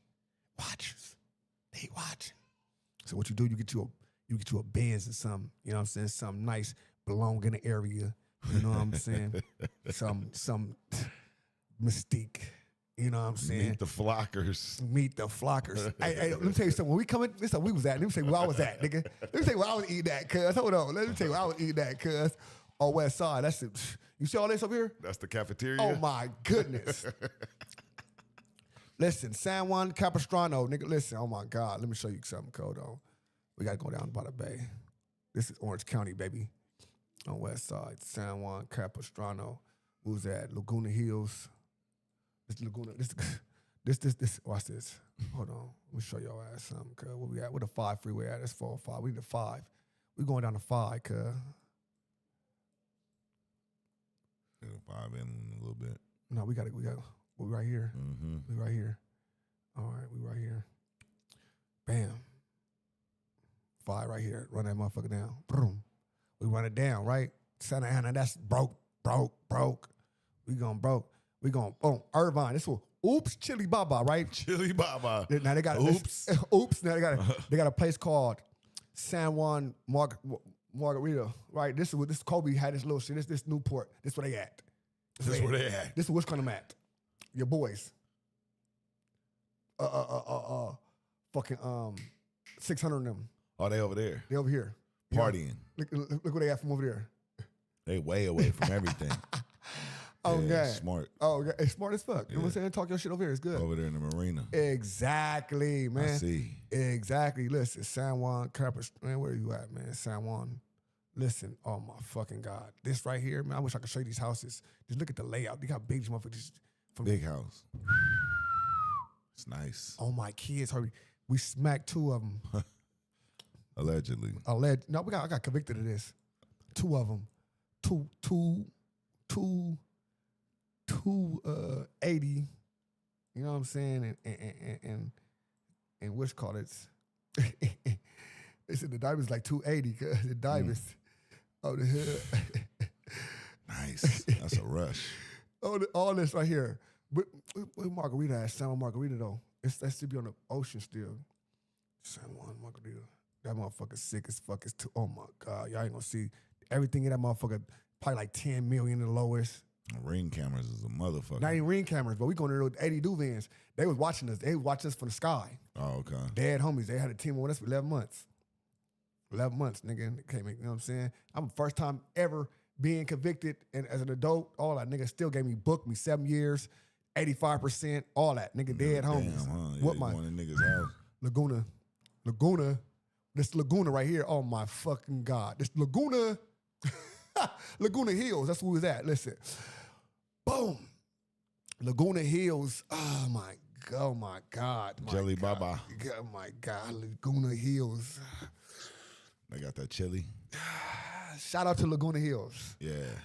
Watchers. They watching. So what you do, you get you a Benz or something. You know what I'm saying? Something nice, belong in the area. You know what I'm saying? Some mystique. You know what I'm saying?
Meet the flockers.
Meet the flockers. Hey, let me tell you something. When we come in, this is where we was at. Let me tell you where I was at, nigga. Let me tell you where I was eating at, cuz. Hold on. Let me tell you where I was eating at, cuz. On West Side. That's it. You see all this up here?
That's the cafeteria?
Oh, my goodness. Listen, San Juan Capistrano, nigga. Listen, oh, my God. Let me show you something, code on. We got to go down by the bay. This is Orange County, baby. On West Side. San Juan Capistrano. Who's that? Laguna Hills. This Laguna. This. Watch this. Hold on. Let me show y'all ass something, cuz. Where we at? Where the 5 freeway at? That's 405. We need the 5. We going down to 5, cuz.
Yeah, 5 in a little bit.
No, we right here.
Mm-hmm.
We right here. All right, we right here. Bam. 5 right here. Run that motherfucker down. Boom. We run it down, right? Santa Ana, that's broke. We going broke. We going, boom. Irvine, this one. Oops, Chili Baba, right?
Chili Baba.
Now they got
Oops.
Oops. Now they got a place called San Juan Margarita, right? This is what this Kobe had this little shit. This Newport. This where they at.
This where they at.
This is what's kind of at. Your boys. Fucking 600 of them.
Oh, they over there.
They over here.
Partying.
Look what they got from over there.
They way away from everything.
Oh,
yeah,
God.
Smart.
Oh, God. It's smart as fuck. You know what I'm saying? Talk your shit over here. It's good.
Over there in the marina.
Exactly, man.
I see.
Exactly. Listen, San Juan, man, where you at, man? San Juan. Listen, oh, my fucking God. This right here, man, I wish I could show you these houses. Just look at the layout. They got big motherfuckers.
Big house. It's nice.
Oh, my kids. Hurry. We smacked 2 of them.
Allegedly.
No, I got convicted of this. 2 of them. 280, you know what I'm saying, and what's called it? They said the diamond's like 280 cause the diamonds on the hood.
Nice. That's a rush.
all this right here. But Margarita at San Juan Margarita though. That should be on the ocean still. San Juan Margarita. That motherfucker sick as fuck. It's too. Oh my God, y'all ain't gonna see everything in that motherfucker. Probably like 10 million the lowest.
Ring cameras is a motherfucker.
Not even ring cameras, but we going there with 80 Duvans. They was watching us. They was watching us from the sky.
Oh, okay.
Dead homies. They had a team with us for 11 months. 11 months, nigga. You know what I'm saying? I'm the first time ever being convicted, and as an adult, all that nigga still gave me, booked me 7 years, 85%, all that. Nigga, dead homies.
Damn, huh?
What
Yeah,
my
going to niggas' house.
Laguna. This Laguna right here. Oh my fucking God. This Laguna. Laguna Hills. That's where we was at. Listen. Boom. Laguna Hills. Oh my God.
Jelly Baba.
Oh my God. Laguna Hills.
They got that chili.
Shout out to Laguna Hills.
Yeah.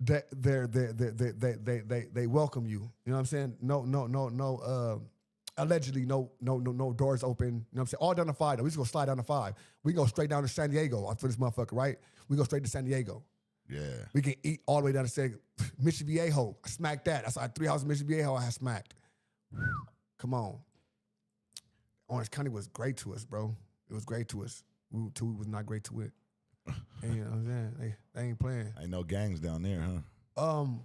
They welcome you. You know what I'm saying? No. Allegedly, no doors open. You know what I'm saying? All down to 5. Though. We just go slide down to 5. We go straight down to San Diego for this motherfucker, right? We go straight to San Diego.
Yeah.
We can eat all the way down to San Mission Viejo. I smacked that. That's like 3 houses in Mission Viejo I had smacked. Come on. Orange County was great to us, bro. It was great to us. We was not great to it. And, you know what I'm saying? They ain't playing.
Ain't no gangs down there, huh?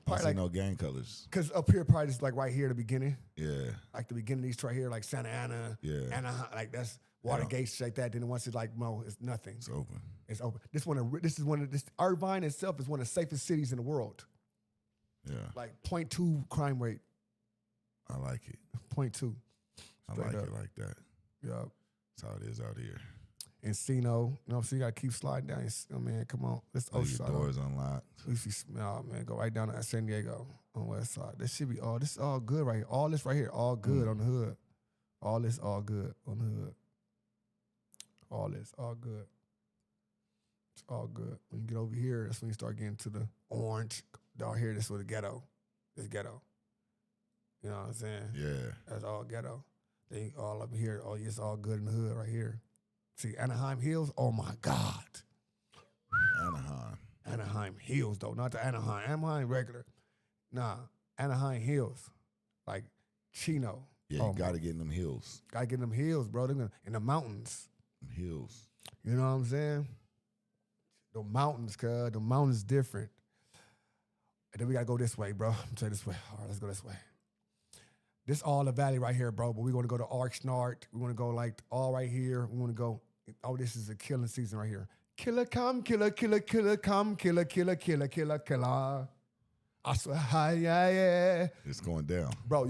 Probably like
no gang colors.
Cause up here probably just like right here at the beginning.
Yeah.
Like the beginning of these right here, like Santa Ana.
Yeah.
Anaheim, like that's Watergate, shit like that. Then once it's like, no, it's nothing.
It's open.
It's open. Irvine itself is one of the safest cities in the world.
Yeah.
Like 0.2 crime rate.
I like it.
0.2.
I like it like that.
Yeah.
That's how it is out here.
Encino, you know what I'm saying? You gotta keep sliding down. Oh man, come on. Let's
Leave your doors unlocked.
Oh man, go right down to San Diego on West Side. This should be this is all good right here. All this right here, all good on the hood. All this all good on the hood. All this, all good. It's all good. When you get over here, that's when you start getting to the orange. Down here, this is where the ghetto. It's ghetto. You know what I'm saying?
Yeah.
That's all ghetto. They all up here, it's all good in the hood right here. See, Anaheim Hills, oh my God. Anaheim Hills, though, not the Anaheim. Anaheim regular. Nah, Anaheim Hills. Like Chino.
Yeah, you gotta get in them hills.
Gotta get in them hills, bro. They're in the mountains.
Hills.
You know what I'm saying? The mountains, cuz. The mountains different. And then we gotta go this way, bro. I'm tell you this way. All right, let's go this way. This all the valley right here, bro. But we want to go to Oxnard. We want to go like all right here. We want to go. Oh, this is a killing season right here. Killer come, killer, killer, killer come, killer, killer, killer, killer, killer. I swear, yeah.
It's going down,
bro.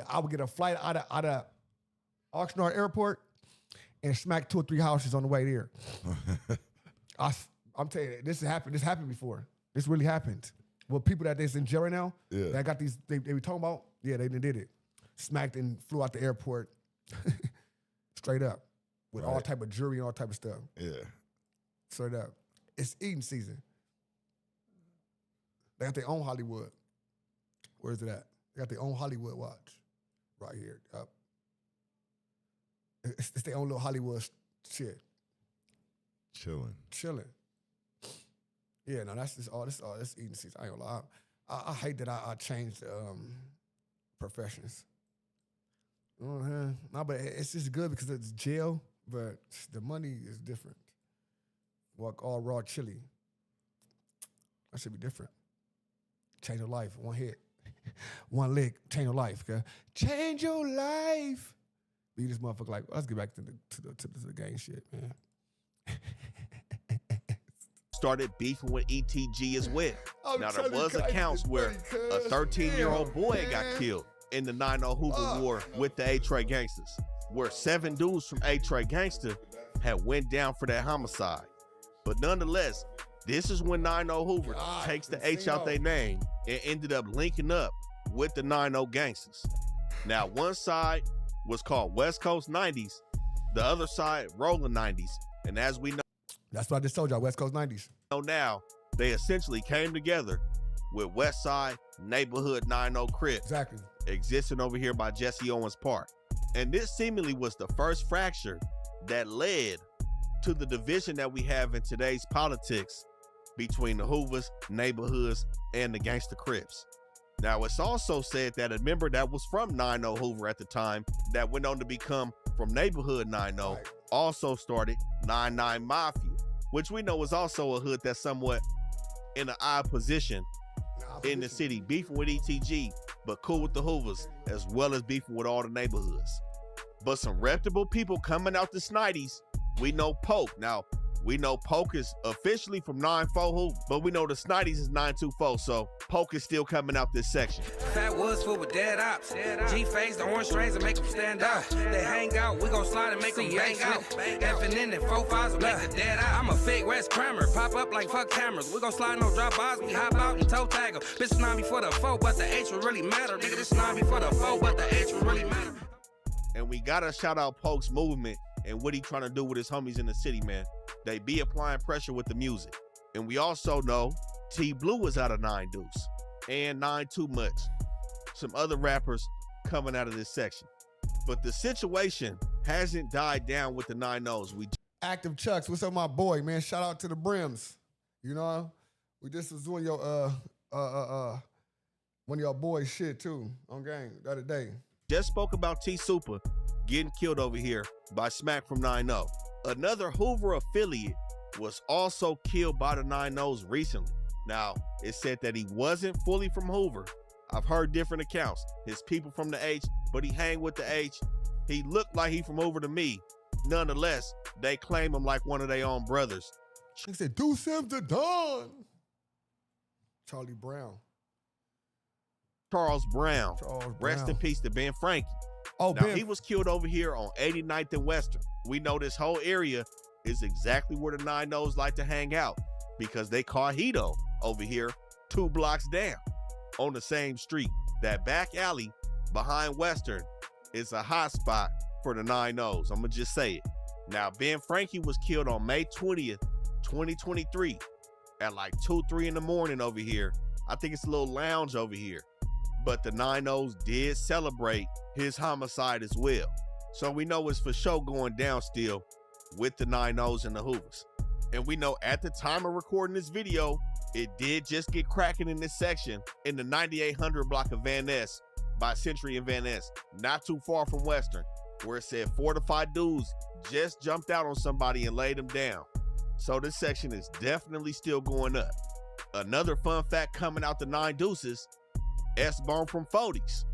I would get a flight out of Oxnard Airport and smack 2 or 3 houses on the way there. I'm telling you, this happened. This happened before. This really happened. Well, people that is in jail right now, that got these, they were talking about, yeah, they did it. Smacked and flew out the airport straight up with all type of jewelry and all type of stuff.
Yeah.
Straight up. It's eating season. They got their own Hollywood. Where's it at? They got their own Hollywood watch right here. Up. It's their own little Hollywood shit.
Chilling.
Yeah, no, that's eating season. I ain't gonna lie. I hate that I changed professions. No, but it's just good because it's jail, but the money is different. Walk all raw chili. That should be different. Change your life. One hit. One lick. Change your life. Okay? Change your life. Be this motherfucker like, let's get back to the gang shit, man.
Started beefing with ETG as well. Now, there was accounts where a 13-year-old boy got killed in the 9-0 Hoover War with the A-Tray Gangsters, where 7 dudes from A-Tray Gangster had went down for that homicide. But nonetheless, this is when 9-0 Hoover takes the H out their name and ended up linking up with the 9-0 Gangsters. Now, one side was called West Coast 90s, the other side Rolling 90s, and as we know,
that's what I just told y'all, West Coast 90s.
Now, they essentially came together with West Side Neighborhood 9-0 Crips.
Exactly.
Existing over here by Jesse Owens Park. And this seemingly was the first fracture that led to the division that we have in today's politics between the Hoovers, neighborhoods, and the Gangsta Crips. Now, it's also said that a member that was from 9-0 Hoover at the time that went on to become from Neighborhood 9-0 also started 9-9 Mafia, which we know was also a hood that's somewhat in an odd position in the city, beefing with ETG, but cool with the Hoovers, as well as beefing with all the neighborhoods. But some reputable people coming out the Snideys, we know Poke. Now, we know Poke is officially from 9-4 Hoover, but we know the Snideys is 924, so Poke is still coming out this section.
Fat Woods full with dead ops. G-Face, the orange strains that make them stand out. They hang out, we gon' slide and make them bang out. FNN and 4-5s will make the dead out. I'm a fake West Kramer, pop up like fuck cameras. We gon' slide no drop-bys, we hop out and toe tag them. Bitch, not before the 4, but the H will really matter. Nigga, this not before the 4, but the H will really matter.
And we gotta shout out Poke's movement and what he trying to do with his homies in the city, man. They be applying pressure with the music. And we also know T Blue was out of 9 Deuce and 9 Too Much. Some other rappers coming out of this section. But the situation hasn't died down with the 9-0s.
Active Chucks, what's up, my boy, man? Shout out to the Brims. You know, we just was doing your one of your boys shit too on gang the other day.
Just spoke about T Super getting killed over here by Smack from 9-0. Another Hoover affiliate was also killed by the 9-0s recently. Now, it said that he wasn't fully from Hoover. I've heard different accounts. His people from the H, but he hang with the H. He looked like he from Hoover to me. Nonetheless, they claim him like one of their own brothers.
He said, do Sims to Don. Charlie Brown.
Charles Brown. Rest in peace to Ben Frankie. Oh, now, he was killed over here on 89th and Western. We know this whole area is exactly where the 9-0s like to hang out because they call Hito over here 2 blocks down on the same street. That back alley behind Western is a hot spot for the 9-0s. I'm going to just say it. Now, Ben Frankie was killed on May 20th, 2023 at like 2, 3 in the morning over here. I think it's a little lounge over here. But the 9-0s did celebrate his homicide as well. So we know it's for sure going down still with the 9-0s and the Hoovers. And we know at the time of recording this video, it did just get cracking in this section in the 9800 block of Van Ness by Century and Van Ness, not too far from Western, where it said 4 to 5 dudes just jumped out on somebody and laid them down. So this section is definitely still going up. Another fun fact coming out the 9 Deuces, S-Bone from 40s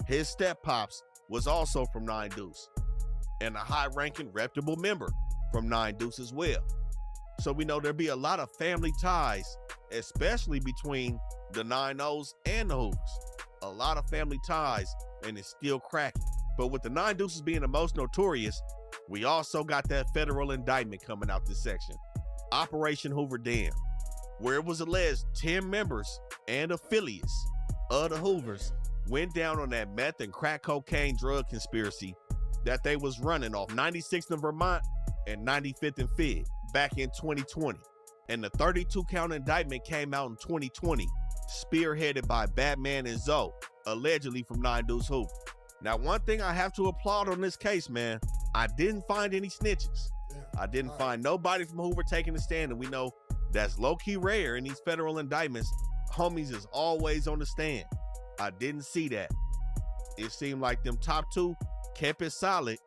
His step-pops was also from 9 Deuce, and a high-ranking, reputable member from 9 Deuce as well. So we know there'll be a lot of family ties, especially between the 9-0s and the Hoovers. A lot of family ties, and it's still cracking. But with the 9 Deuces being the most notorious, we also got that federal indictment coming out this section. Operation Hoover Dam, where it was alleged 10 members and affiliates of the Hoovers went down on that meth and crack cocaine drug conspiracy that they was running off 96th and Vermont and 95th and Fifth back in 2020. And the 32-count indictment came out in 2020, spearheaded by Batman and Zoe, allegedly from 9 Deuce Hoover. Now, one thing I have to applaud on this case, man, I didn't find any snitches. I didn't find nobody from Hoover taking a stand, and we know that's low-key rare in these federal indictments. Homies is always on the stand. I didn't see that. It seemed like them top 2 kept it solid.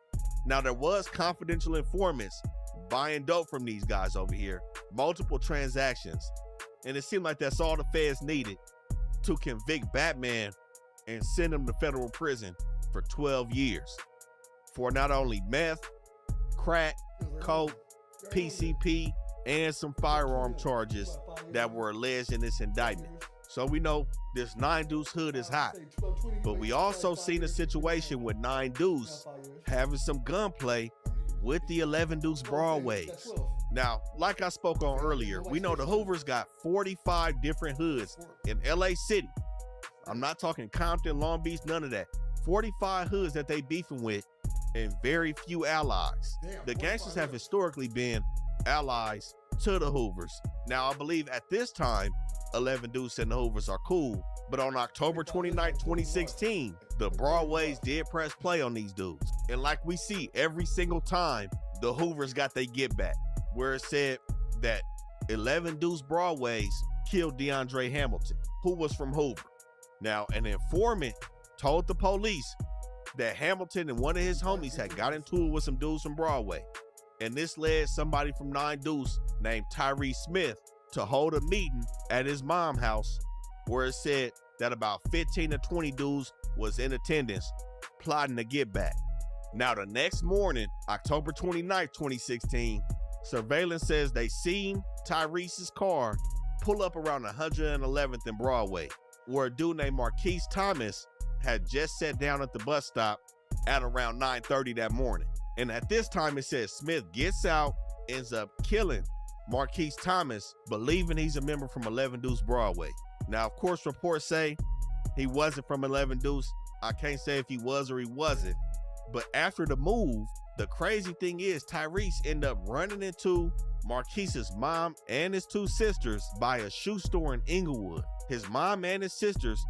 Now, there was confidential informants buying dope from these guys over here, multiple transactions, and it seemed like that's all the feds needed to convict Batman and send him to federal prison for 12 years for not only meth, crack, coke, PCP, and some firearm charges that were alleged in this indictment. So we know this 9 Deuce hood is hot, but we also seen a situation with 9 Deuce having some gunplay with the 11 Deuce Broadways. Now, like I spoke on earlier, we know the Hoovers got 45 different hoods in LA City. I'm not talking Compton, Long Beach, none of that. 45 hoods that they beefing with and very few allies. The gangsters have historically been allies to the Hoovers. Now, I believe at this time, 11 Deuce and the Hoovers are cool, but on October 29, 2016, the Broadways did press play on these dudes. And like we see every single time, the Hoovers got their get back, where it said that 11 Deuce Broadways killed DeAndre Hamilton, who was from Hoover. Now, an informant told the police that Hamilton and one of his homies had got into it with some dudes from Broadway. And this led somebody from 9 Deuce named Tyree Smith to hold a meeting at his mom's house, where it said that about 15 to 20 dudes was in attendance plotting to get back. Now, the next morning, October 29th, 2016, surveillance says they seen Tyrese's car pull up around 111th and Broadway, where a dude named Marquise Thomas had just sat down at the bus stop at around 9:30 that morning. And at this time, it says Smith gets out, ends up killing Marquise Thomas, believing he's a member from 11 Deuce Broadway. Now, of course, reports say he wasn't from 11 Deuce. I can't say if he was or he wasn't. But after the move, the crazy thing is Tyrese ended up running into Marquise's mom and his 2 sisters by a shoe store in Inglewood. His mom and his sisters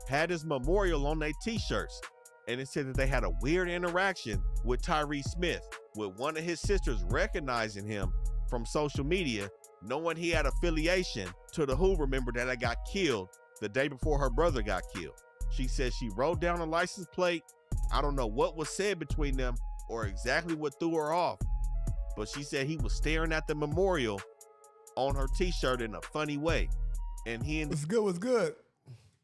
had his memorial on their t-shirts, and it said that they had a weird interaction with Tyree Smith, with one of his sisters recognizing him from social media, knowing he had affiliation to the Hoover member that had got killed the day before her brother got killed. She said she wrote down a license plate. I don't know what was said between them or exactly what threw her off, but she said he was staring at the memorial on her t-shirt in a funny way. And he ended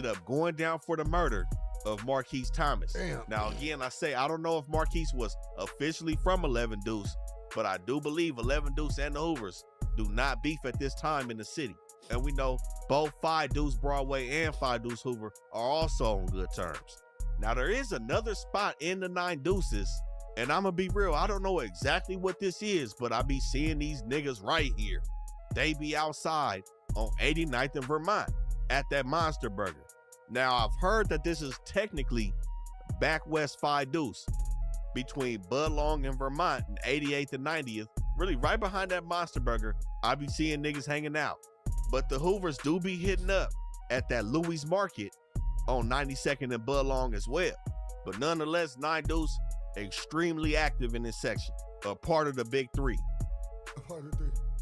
up going down for the murder of Marquise Thomas.
Damn.
Now, again, I don't know if Marquise was officially from 11 Deuce, but I do believe 11 Deuce and the Hoovers do not beef at this time in the city. And we know both 5 Deuce Broadway and 5 Deuce Hoover are also on good terms. Now, there is another spot in the 9 Deuces, and I'm gonna be real, I don't know exactly what this is, but I be seeing these niggas right here. They be outside on 89th and Vermont at that Monster Burger. Now, I've heard that this is technically back west 5 Deuce between Budlong and Vermont and 88th and 90th, really right behind that Monster Burger. I be seeing niggas hanging out. But the Hoovers do be hitting up at that Louis Market on 92nd and Budlong as well. But nonetheless, 9 Deuce extremely active in this section, a part of the Big 3.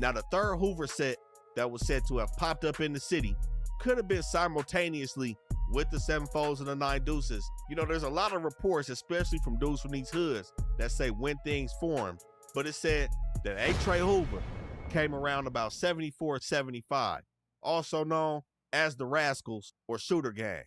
Now, the third Hoover set that was said to have popped up in the city could have been simultaneously with the 7-folds and the 9 Deuces. You know, there's a lot of reports, especially from dudes from these hoods, that say when things formed. But it said that A. Trey Hoover came around about 74, 75, also known as the Rascals or Shooter Gang.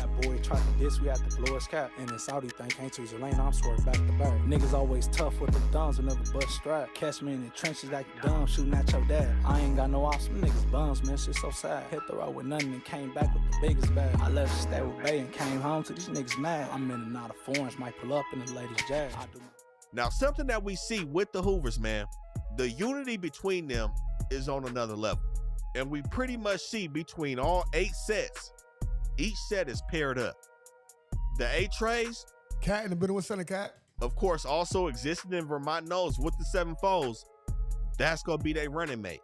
Bad boy tried to diss, we had to blow his cap. And this Saudi thing can't choose a lane, I'm swerving back to back. Niggas always tough with the thumbs, will never bust strap. Catch me in the trenches like you dumb, shooting at your dad. I ain't got no ops, some niggas bums, man, shit so sad. Hit the road with nothing and came back with the biggest bag. I left stay with Bay and came home to these niggas mad. I'm in and out of foreigns, might pull up in the latest jag.
Now, something that we see with the Hoovers, man, the unity between them is on another level. And we pretty much see between all 8 sets, each set is paired up. The A-Trays,
Cat in the middle with Sunny Cat,
of course, also existing in Vermont Knows with the 7 Foes. That's going to be their running mate.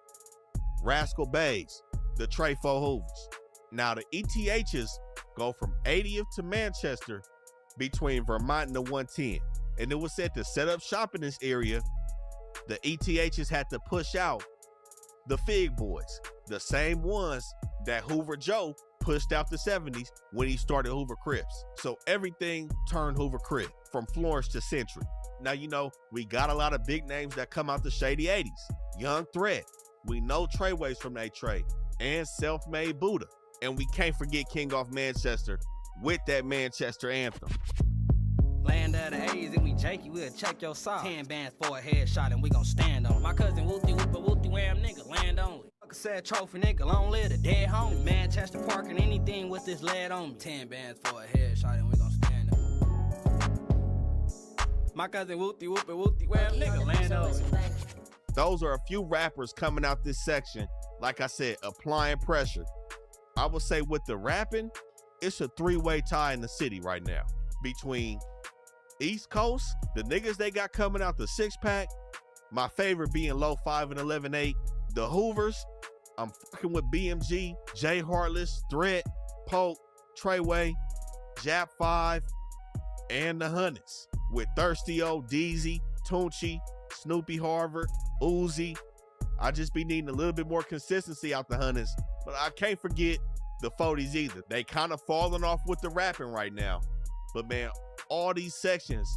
Rascal Bays, the Trey Foe Hoovers. Now, the ETHs go from 80th to Manchester between Vermont and the 110. And it was said to set up shop in this area, the ETHs had to push out the Fig Boys, the same ones that Hoover Joe pushed out the 70s when he started Hoover Crips. So everything turned Hoover Crip from Florence to Century. Now, you know, we got a lot of big names that come out the shady 80s. Young Threat, we know Treyways from A-Tray, and Self-Made Buddha. And we can't forget King off Manchester with that Manchester anthem.
Land of the A's and we janky, we'll check your sauce. 10 bands for a headshot and we gon' stand on. My cousin Wooty Whoopa Wooty Wham nigga, land only. Fuck a sad trophy nigga, long live the dead homie. Manchester Park and anything with this lead on me. 10 bands for a headshot and we gon' stand on. My cousin Wooty Whoopa Wooty Wham nigga, land only.
Those are a few rappers coming out this section, like I said, applying pressure. I would say with the rapping, it's a 3-way tie in the city right now between East Coast, the niggas they got coming out the 6-pack, my favorite being Low 5 and 11-8, the Hoovers, I'm fucking with BMG, Jay Heartless, Threat, Poke, Treyway, Jap 5, and the Hunnids with Thirsty O, Deezy, Tunchi, Snoopy Harvard, Uzi. I just be needing a little bit more consistency out the Hunnids, but I can't forget the 40s either. They kind of falling off with the rapping right now, but man, all these sections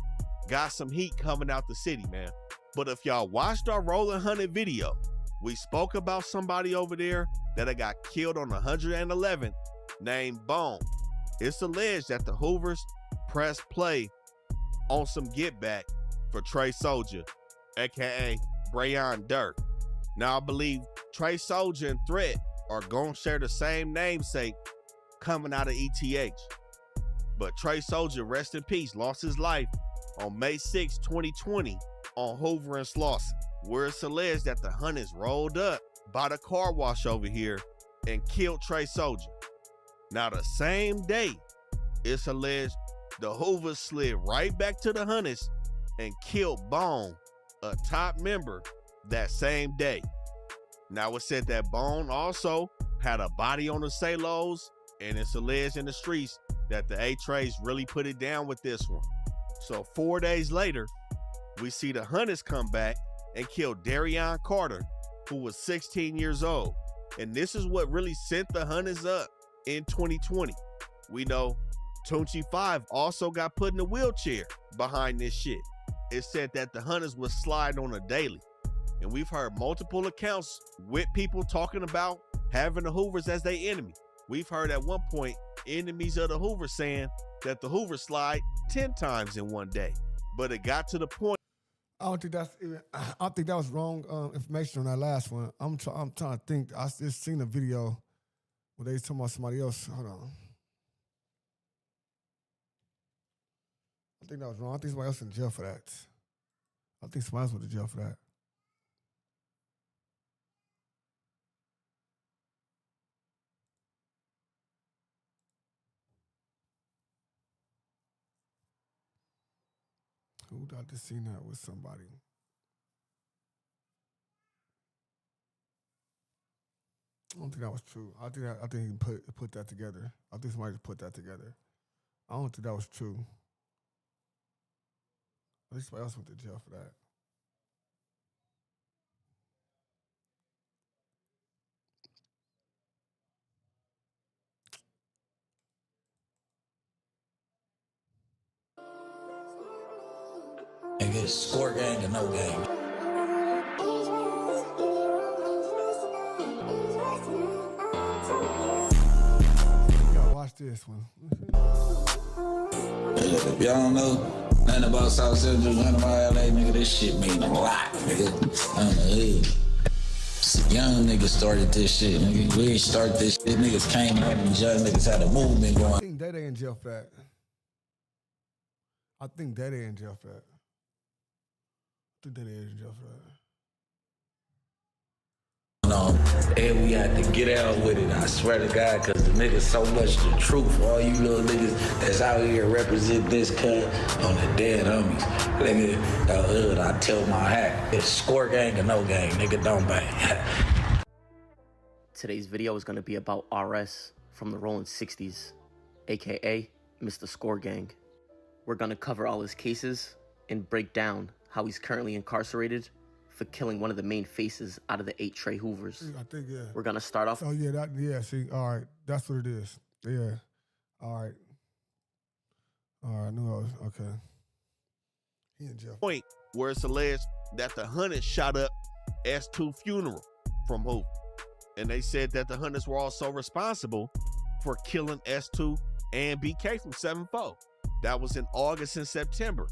got some heat coming out the city, man. But if y'all watched our Rollin' 100 video, we spoke about somebody over there that had got killed on 111th named Bone. It's alleged that the Hoovers pressed play on some get back for Trey Soldier, aka Brayon Dirk. Now I believe Trey Soldier and Threat are gonna share the same namesake coming out of ETH. But Trey Soldier, rest in peace, lost his life on May 6, 2020 on Hoover and Slauson, where it's alleged that the Hunnids rolled up by the car wash over here and killed Trey Soldier. Now the same day, it's alleged the Hoovers slid right back to the Hunnids and killed Bone, a top member, that same day. Now it's said that Bone also had a body on the Salos, and it's alleged in the streets that the A-Trays really put it down with this one. So 4 days later, we see the Hunnids come back and kill Darion Carter, who was 16 years old. And this is what really sent the Hunnids up in 2020. We know Tunchi 5 also got put in a wheelchair behind this shit. It said that the Hunnids was sliding on a daily. And we've heard multiple accounts with people talking about having the Hoovers as their enemy. We've heard at one point enemies of the Hoovers saying that the Hoovers slide 10 times in one day. But it got to the point.
I don't think that was wrong information on that last one. I'm trying to think. I just seen a video where they was talking about somebody else. Hold on. I think that was wrong. I think somebody else in jail for that. I think somebody else went to jail for that. Who I just seen that with somebody? I don't think that was true. I think he put that together. I think somebody just put that together. I don't think that was true. I think somebody else went to jail for that.
And get score game to no game.
You gotta watch this. this one.
If y'all don't know nothing about South Central, nothing about LA, nigga, this shit mean a lot, nigga. I'm the hood. Some young niggas started this shit, nigga. We ain't start this shit. Niggas came up and young niggas had a movement going.
I think Day in jail for that. I think Day in jail for that. I think Day in jail for that.
And we had to get out with it, I swear to God, because the niggas so much the truth. All you little niggas that's out here represent this cut on the dead homies. Nigga, the hood, I tell my hat. It's score gang or no gang, nigga, don't bang.
Today's video is going to be about RS from the Rolling 60s, aka Mr. Score Gang. We're going to cover all his cases and break down how he's currently incarcerated for killing one of the main faces out of the 8 Trey Hoovers.
I think, yeah.
We're going to start off.
Oh, yeah, see, all right. That's what it is. Yeah. All right. I knew I was, okay. He in jail.
Point where it's alleged that the Hunters shot up S2 funeral from Hoover. And they said that the Hunters were also responsible for killing S2 and BK from 7-4. That was in August and September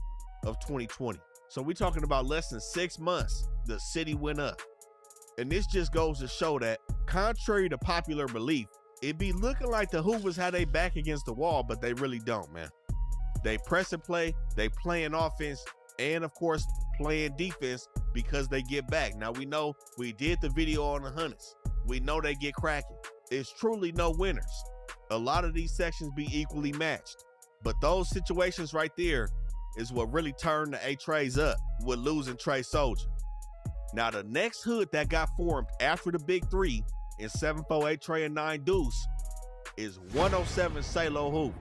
of 2020. So we're talking about less than 6 months, the city went up. And this just goes to show that, contrary to popular belief, it be looking like the Hoovers had their back against the wall, but they really don't, man. They press and play, they playing offense, and of course, playing defense because they get back. Now we know we did the video on the Hunters. We know they get cracking. It's truly no winners. A lot of these sections be equally matched. But those situations right there is what really turned the A-Trays up with losing Trey Soldier. Now the next hood that got formed after the big 3 in 7-4 A-Tray and 9 Deuce is 107 Salo Hoover.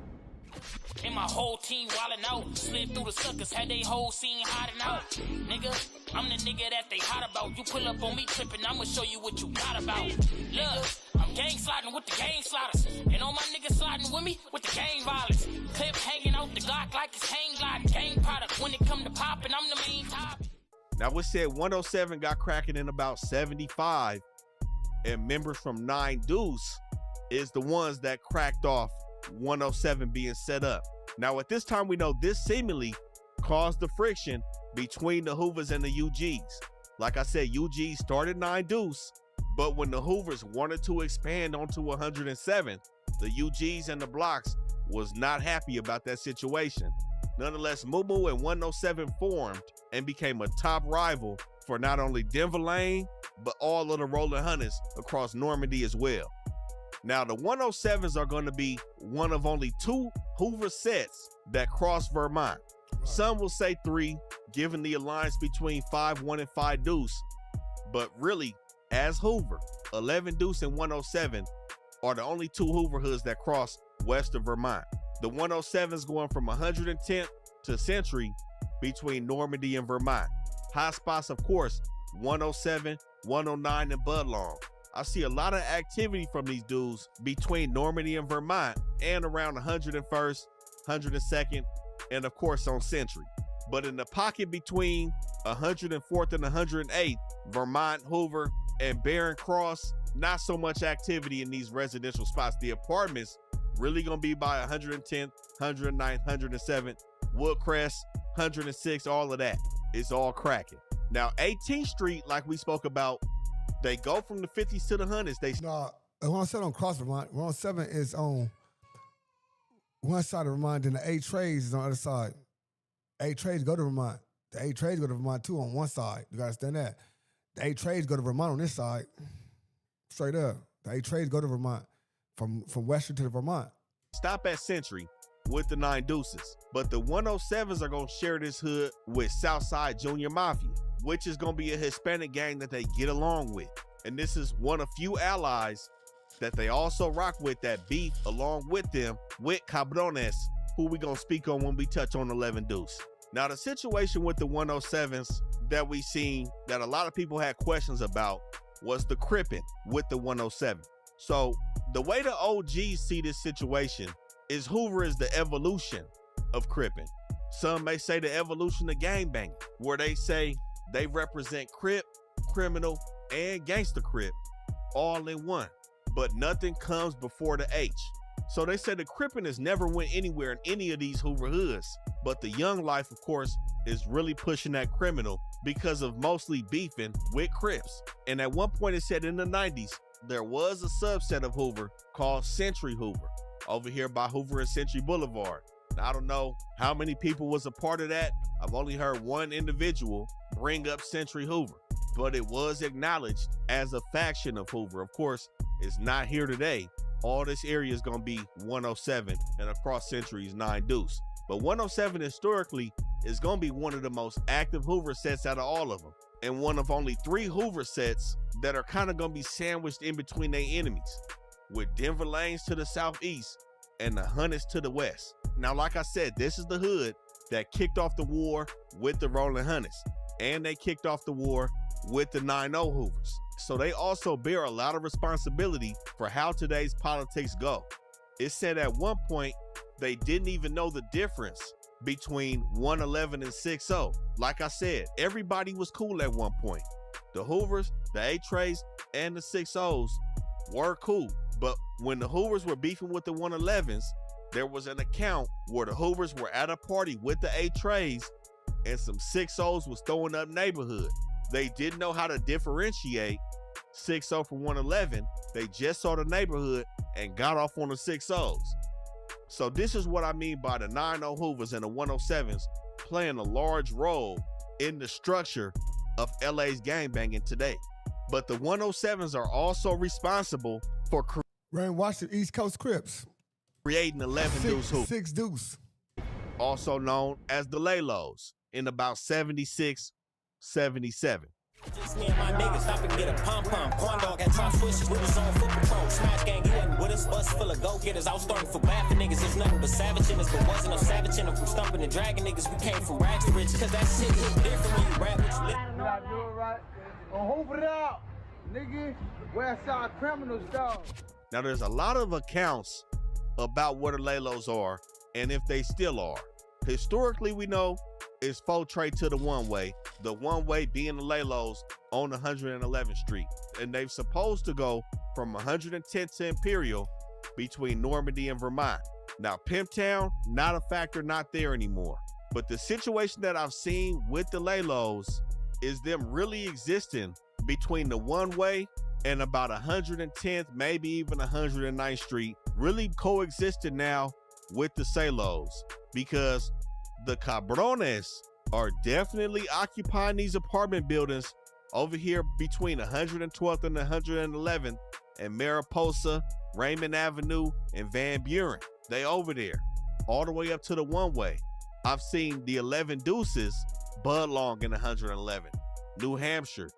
And my whole team wildin' out. Slid through the suckers, had they whole scene hiding out. Nigga, I'm the nigga that they hot about. You pull up on me trippin', I'ma show you what you got about. Look, I'm gang sliding with the gang sliders. And all my niggas sliding with me with the gang violence. Clip hanging out the Glock like it's hang gliding. Gang product, when it come to poppin', I'm the main top.
Now it said 107 got cracking in about 75. And members from 9 Deuce is the ones that cracked off 107 being set up. Now at this time we know this seemingly caused the friction between the Hoovers and the UGs. Like I said, UGs started 9 Deuce, but when the Hoovers wanted to expand onto 107, the UGs and the Blocks was not happy about that situation. Nonetheless, Moo and 107 formed and became a top rival for not only Denver Lane, but all of the Rolling Hunters across Normandy as well. Now, the 107s are going to be one of only 2 Hoover sets that cross Vermont. Some will say 3, given the alliance between 5-1 and 5 Deuce. But really, as Hoover, 11 Deuce and 107 are the only 2 Hoover hoods that cross west of Vermont. The 107s going from 110th to Century between Normandy and Vermont. High spots, of course, 107, 109, and Budlong. I see a lot of activity from these dudes between Normandy and Vermont and around 101st, 102nd, and of course on Century. But in the pocket between 104th and 108th, Vermont, Hoover, and Barron Cross, not so much activity in these residential spots. The apartments really gonna be by 110th, 109th, 107th, Woodcrest, 106, all of that. It's all cracking. Now 18th Street, like we spoke about, they go from the 50s to the 100s.
No, 107 on Cross Vermont. 107 is on one side of Vermont, then the 8 Trays is on the other side. 8 Trays go to Vermont. The 8 Trays go to Vermont too on one side. You gotta understand that. The 8 Trays go to Vermont on this side. Straight up. The 8 Trays go to Vermont from Western to the Vermont.
Stop at Century with the 9 Deuces. But the 107s are gonna share this hood with Southside Junior Mafia, which is gonna be a Hispanic gang that they get along with. And this is one of few allies that they also rock with that beef along with them with Cabrones, who we gonna speak on when we touch on 11 Deuce. Now the situation with the 107s that we seen that a lot of people had questions about was the cripping with the 107. So the way the OGs see this situation is Hoover is the evolution of cripping. Some may say the evolution of gangbanging, where they say they represent Crip, criminal, and gangster Crip all in one. But nothing comes before the H. So they said the Crippin' has never went anywhere in any of these Hoover hoods. But the Young Life, of course, is really pushing that criminal because of mostly beefing with Crips. And at one point it said in the 90s, there was a subset of Hoover called Century Hoover over here by Hoover and Century Boulevard. Now, I don't know how many people was a part of that. I've only heard one individual bring up Century Hoover, but it was acknowledged as a faction of Hoover. Of course, it's not here today. All this area is going to be 107 and across Century is 9 Deuce. But 107 historically is going to be one of the most active Hoover sets out of all of them, and one of only 3 Hoover sets that are kind of going to be sandwiched in between their enemies, with Denver Lanes to the southeast and the Hunnits to the west. Now, like I said, this is the hood that kicked off the war with the Rolling Hunnits, and they kicked off the war with the 9-0 Hoovers. So they also bear a lot of responsibility for how today's politics go. It said at one point they didn't even know the difference between 111 and 6-0. Like I said, everybody was cool at one point. The Hoovers, the A-Trays, and the 6-0s were cool. But when the Hoovers were beefing with the 111s, there was an account where the Hoovers were at a party with the A-Trays and some 6-0s was throwing up neighborhood. They didn't know how to differentiate 6-0 from 111. They just saw the neighborhood and got off on the 6-0s. So this is what I mean by the 9-0 Hoovers and the 107s playing a large role in the structure of LA's gangbanging today. But the 107s are also responsible for
watch the East Coast Crips
creating 11 Deuce Hoovers.
6 Deuce.
Also known as the Laylos in about 76, 77.
Just me and my niggas stop and get a pom-pom. Corn dog had top switches, we was on foot patrol. Smash gang, you wasn't with us, bus full of go-getters. I was starting for bad for niggas, there's nothing but savage in us. But wasn't no savage in them from stumping and dragging niggas. We came from rags to riches, cause that shit hit different when you rap what you live.
You not doing right. Hoover it out, nigga. West side criminals, dog.
Now there's a lot of accounts about what the Laylos are and if they still are. Historically, we know it's 4 Trey to the one-way being the Laylos on 111th Street. And they're supposed to go from 110th to Imperial between Normandy and Vermont. Now, Pimptown, not a factor, not there anymore. But the situation that I've seen with the Laylos is them really existing between the one-way and about 110th, maybe even 109th Street, really coexisting now with the Salos, because the Cabrones are definitely occupying these apartment buildings over here between 112th and 111th and Mariposa, Raymond Avenue, and Van Buren. They over there, all the way up to the one-way. I've seen the 11 Deuces, Budlong in 111, New Hampshire,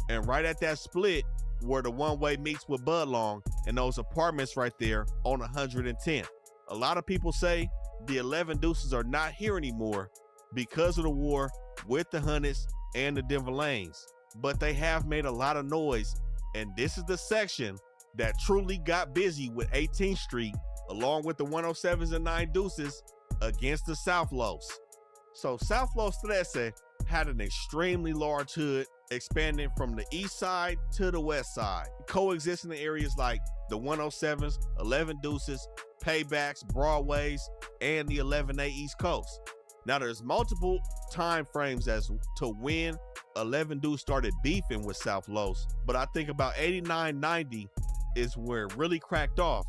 and right at that split where the one-way meets with Budlong and those apartments right there on 110th. A lot of people say the 11 Deuces are not here anymore because of the war with the Hunnits and the Denver Lanes, but they have made a lot of noise, and this is the section that truly got busy with 18th Street along with the 107s and 9 Deuces against the South Los. So South Los 13 had an extremely large hood expanding from the east side to the west side, coexisting in areas like the 107s, 11 Deuces, Paybacks, Broadways, and the 11A East Coast. Now there's multiple time frames as to when 11 Deuce started beefing with South Los, but I think about 89, 90 is where it really cracked off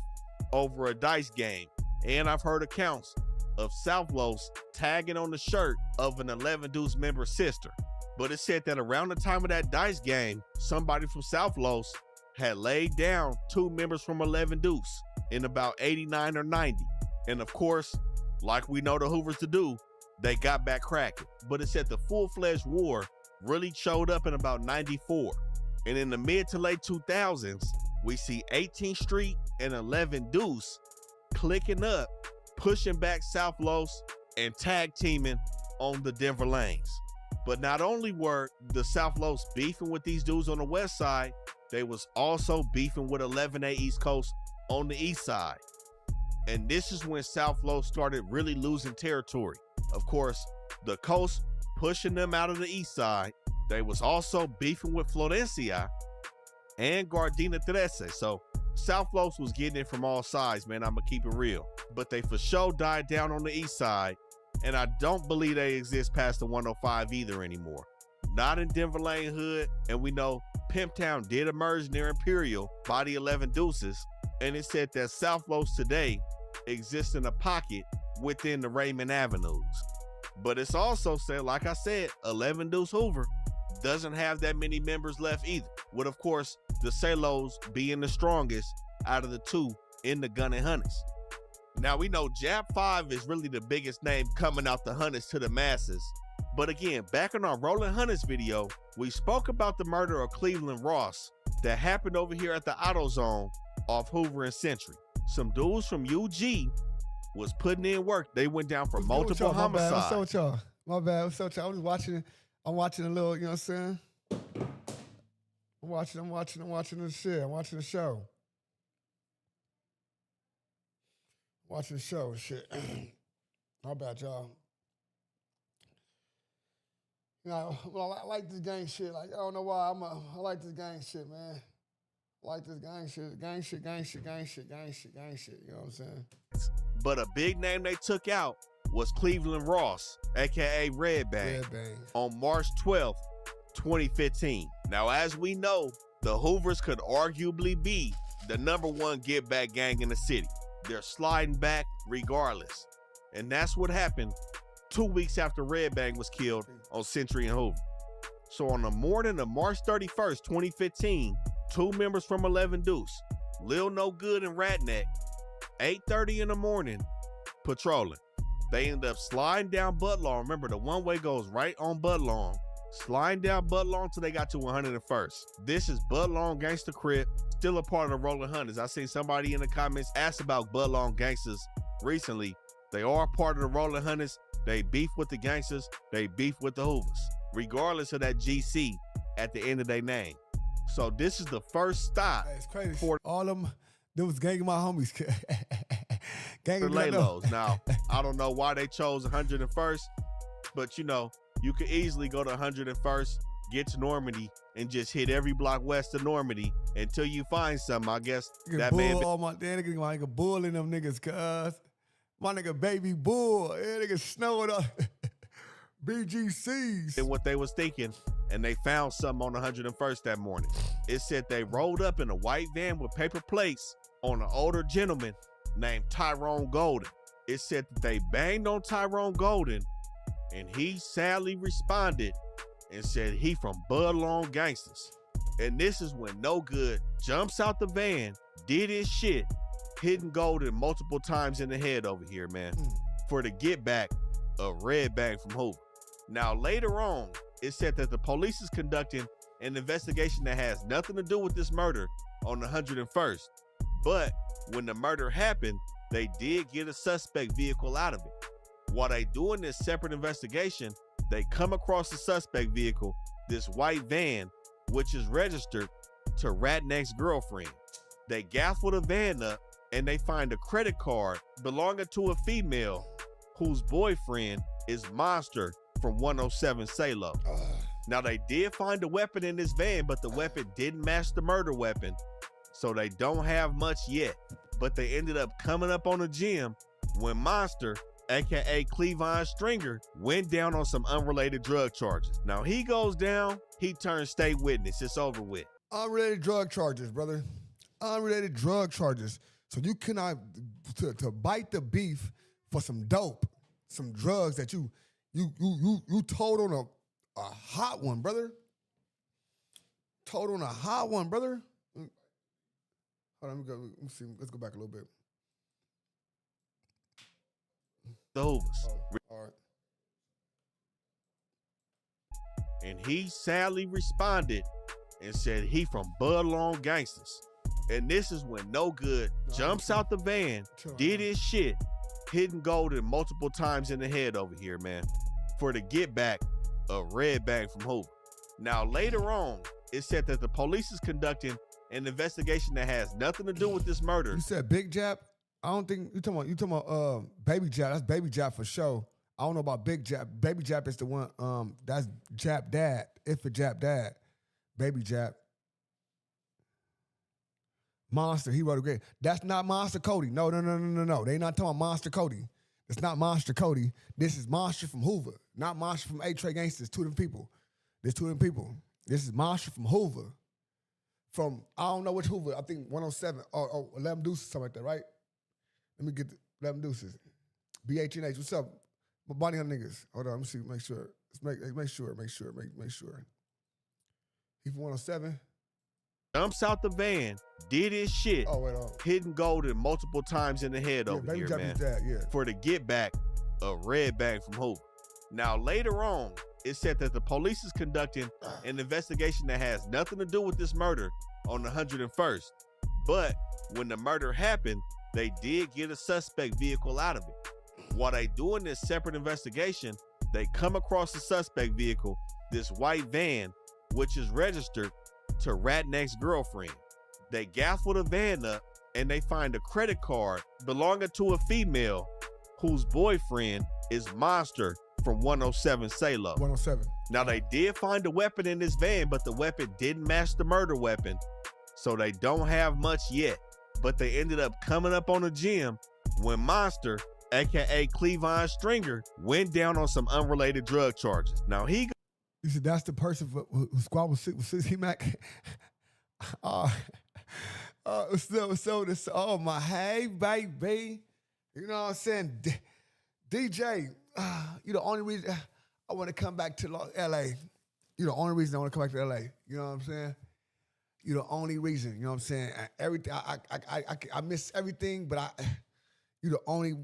over a dice game. And I've heard accounts of South Los tagging on the shirt of an 11 Deuce member's sister. But it said that around the time of that dice game, somebody from South Los had laid down 2 members from 11 Deuce in about 89 or 90. And of course, like we know the Hoovers to do, they got back cracking. But it said the full-fledged war really showed up in about 94. And in the mid to late 2000s, we see 18th Street and 11 Deuce clicking up, pushing back South Los and tag teaming on the Denver Lanes. But not only were the South Los beefing with these dudes on the west side, they was also beefing with 11A East Coast on the east side. And this is when South Los started really losing territory. Of course, the coast pushing them out of the east side. They was also beefing with Florencia and Gardena 13. So South Los was getting it from all sides, man. I'ma keep it real. But they for sure died down on the east side, and I don't believe they exist past the 105 either anymore. Not in Denver Lane Hood, and we know Pimptown did emerge near Imperial by the 11 Deuces, and it said that South Los today exists in a pocket within the Raymond Avenues. But it's also said, like I said, 11 Deuce Hoover doesn't have that many members left either, with of course the Salos being the strongest out of the two in the Gun and Hunnids. Now we know Jab 5 is really the biggest name coming out the Hunnids to the masses. But again, back in our Rolling Hunnids video, we spoke about the murder of Cleveland Ross that happened over here at the AutoZone off Hoover and Century. Some dudes from UG was putting in work. They went down for multiple homicides.
What's up with y'all? My bad. What's up with y'all? I'm watching a little, you know what I'm saying? I'm watching the shit. I'm watching the show. Watching the show and shit. My bad, y'all. You know, well, I like this gang shit. Like, I don't know why. I like this gang shit, man. I like this gang shit. Gang shit. You know what I'm saying?
But a big name they took out was Cleveland Ross, aka Red Bang, on March 12th, 2015. Now, as we know, the Hoovers could arguably be the #1 get back gang in the city. They're sliding back regardless. And that's what happened 2 weeks after Red Bang was killed on Century and Hoover. So on the morning of March 31st, 2015, 2 members from 11 Deuce, Lil No Good and Ratneck, 8:30 in the morning, patrolling. They end up sliding down Budlong. Remember, the one-way goes right on Budlong. Sliding down Budlong till they got to 101st. This is Budlong Gangsta Crip, still a part of the Rolling Hunnids. I seen somebody in the comments ask about Budlong Gangsters recently. They are part of the Rolling Hunnids. They beef with the gangsters. They beef with the Hoovers, regardless of that GC at the end of their name. So this is the first stop.
It's crazy.
For
all them was ganging my homies. Ganging
Laylos. Now, I don't know why they chose 101st, but you know, you could easily go to 101st, get to Normandy, and just hit every block west of Normandy until you find something. I guess that man.
My nigga bull in them niggas, cuz. My nigga Baby Bull. Yeah, nigga snowing up. BGCs.
And what they was thinking, and they found something on 101st that morning. It said they rolled up in a white van with paper plates on an older gentleman named Tyrone Golden. It said that they banged on Tyrone Golden, and he sadly responded and said he from Budlong Gangsters. And this is when No Good jumps out the van, did his shit, hitting Golden multiple times in the head over here, man, for the get back of Red Bang from Hoover. Now, later on, it said that the police is conducting an investigation that has nothing to do with this murder on the 101st. But when the murder happened, they did get a suspect vehicle out of it. While they doing this separate investigation, they come across the suspect vehicle, this white van, which is registered to Ratneck's girlfriend. They gaffle the van up and they find a credit card belonging to a female whose boyfriend is Monster from 107 Salo. Now, they did find a weapon in this van, but the weapon didn't match the murder weapon, so they don't have much yet. But they ended up coming up on a gym when Monster, aka Cleavon Stringer, went down on some unrelated drug charges. Now, he goes down, he turns state witness. It's over with.
Unrelated drug charges, brother. Unrelated drug charges. So you cannot to bite the beef for some dope, some drugs that you told on a hot one, brother. Told on a hot one, brother. Hold on, let me see. Let's go back a little bit.
The Hoovers.
All right.
And he sadly responded and said he from Budlong Gangsters. And this is when No Good jumps out the van, did his shit, hitting Golden multiple times in the head over here, man, for the get back of Red Bang from Hoover. Now, later on, it said that the police is conducting an investigation that has nothing to do with this murder.
You said Big Jap? I don't think you talking about Baby Jap. That's Baby Jap for sure. I don't know about Big Jap. Baby Jap is the one. That's Jap Dad. If a Jap Dad, Baby Jap. Monster, he wrote a great. That's not Monster Cody. No. They not talking about Monster Cody. It's not Monster Cody. This is Monster from Hoover, not Monster from A-Tray Gangsters. Two of them people. There's two of them people. This is Monster from Hoover. From, I don't know which Hoover. I think 107 or 11 Deuces, something like that, right? Let me get the 11 Deuces. BH&H, what's up? My body on niggas. Hold on, let me see, make sure. Make sure. He from 107?
Jumps out the van, did his shit, hitting Golden multiple times in the head over here, man, for the get back of red bag from Hoover. Now, later on, it said that the police is conducting an investigation that has nothing to do with this murder on the 101st. But when the murder happened, they did get a suspect vehicle out of it. While they doing this separate investigation, they come across the suspect vehicle, this white van, which is registered to Ratneck's girlfriend. They gaffle the van up and they find a credit card belonging to a female whose boyfriend is Monster from 107 Salo.
107.
Now, they did find a weapon in this van, but the weapon didn't match the murder weapon, so they don't have much yet. But they ended up coming up on a gym when Monster, aka Cleavon Stringer, went down on some unrelated drug charges. Now, he
You said that's the person who squad was 6 Mac. Oh my, hey baby, you know what I'm saying? DJ, you the only reason I want to come back to LA. You the only reason I want to come back to LA. You know what I'm saying? You the only reason. You know what I'm saying? Everything I miss everything, but you the only.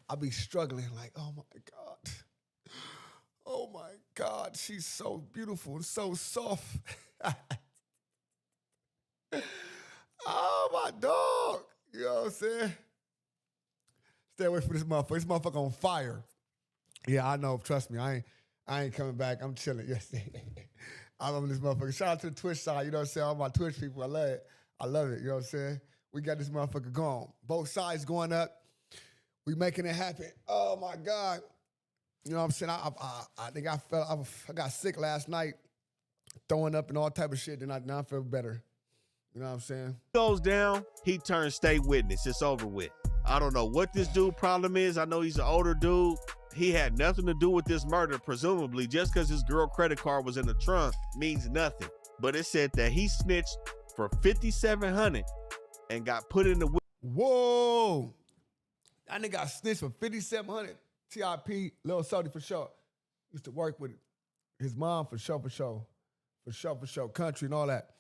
I be struggling like, oh my God. Oh my God, she's so beautiful and so soft. Oh my dog. You know what I'm saying? Stay away from this motherfucker. This motherfucker on fire. Yeah, I know. Trust me, I ain't coming back. I'm chilling. Yes. I'm on this motherfucker. Shout out to the Twitch side. You know what I'm saying? All my Twitch people, I love it. I love it. You know what I'm saying? We got this motherfucker going. Both sides going up. We making it happen. Oh my God. You know what I'm saying? I think I got sick last night, throwing up and all type of shit, and now I feel better. You know what I'm saying?
Goes down, he turns state witness. It's over with. I don't know what this dude problem is. I know he's an older dude. He had nothing to do with this murder, presumably. Just because his girl credit card was in the trunk means nothing. But it said that he snitched for $5,700 and got put in the...
Whoa! That nigga got snitched for $5,700. TIP, Lil Salty for sure. Used to work with his mom for sure. Country and all that.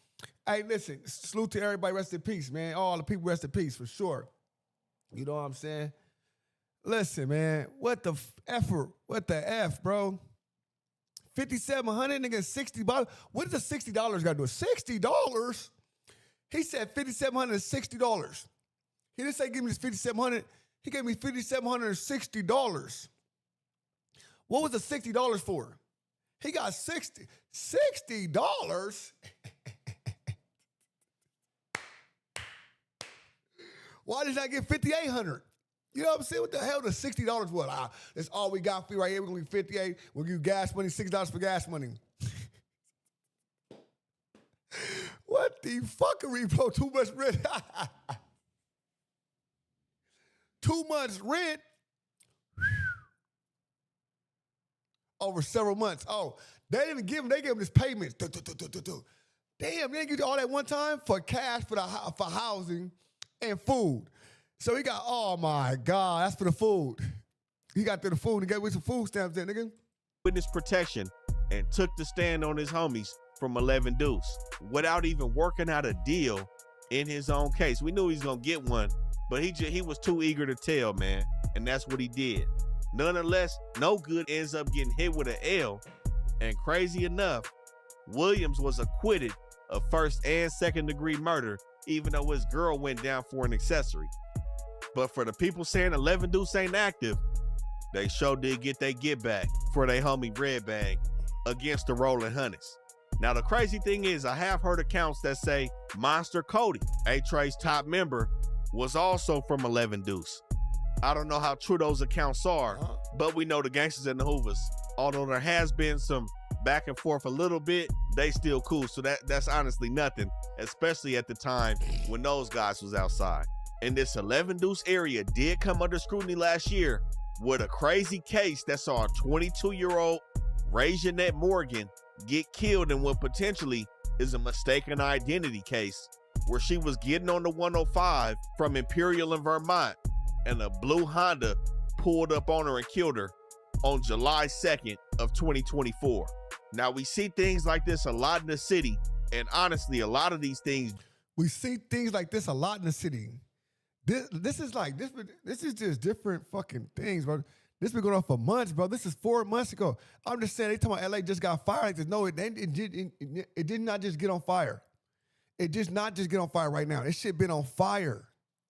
Hey, listen, salute to everybody, rest in peace, man. All the people, rest in peace, for sure. You know what I'm saying? Listen, man, what the effort? What the F, bro? $5,700, nigga, $60. What does the $60 got to do? $60? He said $5,700 is $60. He didn't say give me this $5,700. He gave me $5,760. What was the $60 for? He got $60. Why did I get $5,800? You know what I'm saying? What the hell does $60 what? That's all we got for you right here. We're going to be $58. We'll give you gas money, $6 for gas money. What the fuckery, bro? Too much rent. 2 months rent over several months. Oh, they didn't give him. They gave him this payment. Damn, they didn't give you all that one time for cash for housing and food. So he got, oh my God, that's for the food. He got to the food and got with some food stamps there, nigga.
Witness protection and took the stand on his homies from 11 Deuce without even working out a deal in his own case. We knew he was gonna get one, but he was too eager to tell, man, and that's what he did. Nonetheless, No Good ends up getting hit with an L, and crazy enough, Williams was acquitted of first and second degree murder, even though his girl went down for an accessory. But for the people saying 11 Deuce ain't active, they sure did get their get back for their homie Red Bang against the Rolling Hunnids. Now, the crazy thing is, I have heard accounts that say Monster Cody, A-Tray's top member, was also from 11 Deuce. I don't know how true those accounts are, but we know the gangsters and the Hoovers. Although there has been some back and forth a little bit, they still cool. So that's honestly nothing, especially at the time when those guys was outside. And this 11 Deuce area did come under scrutiny last year with a crazy case that saw a 22-year-old Ray Jeanette Morgan get killed in what potentially is a mistaken identity case, where she was getting on the 105 from Imperial in Vermont, and a blue Honda pulled up on her and killed her on July 2nd of 2024. Now, we see things like this a lot in the city, and honestly, a lot of these things.
We see things like this a lot in the city. This is just different fucking things, bro. This been going on for months, bro. This is 4 months ago. I'm just saying, they talking about LA just got fired like this. No, it did not just get on fire. It just not just get on fire right now. This shit been on fire.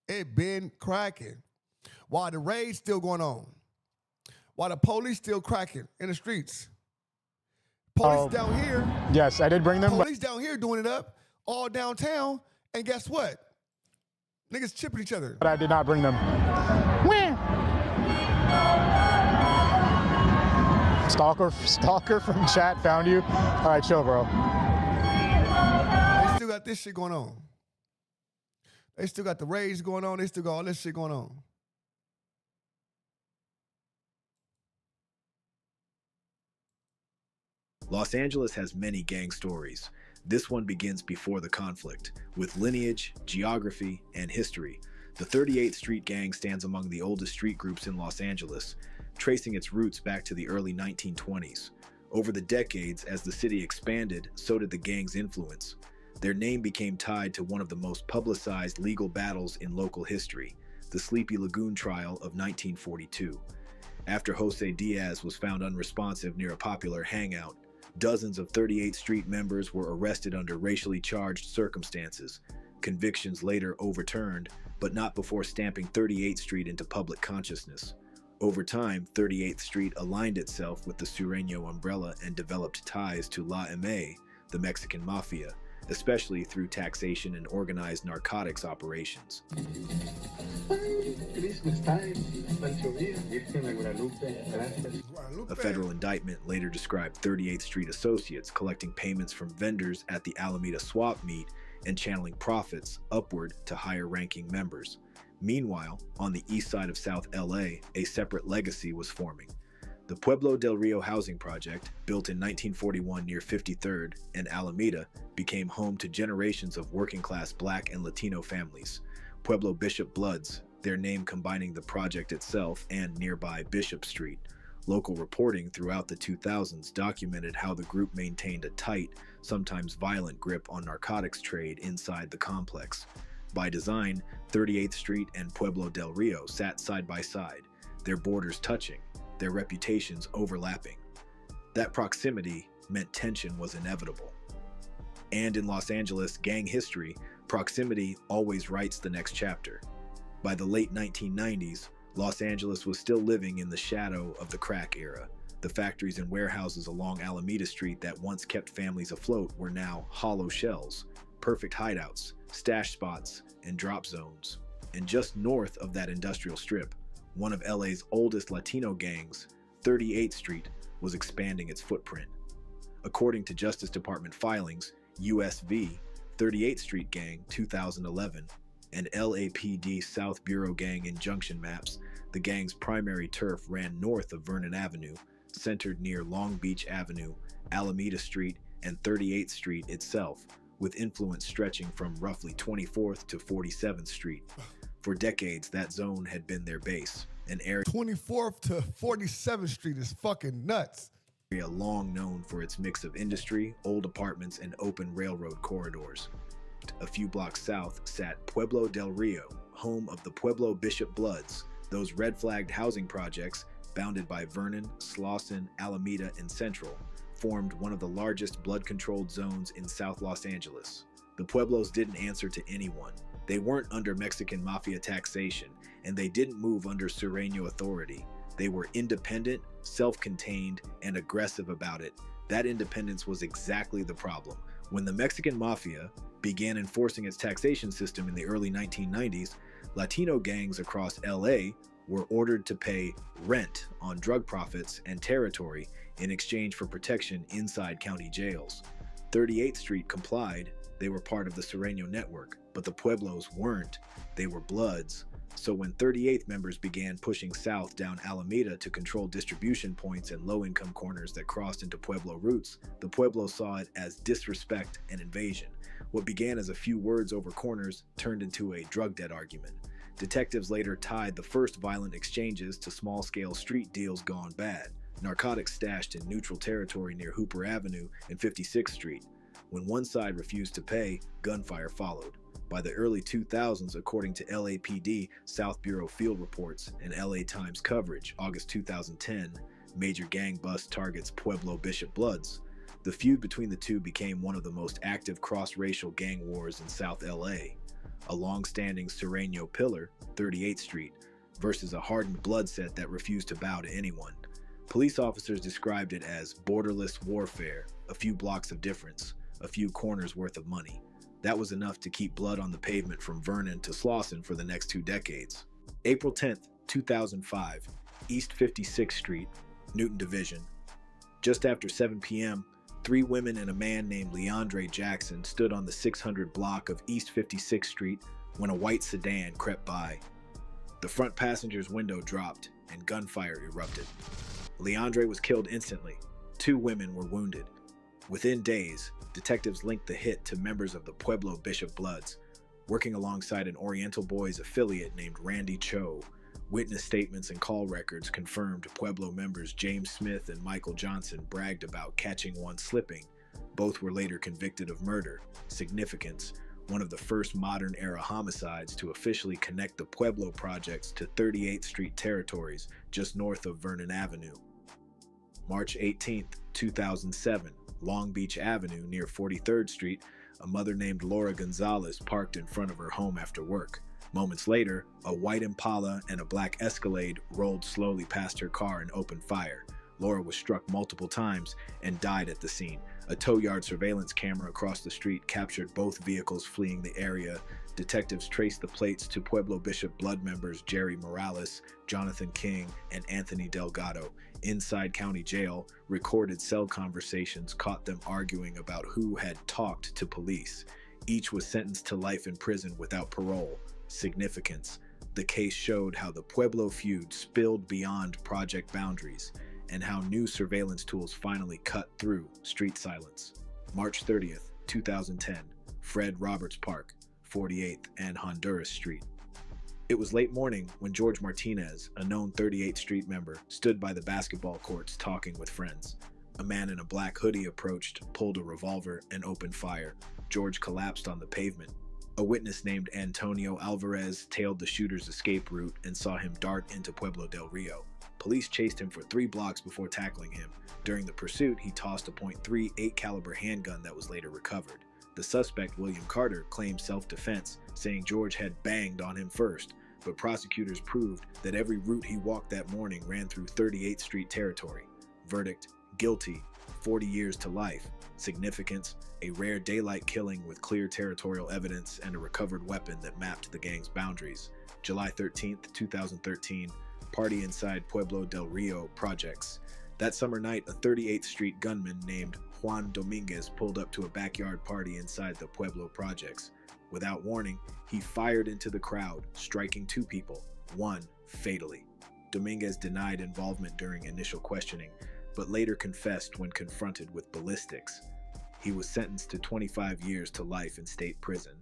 It been cracking. While the raid's still going on. While the police still cracking in the streets. Police down here.
Yes, I did bring them.
Police down here doing it up all downtown. And guess what? Niggas chipping each other.
But I did not bring them. Stalker from chat found you. All right, chill, bro.
They still got this shit going on. They still got the raids going on. They still got all this shit going on.
Los Angeles has many gang stories. This one begins before the conflict, with lineage, geography, and history. The 38th Street Gang stands among the oldest street groups in Los Angeles, tracing its roots back to the early 1920s. Over the decades, as the city expanded, so did the gang's influence. Their name became tied to one of the most publicized legal battles in local history, the Sleepy Lagoon trial of 1942. After Jose Diaz was found unresponsive near a popular hangout, dozens of 38th Street members were arrested under racially charged circumstances. Convictions later overturned, but not before stamping 38th Street into public consciousness. Over time, 38th Street aligned itself with the Sureño umbrella and developed ties to La M.A., the Mexican mafia, especially through taxation and organized narcotics operations. A federal indictment later described 38th Street associates collecting payments from vendors at the Alameda swap meet and channeling profits upward to higher-ranking members. Meanwhile, on the east side of South LA, a separate legacy was forming. The Pueblo del Rio housing project, built in 1941 near 53rd and Alameda, became home to generations of working-class Black and Latino families. Pueblo Bishop Bloods, their name combining the project itself and nearby Bishop Street. Local reporting throughout the 2000s documented how the group maintained a tight, sometimes violent grip on narcotics trade inside the complex. By design, 38th Street and Pueblo del Rio sat side by side, their borders touching, their reputations overlapping. That proximity meant tension was inevitable. And in Los Angeles gang history, proximity always writes the next chapter. By the late 1990s, Los Angeles was still living in the shadow of the crack era. The factories and warehouses along Alameda Street that once kept families afloat were now hollow shells, perfect hideouts, stash spots, and drop zones. And just north of that industrial strip, one of LA's oldest Latino gangs, 38th Street, was expanding its footprint. According to Justice Department filings, USV, 38th Street Gang 2011, and LAPD South Bureau Gang injunction maps, the gang's primary turf ran north of Vernon Avenue, centered near Long Beach Avenue, Alameda Street, and 38th Street itself, with influence stretching from roughly 24th to 47th Street. For decades, that zone had been their base, an area
24th to 47th Street is fucking nuts.
Long known for its mix of industry, old apartments, and open railroad corridors. A few blocks south sat Pueblo del Rio, home of the Pueblo Bishop Bloods, those red-flagged housing projects, bounded by Vernon, Slauson, Alameda, and Central, formed one of the largest blood-controlled zones in South Los Angeles. The Pueblos didn't answer to anyone. They weren't under Mexican mafia taxation, and they didn't move under Sureño authority. They were independent, self-contained, and aggressive about it. That independence was exactly the problem. When the Mexican mafia began enforcing its taxation system in the early 1990s, Latino gangs across LA were ordered to pay rent on drug profits and territory in exchange for protection inside county jails. 38th Street complied. They were part of the Sereno network, but the Pueblos weren't. They were Bloods. So when 38th members began pushing south down Alameda to control distribution points and low-income corners that crossed into Pueblo routes, the Pueblos saw it as disrespect and invasion. What began as a few words over corners turned into a drug debt argument. Detectives later tied the first violent exchanges to small-scale street deals gone bad, narcotics stashed in neutral territory near Hooper Avenue and 56th Street. When one side refused to pay, gunfire followed. By the early 2000s, according to LAPD, South Bureau field reports, and LA Times coverage, August 2010, major gang bust targets Pueblo Bishop Bloods. The feud between the two became one of the most active cross-racial gang wars in South LA. A long-standing Sereno pillar, 38th Street, versus a hardened blood set that refused to bow to anyone. Police officers described it as borderless warfare, a few blocks of difference, a few corners worth of money. That was enough to keep blood on the pavement from Vernon to Slauson for the next 2 decades. April 10th, 2005, East 56th Street, Newton Division. Just after 7 p.m., 3 women and a man named Leandre Jackson stood on the 600 block of East 56th Street when a white sedan crept by. The front passenger's window dropped and gunfire erupted. Leandre was killed instantly. 2 women were wounded. Within days, detectives linked the hit to members of the Pueblo Bishop Bloods, working alongside an Oriental Boys affiliate named Randy Cho. Witness statements and call records confirmed Pueblo members James Smith and Michael Johnson bragged about catching one slipping. Both were later convicted of murder. Significance: one of the first modern-era homicides to officially connect the Pueblo projects to 38th Street territories just north of Vernon Avenue. March 18, 2007, Long Beach Avenue near 43rd Street, a mother named Laura Gonzalez parked in front of her home after work. Moments later, a white Impala and a black Escalade rolled slowly past her car and opened fire. Laura was struck multiple times and died at the scene. A tow yard surveillance camera across the street captured both vehicles fleeing the area. Detectives traced the plates to Pueblo Bishop Blood members Jerry Morales, Jonathan King, and Anthony Delgado. Inside county jail, recorded cell conversations caught them arguing about who had talked to police. Each was sentenced to life in prison without parole. Significance: the case showed how the Pueblo feud spilled beyond project boundaries and how new surveillance tools finally cut through street silence. March 30th, 2010, Fred Roberts Park, 48th and Honduras Street. It was late morning when George Martinez, a known 38th Street member, stood by the basketball courts talking with friends. A man in a black hoodie approached, pulled a revolver, and opened fire. George collapsed on the pavement. A witness named Antonio Alvarez tailed the shooter's escape route and saw him dart into Pueblo del Rio. Police chased him for 3 blocks before tackling him. During the pursuit, he tossed a .38 8-caliber handgun that was later recovered. The suspect, William Carter, claimed self-defense, saying George had banged on him first, but prosecutors proved that every route he walked that morning ran through 38th Street territory. Verdict: guilty, 40 years to life. Significance: a rare daylight killing with clear territorial evidence and a recovered weapon that mapped the gang's boundaries. July 13th, 2013, party inside Pueblo del Rio projects. That summer night, a 38th Street gunman named Juan Dominguez pulled up to a backyard party inside the Pueblo projects. Without warning, he fired into the crowd, striking 2 people, one fatally. Dominguez denied involvement during initial questioning, but later confessed when confronted with ballistics. He was sentenced to 25 years to life in state prison.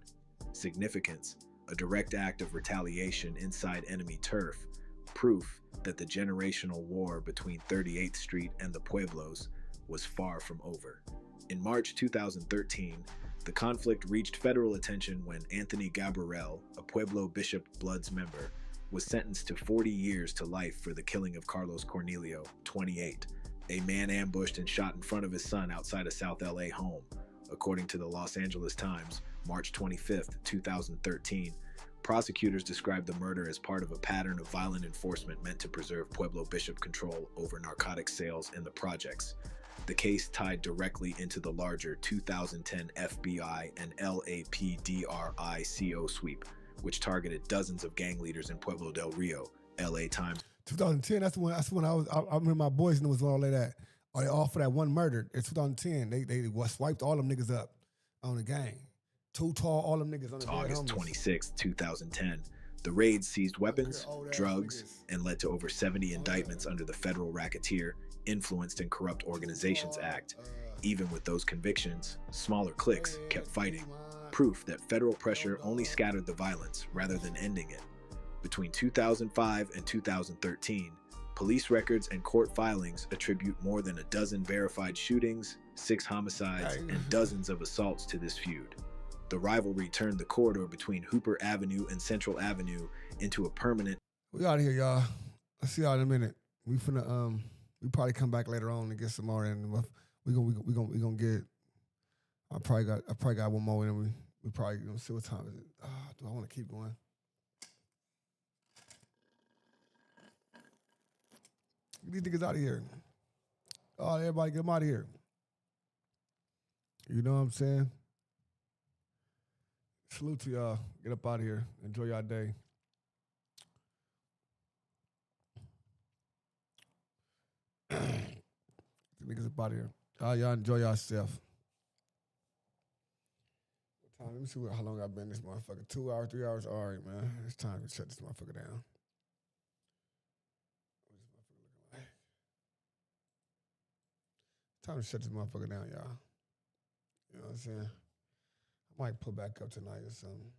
Significance: a direct act of retaliation inside enemy turf, proof that the generational war between 38th Street and the Pueblos was far from over. In March 2013, the conflict reached federal attention when Anthony Gabriel, a Pueblo Bishop Bloods member, was sentenced to 40 years to life for the killing of Carlos Cornelio, 28. A man ambushed and shot in front of his son outside a South LA home. According to the Los Angeles Times, March 25, 2013, prosecutors described the murder as part of a pattern of violent enforcement meant to preserve Pueblo Bishop control over narcotic sales in the projects. The case tied directly into the larger 2010 FBI and LAPDRICO sweep, which targeted dozens of gang leaders in Pueblo del Rio. LA Times.
2010, that's when I remember my boys knew was all of that. Or they all for that one murder in 2010. They swiped all them niggas up on the gang. Too tall, all them niggas on the dead
August
homies.
26, 2010. The raid seized weapons, drugs, and led to over 70 indictments under the Federal Racketeer, Influenced and Corrupt Organizations Act. Even with those convictions, smaller cliques kept fighting. Proof that federal pressure only scattered the violence rather than ending it. Between 2005 and 2013, police records and court filings attribute more than a dozen verified shootings, 6 homicides, and dozens of assaults to this feud. The rivalry turned the corridor between Hooper Avenue and Central Avenue into a permanent...
We out of here, y'all. I'll see y'all in a minute. We finna we probably come back later on and get some more, and we gonna get. I probably got one more, and we probably gonna see what time is it. Do I want to keep going? Get these niggas out of here. Oh, everybody get them out of here. You know what I'm saying? Salute to y'all. Get up out of here. Enjoy y'all day. Niggas up out of here. Y'all enjoy yourself. What time? Let me see how long I've been in this motherfucker. 2 hours, 3 hours. All right, man. It's time to shut this motherfucker down. Time to shut this motherfucker down, y'all. You know what I'm saying? I might pull back up tonight or something.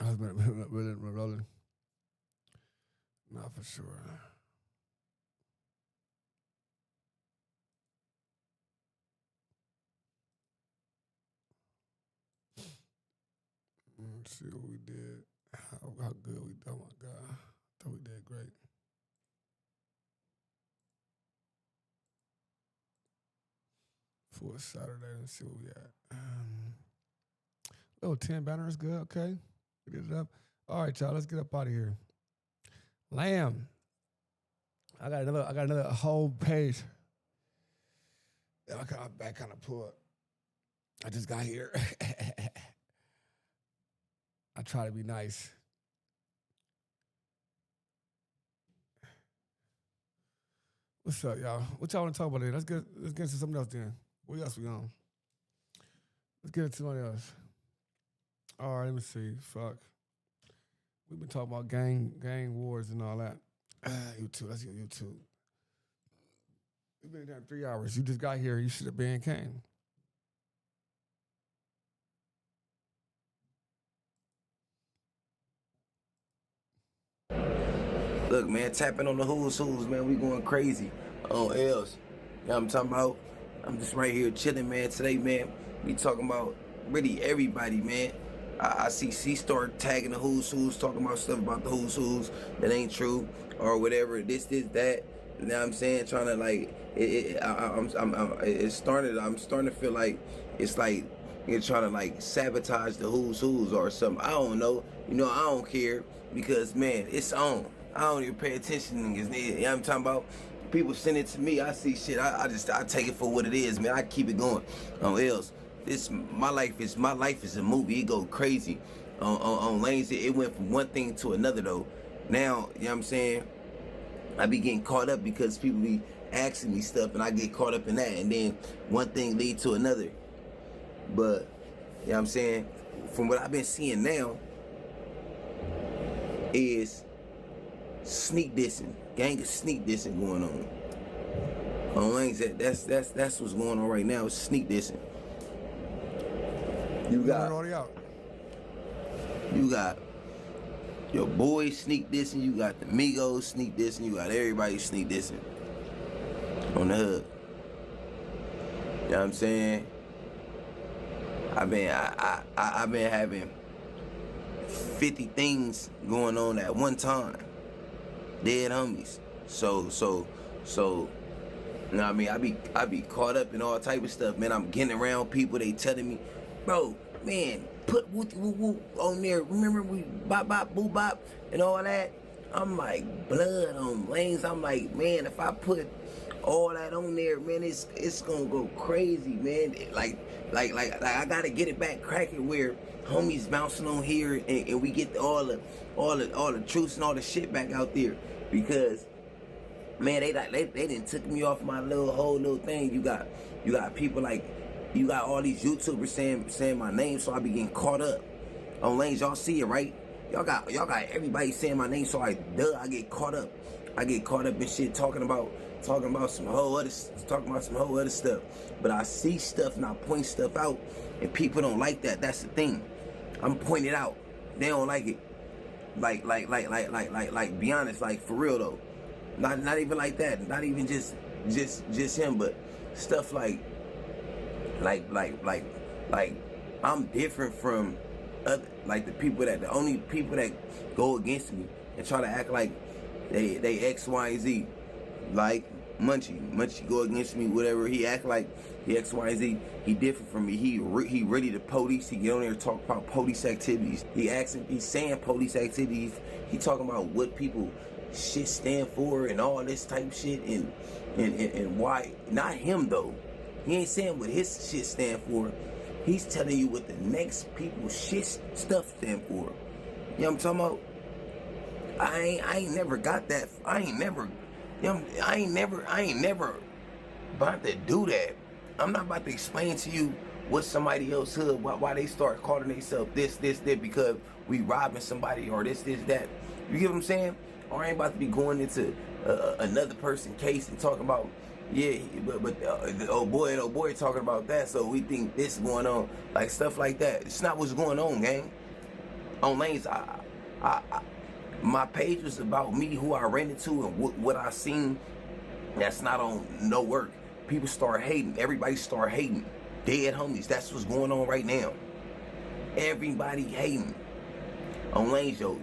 I was really rolling. Not for sure. Let's see what we did. How good we did. Oh my God. I thought we did great. For Saturday, let's see what we got. Little 10 banner is good, okay. We did it up. All right, y'all, let's get up out of here. Lamb. I got another whole page. I got back kind of pulled. I just got here. I try to be nice. What's up, y'all? What y'all want to talk about today? Let's get into something else then. What else we on? Let's get into something else. All right, let me see. Fuck. We've been talking about gang wars and all that. YouTube. Let's get YouTube. We've been down 3 hours. You just got here. You should have been came.
Look, man, tapping on the who's, man. We going crazy on L's. You know what I'm talking about? I'm just right here chilling, man. Today, man, we talking about really everybody, man. I see C start tagging the who's, talking about stuff about the who's that ain't true or whatever. This, that. You know what I'm saying? Trying to like, I'm starting to feel like it's like you're trying to like sabotage the who's or something. I don't know. You know, I don't care because man, it's on. I don't even pay attention to niggas. You know what I'm talking about? People send it to me. I see shit. I take it for what it is, man. I keep it going. On else, my life is a movie. It go crazy. On lanes, it went from one thing to another though. Now, you know what I'm saying? I be getting caught up because people be asking me stuff, and I get caught up in that, and then one thing lead to another. But you know what I'm saying? From what I've been seeing now, is sneak dissing, gang of sneak dissing going on lanes. That's what's going on right now. It's sneak dissing. You got your boys sneak dissing. You got the Migos sneak dissing. You got everybody sneak dissing on the hood. You know what I'm saying? I've been having 50 things going on at one time. Dead homies. So, you know what I mean? I be caught up in all type of stuff, man. I'm getting around people, they telling me, bro, man, put woo woo on there. Remember we bop bop boo bop and all that? I'm like blood on lanes. I'm like, man, if I put
all that on there, man, it's gonna go crazy, man. Like I gotta get it back cracking where homies bouncing on here and we get all the truths and all the shit back out there, because man, they didn't took me off my whole little thing. You got people like, you got all these YouTubers saying my name, so I be getting caught up on lanes. Y'all see it, right? Y'all got everybody saying my name, so I get caught up. I get caught up in shit talking about some whole other stuff. But I see stuff and I point stuff out, and people don't like that. That's the thing. I'm pointing it out. They don't like it. Like be honest, like for real though. Not even like that. Not even just him, but stuff like I'm different from other, like the only people that go against me and try to act like they X, Y, and Z. Like Munchie go against me, whatever. He act like he X, Y, and Z. He different from me. He really the police. He get on there and talk about police activities. He's saying police activities. He talking about what people shit stand for and all this type shit and why. Not him though. He ain't saying what his shit stand for. He's telling you what the next people's shit stuff stand for. You know what I'm talking about? I ain't never got that. I ain't never about to do that. I'm not about to explain to you what somebody else hood, why they start calling themselves this, because we robbing somebody or this, that. You get what I'm saying? Or I ain't about to be going into another person's case and talking about, yeah, but the old boy talking about that, so we think this is going on, like stuff like that. It's not what's going on, gang. On lanes, my page was about me, who I ran into, and what I seen. That's not on no work. People start hating. Everybody start hating. Dead homies. That's what's going on right now. Everybody hating. On lanes, yo,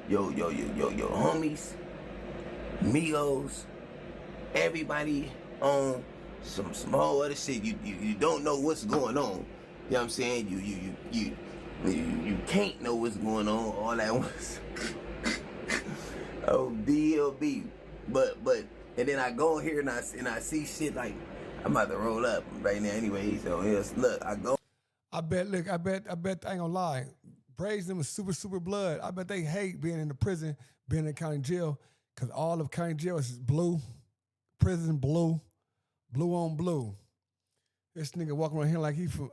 homies, Migos, everybody on some whole other shit. You don't know what's going on. You know what I'm saying? You can't know what's going on all at once. Oh, DLB. But and then I go in here and I see shit like I'm about to roll up right now anyway. So yes, look, I go.
I bet I ain't gonna lie. Braves them is super blood. I bet they hate being in the prison, being in county jail, because all of county jail is blue, prison blue on blue. This nigga walking around here like he from.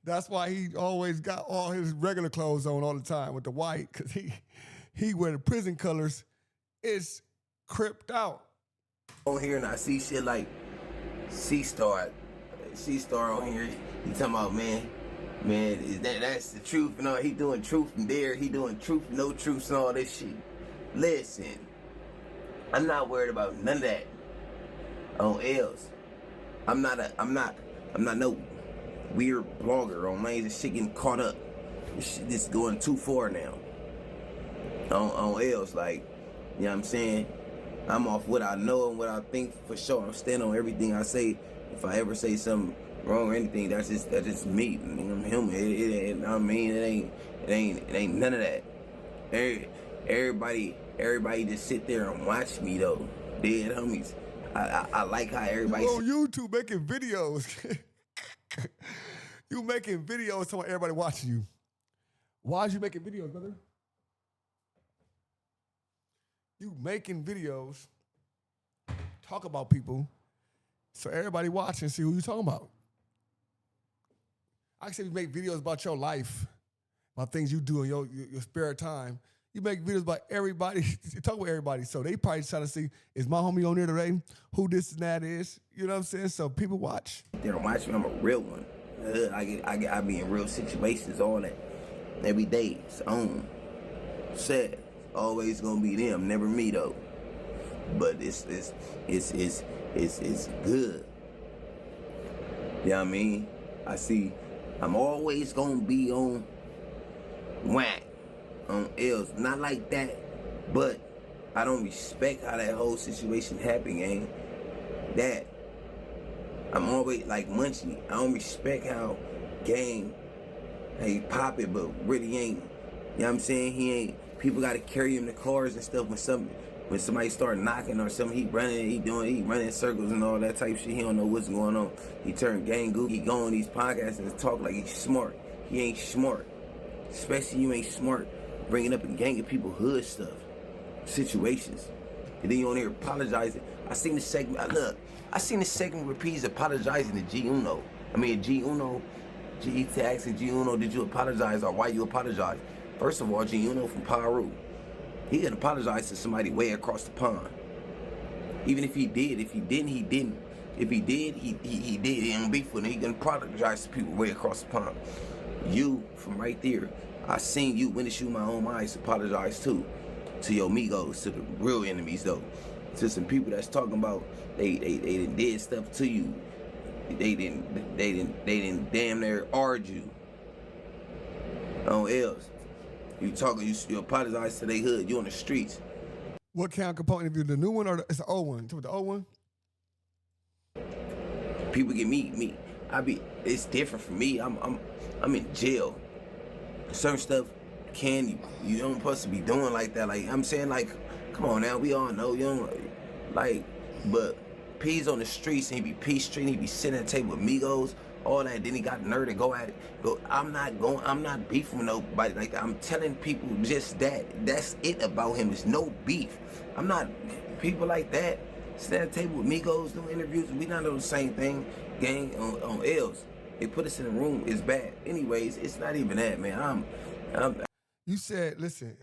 That's why he always got all his regular clothes on all the time with the white, because he wear the prison colors. It's cripped out.
On here and I see shit like C-Star on here. He talking about, man, that's the truth and all. He doing truth and dare. He doing truth, no truths and all this shit. Listen, I'm not worried about none of that. On L's, I'm not no weird blogger on lanes. This shit getting caught up. This shit is going too far now. On L's, like, you know what I'm saying? I'm off what I know and what I think for sure. I'm standing on everything I say. If I ever say something wrong or anything, that's just me. I'm human. It ain't none of that. Everybody just sit there and watch me though. Dead homies. I like how everybody.
You on YouTube making videos. You making videos so everybody watching you. Why is you making videos, brother? You making videos, talk about people, so everybody watching see who you talking about. I can say you make videos about your life, about things you do in your spare time. You make videos about everybody, talk about everybody. So they probably trying to see, is my homie on there today? Who this and that is? You know what I'm saying? So people watch.
They don't watch me. I'm a real one. I be in real situations, all that. Every day, it's on. Sad. Always gonna be them, never me though. But it's good. You know what I mean? I'm always gonna be on whack, on L's. Not like that, but I don't respect how that whole situation happened, gang. That I'm always like Munchie. I don't respect how gang, hey, pop it, but really ain't. You know what I'm saying? People got to carry him to cars and stuff when somebody start knocking or something. He running circles and all that type shit. He don't know what's going on. He turned gang goofy. He go on these podcasts and talk like he's smart. He ain't smart. Especially you ain't smart bringing up a gang of people hood stuff, situations. And then you on here apologizing. I seen the segment where P's apologizing to G Uno. G asking G Uno, did you apologize or why you apologize? First of all, G Uno from Peru. He didn't apologize to somebody way across the pond. Even if he did, if he didn't, he didn't. If he did, he did. He ain't beef with him. He gonna apologize to people way across the pond. You, from right there, I seen you witness you my own eyes apologize too. To your amigos, to the real enemies though. To some people that's talking about they did stuff to you. They didn't damn near argue. On else. You apologize to they hood. You on the streets.
What count component of you? The new one or it's the old one? The old one?
People get me. It's different for me. I'm in jail. Certain stuff you don't supposed to be doing like that. Like I'm saying, like, come on now, we all know you don't like. But P's on the streets and he be P Street. He be sitting at the table with Migos. All that, then he got nerve to go at it. I'm not beefing with nobody like that. I'm telling people just that. That's it about him. There's no beef. I'm not people like that. Sit at the table with Migos, doing interviews. We not doing the same thing. Gang on L's. They put us in a room. It's bad. Anyways, it's not even that, man.
You said, listen.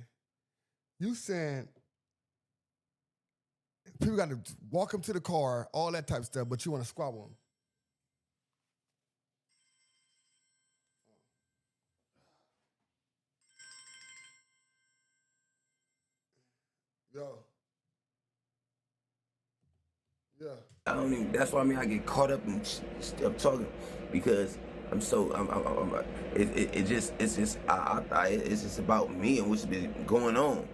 You said people got to walk him to the car, all that type of stuff, but you want to squabble him. Yo. Yeah.
That's why I get caught up in stuff talking because it's just about me and what's been going on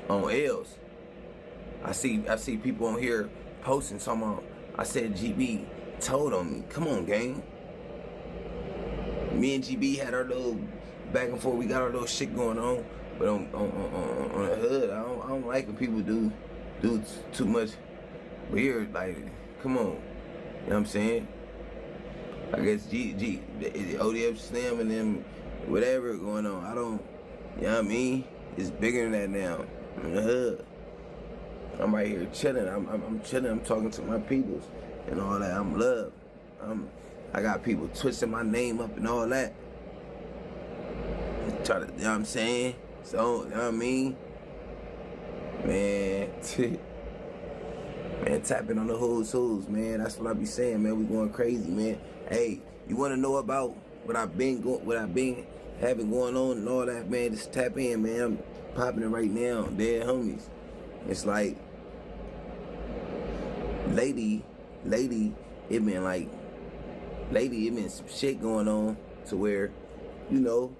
L's. I see people on here posting something. I said GB told on me. Come on, gang. Me and GB had our little back and forth. We got our little shit going on. But on the hood, I don't like when people do too much weird. Like, come on, you know what I'm saying? I guess ODM Slim and them, whatever going on. I don't, you know what I mean? It's bigger than that now. In the hood, I'm right here chilling. I'm chilling. I'm talking to my peoples and all that. I'm loved. I got people twisting my name up and all that. Try to, you know what I'm saying? So, you know what I mean? Man, tapping on the who's, man. That's what I be saying, man. We going crazy, man. Hey, you want to know about what I've been having going on and all that, man? Just tap in, man. I'm popping it right now. Dead homies. It's like, lady, it been some shit going on to where, you know,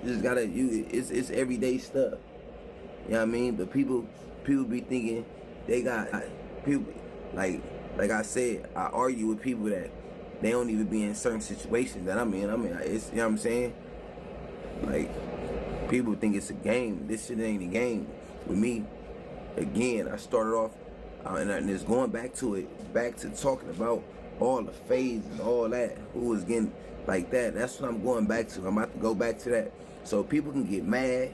it's everyday stuff. You know what I mean? But people be thinking they got people like I said, I argue with people that they don't even be in certain situations that I'm in. It's, you know what I'm saying? Like, people think it's a game. This shit ain't a game. With me, again, I started off and it's going back to talking about all the fades and all that, who was getting like that. That's what I'm going back to. I'm about to go back to that. So people can get mad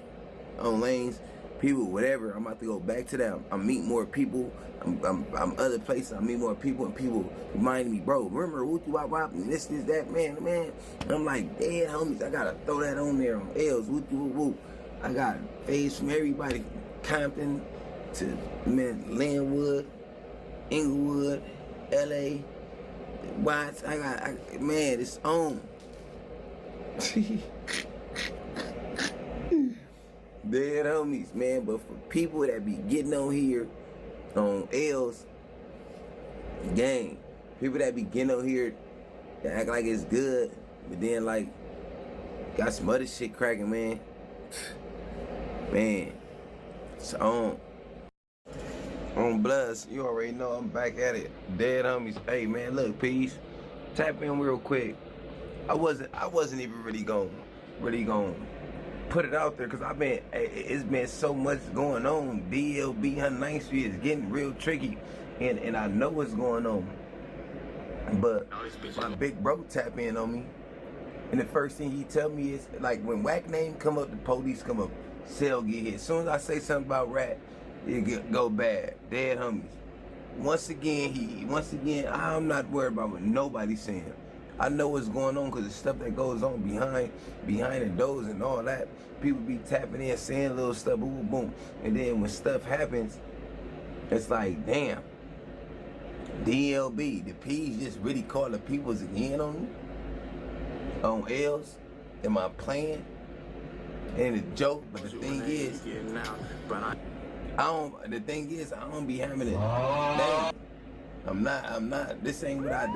on lanes, people, whatever. I'm about to go back to that. I'm meeting more people. I'm other places. I meet more people, and people remind me, bro, remember Wooty Wop Wop and this, that, man. And I'm like, dead homies, I gotta throw that on there on L's, Wooty Whoop Whoop. I got fades from everybody, Compton to, man, Linwood, Inglewood, LA, Watts. Man, it's on. Dead homies, man. But for people that be getting on here on L's, gang, people that be getting on here that act like it's good, but then like got some other shit cracking, man. Man, it's on Bloods. You already know I'm back at it. Dead homies. Hey man, look, peace. Tap in real quick. I wasn't even really going put it out there because it's been so much going on. DLB 109th Street is getting real tricky, and I know what's going on. But my big bro tap in on me, and the first thing he tell me is like when whack name come up, the police come up, cell get hit. As soon as I say something about rat, it go bad. Dead homies. Once again, I'm not worried about what nobody's saying. I know what's going on because the stuff that goes on behind the doors and all that. People be tapping in, saying little stuff, boom, boom. And then when stuff happens, it's like, damn. DLB, the P's just really call the peoples again on me? On L's? Am I playing? And a joke, but the thing is, the thing is, I don't be having it. Damn. I'm not, this ain't what I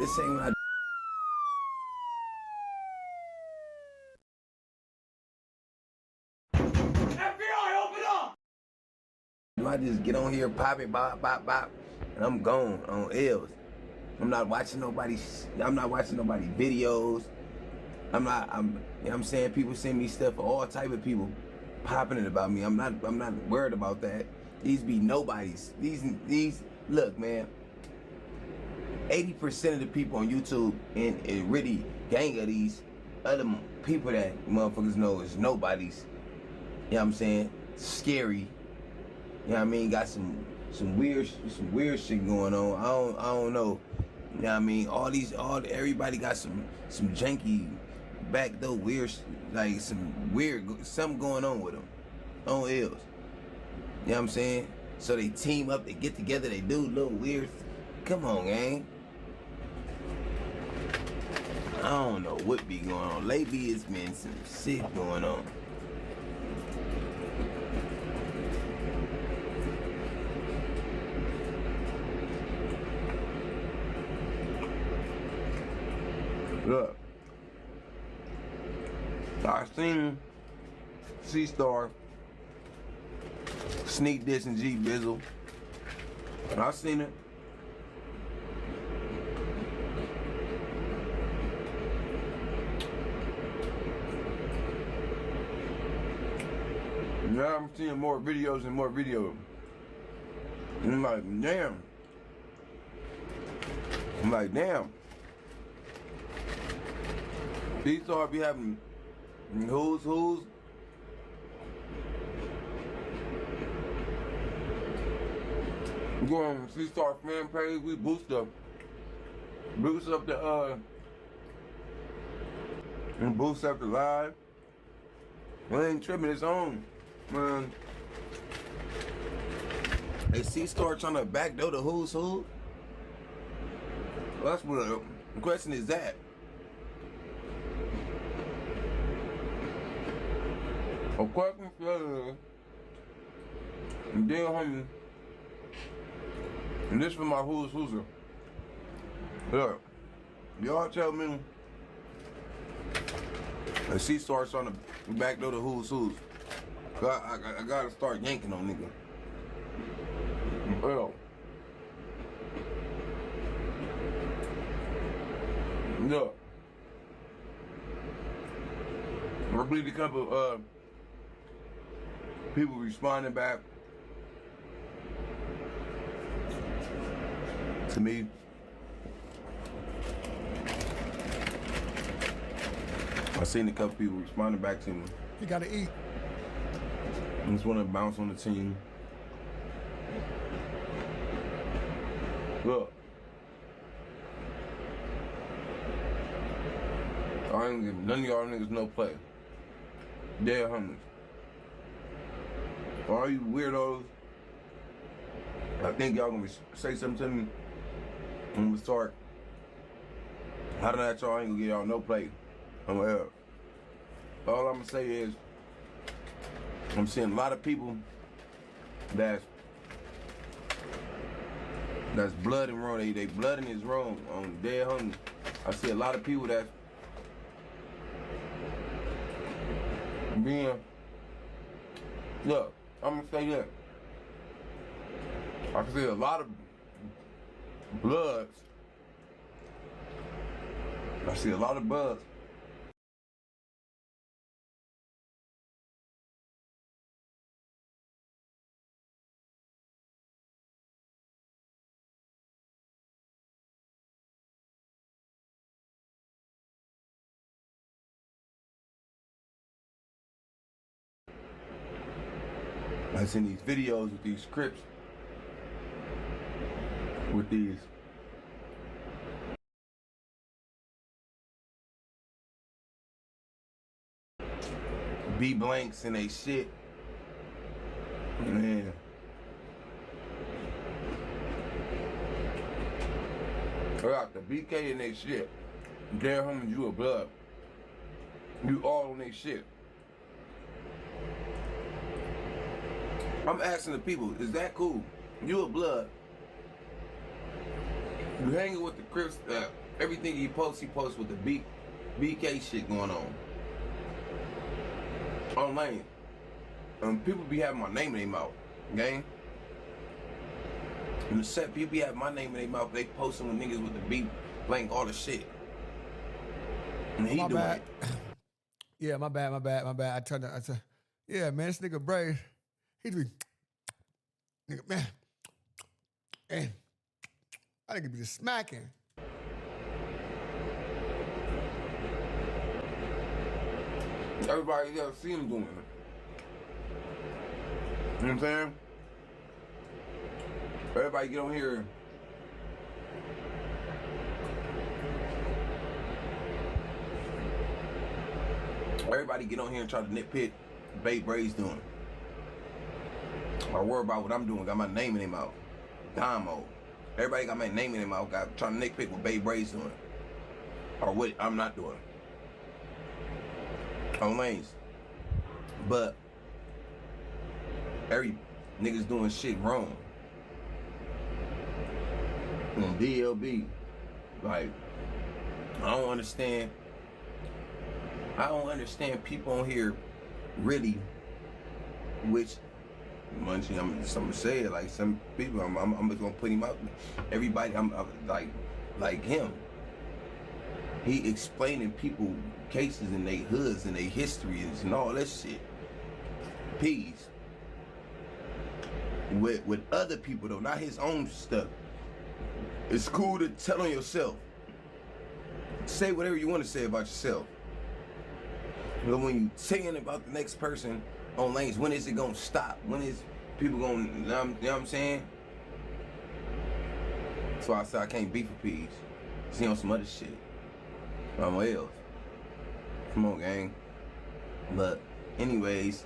I just get on here, pop it, bop, bop, bop, and I'm gone on L's. I'm not watching nobody videos. You know what I'm saying? People send me stuff for all type of people popping it about me. I'm not worried about that. These be nobodies. These look, man. 80% of the people on YouTube and really gang of these other people that motherfuckers know is nobodies. You know what I'm saying? Scary. You know what I mean? Got some weird shit going on. I don't know. You know what I mean? Everybody got some janky backdoor weird, like something going on with them on L's. You know what I'm saying? So they team up, they get together, they do little weird. Come on, gang. I don't know what be going on. Lately, it's been some shit going on. Look, I seen C-Star sneak this and G Bizzle. I seen it. Now I'm seeing more videos and more videos. And I'm like, damn. C-Star be having who's. We go on C-Star fan page, we boost up the and boost up the live. We ain't tripping, it's on, man. Hey, C-Star trying to backdoor the who's who? Well, that's what the question is that. A question for and then homie. And this for my who's. Look, y'all tell me that C-Star trying to backdoor the who's. I gotta start yanking on nigga. Well, look, I believe a couple people responding back to me. I seen a couple people responding back to me.
You gotta eat.
I just want to bounce on the team. Look, I ain't giving none of y'all niggas no play. Dead homies. All you weirdos, I think y'all gonna say something to me when we start. How did that y'all ain't gonna get y'all no play? I'm gonna help. All I'm gonna say is, I'm seeing a lot of people that's blood in wrong. They blooding is wrong on dead homies. I see a lot of people that's being, look, I'm gonna say that. I see a lot of bloods. I see a lot of bloods I seen these videos with these Crips, with these B blanks and they shit. Man. They got the BK in they shit. Damn, homie, you a blood. You all on they shit. I'm asking the people, is that cool? You a blood. You hanging with the Crips, everything he posts with the BK shit going on. Online. People be having my name in their mouth, gang. And the set people be having my name in their mouth, they posting with niggas with the beat, blank, all the shit. And he doing it.
Yeah, my bad. I turned yeah, man, this nigga Braid, he be, nigga, man, and I think he be just smacking.
Everybody you ever see him doing it. You know what I'm saying? Everybody get on here. Everybody get on here and try to nitpick Babe Bray's doing. I worry about what I'm doing. Got my name in their mouth. Damo. Everybody got my name in their mouth. Got trying to nitpick what Babe Bray's doing. Or what I'm not doing. On lanes. But every niggas doing shit wrong. And DLB, like, I don't understand people on here really, which Munchie, I'm gonna say it, like some people, I'm just gonna put him out. Everybody, I'm like him. He explaining people cases in their hoods and their histories and all that shit. Peace. With other people though, not his own stuff. It's cool to tell on yourself. Say whatever you want to say about yourself. But when you saying about the next person on lanes, when is it gonna stop? When is people gonna, you know what I'm saying? That's why I said I can't beef for peace. See on some other shit. Somewhere else. Come on, gang. But anyways,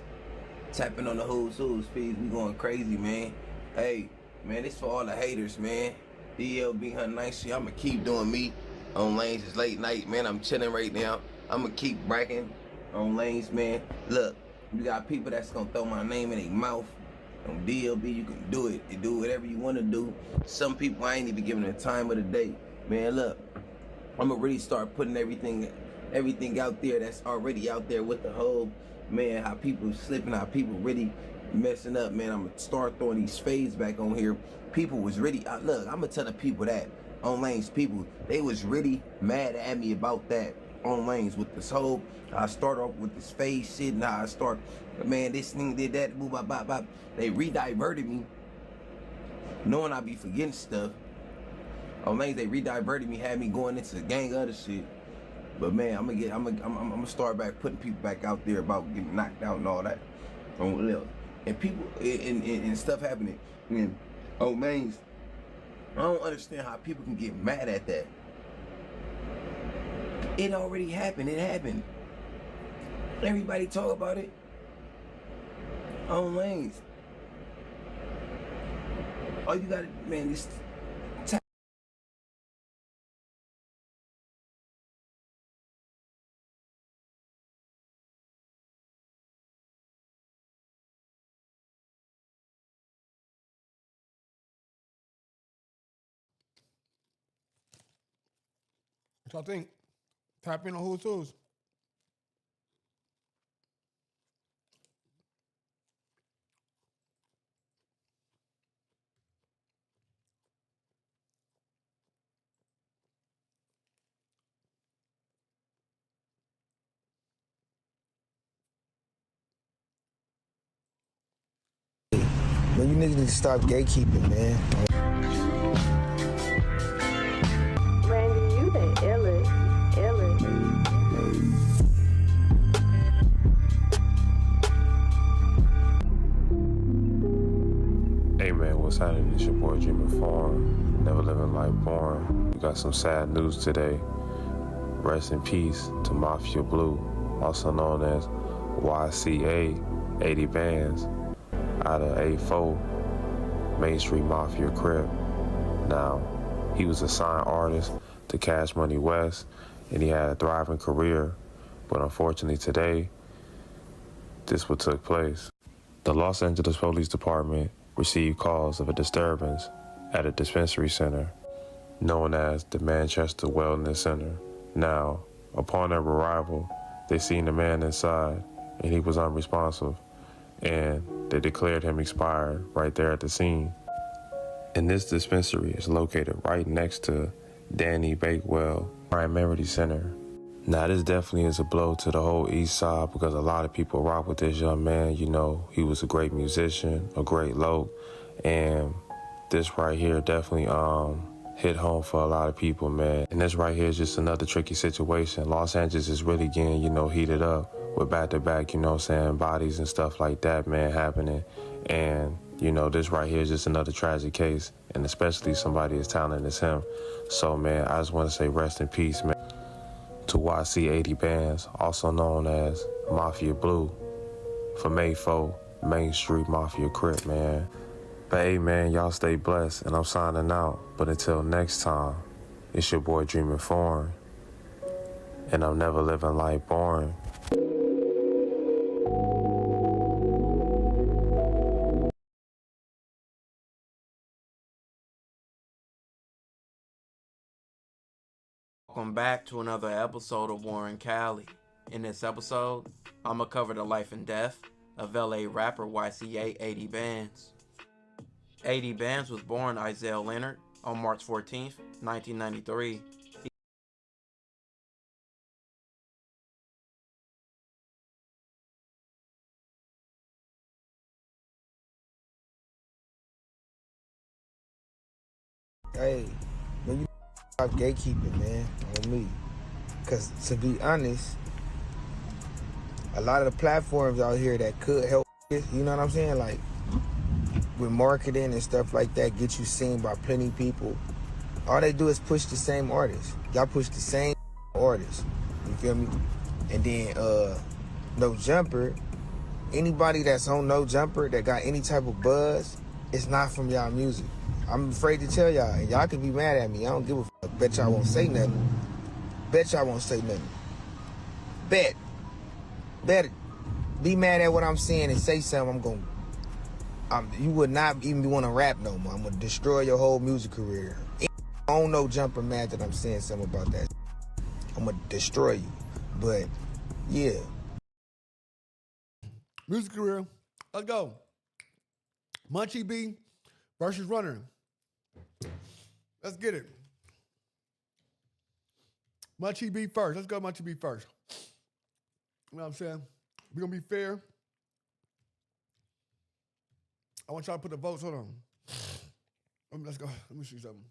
tapping on the who's feeds, we going crazy, man. Hey, man, this for all the haters, man. DLB hunting nice shit. I'ma keep doing me on lanes. It's late night, man. I'm chilling right now. I'ma keep bracking on lanes, man. Look, you got people that's gonna throw my name in their mouth. On DLB, you can do it. You do whatever you wanna do. Some people I ain't even giving the time of the day. Man, look, I'ma really start putting everything out there that's already out there with the whole, man, how people slipping, how people really messing up, man. I'm gonna start throwing these fades back on here. People was really, look, I'm gonna tell the people that, on lanes, people, they was really mad at me about that on lanes with this whole, I start off with this fade shit, and I start, man, this thing did that, boo, bop, bop, bop. They re-diverted me, knowing I be forgetting stuff. On lanes, they re-diverted me, had me going into a gang of other shit. But man, I'm gonna start back putting people back out there about getting knocked out and all that. And people and stuff happening. And on lanes, I don't understand how people can get mad at that. It already happened. It happened. Everybody talk about it. On lanes. All you gotta, man, this.
What y'all think? Tap in on who's who's.
Man, you niggas need to stop gatekeeping, man.
Randy, you the illest.
Hey man, what's happening? It's your boy Dreaming Foreign, never living life boring. We got some sad news today. Rest in peace to Mafia Blue, also known as YCA 80 Bands, out of A4, Main Street Mafia Crib. Now, he was a signed artist to Cash Money West, and he had a thriving career, but unfortunately today, this what took place. The Los Angeles Police Department received calls of a disturbance at a dispensary center known as the Manchester Wellness Center. Now, upon their arrival, they seen the man inside and he was unresponsive, and they declared him expired right there at the scene. And this dispensary is located right next to Danny Bakewell Primarity Center. Now, this definitely is a blow to the whole East Side because a lot of people rock with this young man. You know, he was a great musician, a great loc, and this right here definitely hit home for a lot of people, man. And this right here is just another tricky situation. Los Angeles is really getting, you know, heated up with back-to-back, you know what I'm saying, bodies and stuff like that, man, happening. And, you know, this right here is just another tragic case, and especially somebody as talented as him. So, man, I just want to say rest in peace, man, to YC 80 Bands, also known as Mafia Blue, for May 4, Main Street Mafia Crip, man. But hey, man, y'all stay blessed, and I'm signing out. But until next time, it's your boy Dreaming Foreign, and I'm never living life boring.
Welcome back to another episode of Warren Cali. In this episode, I'ma cover the life and death of LA rapper YCA 80 Bands. 80 Bands was born Isaiah Leonard on March 14th, 1993.
Hey, when you stop gatekeeping, man, on me. Because to be honest, a lot of the platforms out here that could help, you know what I'm saying? Like, with marketing and stuff like that, get you seen by plenty of people. All they do is push the same artists. Y'all push the same artists. You feel me? And then, No Jumper, anybody that's on No Jumper that got any type of buzz, it's not from y'all music. I'm afraid to tell y'all, and y'all can be mad at me. I don't give a fuck. Bet y'all won't say nothing. Bet y'all won't say nothing. Bet it. Be mad at what I'm saying and say something. You would not even want to rap no more. I'm gonna destroy your whole music career. I don't know Jumper mad that I'm saying something about that. I'm gonna destroy you. But yeah.
Music career. Let's go. Munchie B versus Runner. Let's get it. Munchie B first. Let's go Munchie B first. You know what I'm saying? We're going to be fair. I want y'all to put the votes. Hold on. Let's go. Let me see something.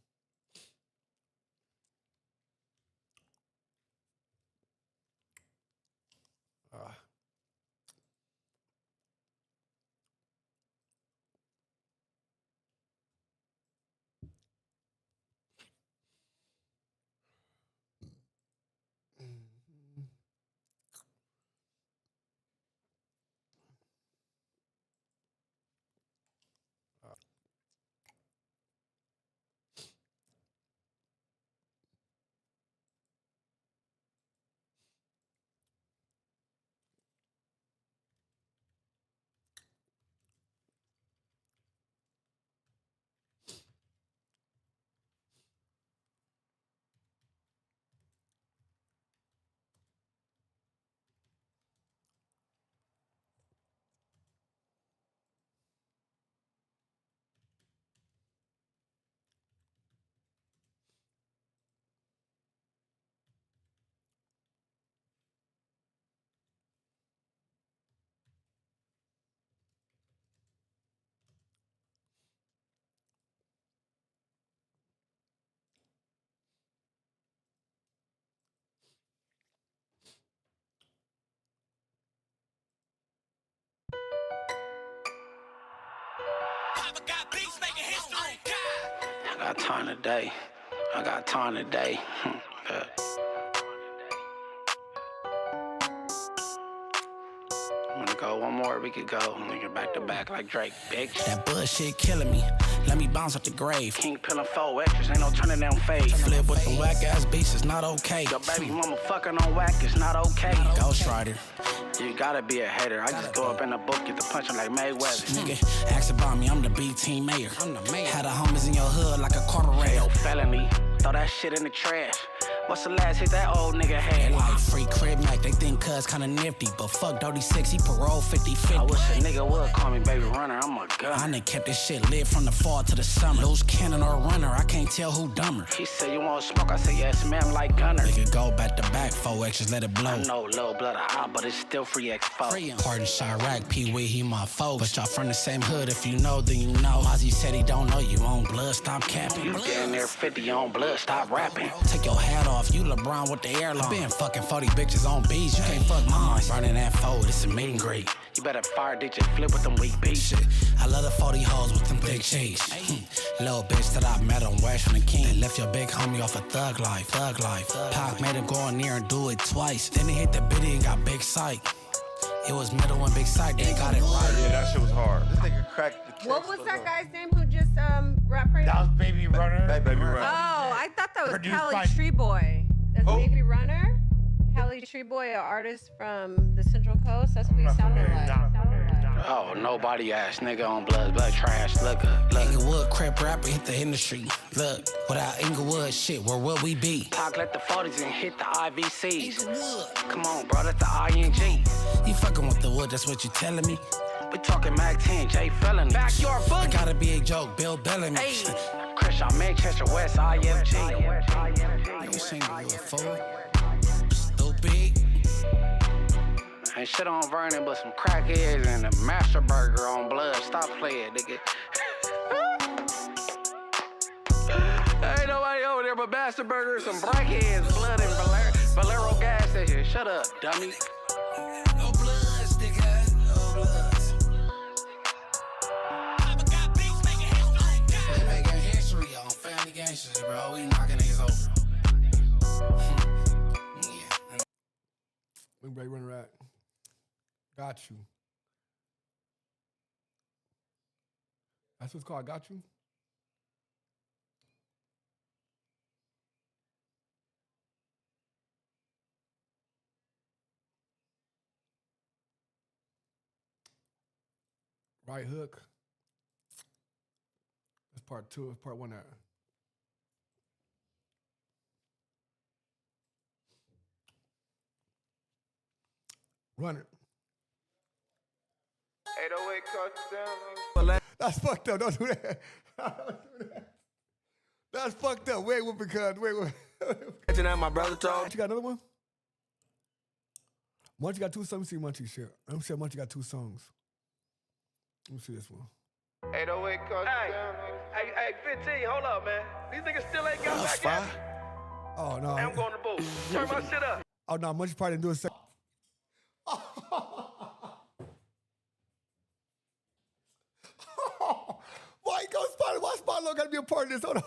got time today. I got time today. I'm gonna go one more, we could go. Nigga back to back like Drake, bitch. That bullshit killing me. Let me bounce up the grave. King pillin' 4 extras, ain't no turning down fade. Flip with them whack ass beats, it's not okay. Your baby mama fucking on whack, it's not okay. Ghost Rider. You gotta be a hater. I just go up in the book, get the punching like Mayweather. Nigga, ask about me, I'm the B team mayor. Had the homies in your hood like a quarter rail. Felony, throw that shit in the trash. What's the last hit that old nigga had? Like free crib Mac, they think cuz kinda nifty. But fuck Dirty 6, he parole 50-50. I wish a nigga would call me baby runner, I'm a gun. I done kept this shit lit from the fall to the summer. Loose cannon or runner, I can't tell who dumber. He said you want smoke, I said yes ma'am, like gunner. Nigga go back to back, 4 extras, let it blow. I know little blood out, but it's still free X4. Pardon Chirac, Pee-wee, he my foe. But y'all from the same hood, if you know, then you know. Ozzy said he don't know you on blood, stop capping. You getting there 50 on blood, stop rapping. Take your hat off, you LeBron with the airline. Been fucking 40 bitches on beats, you can't fuck mine. Running that fold, it's a meet and greet. You better fire ditch and flip with them weak beats. Shit, I love the 40 hoes with them big cheeks. Little bitch that I met on West from the King. They left your big homie off a thug life. Pac made him go in there and do it twice. Then he hit the biddy and got big sight. It was middle and big sight, they got it right.
Yeah, that shit was hard.
This nigga cracked the case.
What was that guy's name who just rap right
That
now?
was Baby Runner.
Baby Runner.
Oh, I thought that was
Produced
Kelly
by-
Treeboy. That's Baby Runner? Kelly Treeboy, an artist from the Central Coast. That's what he sounded like.
Oh, nobody ass nigga on blood trash. Look. Inglewood crap rapper hit the industry. Look, without Inglewood shit, where would we be? Talk let the 40s and hit the IVCs. Come on, bro, that's the ING. You fucking with the wood, that's what you telling me? We talking Mac 10, J Felony. Backyard boogie. I got a big joke, Bill Bellamy. Hey. Crenshaw, Manchester, West, IFG. You sing you a fool. Stupid. Ain't shit on Vernon but some crackheads and a Master Burger on blood. Stop playing, nigga. Ain't nobody over there but Master Burger, some crackheads, blood and Valero gas station. Shut up, dummy. No bloods, nigga. No bloods. Making history on Family Gangsters, bro. We knocking niggas over.
We break running right. Got you. That's what's called. Got you. Right hook. That's part 2. That's part 1 there. Run it.
808 touchdown.
That's fucked up. Don't do that. Don't do that. That's fucked up. Wait, because wait.
Catching out my brother told.
You got another one? Munchie got 2 songs. Let me see Munchie shit. Let me see Munchie got 2 songs. Let me see this one.
808 touchdown.
Hey, 15, hold up, man. These niggas still ain't got back at me.
Oh, no.
I'm going to booth. Turn my shit up.
Oh, no, Munchie probably didn't do it. Why you go Spotlight? Why Spotlight got to be a part of this? Hold on.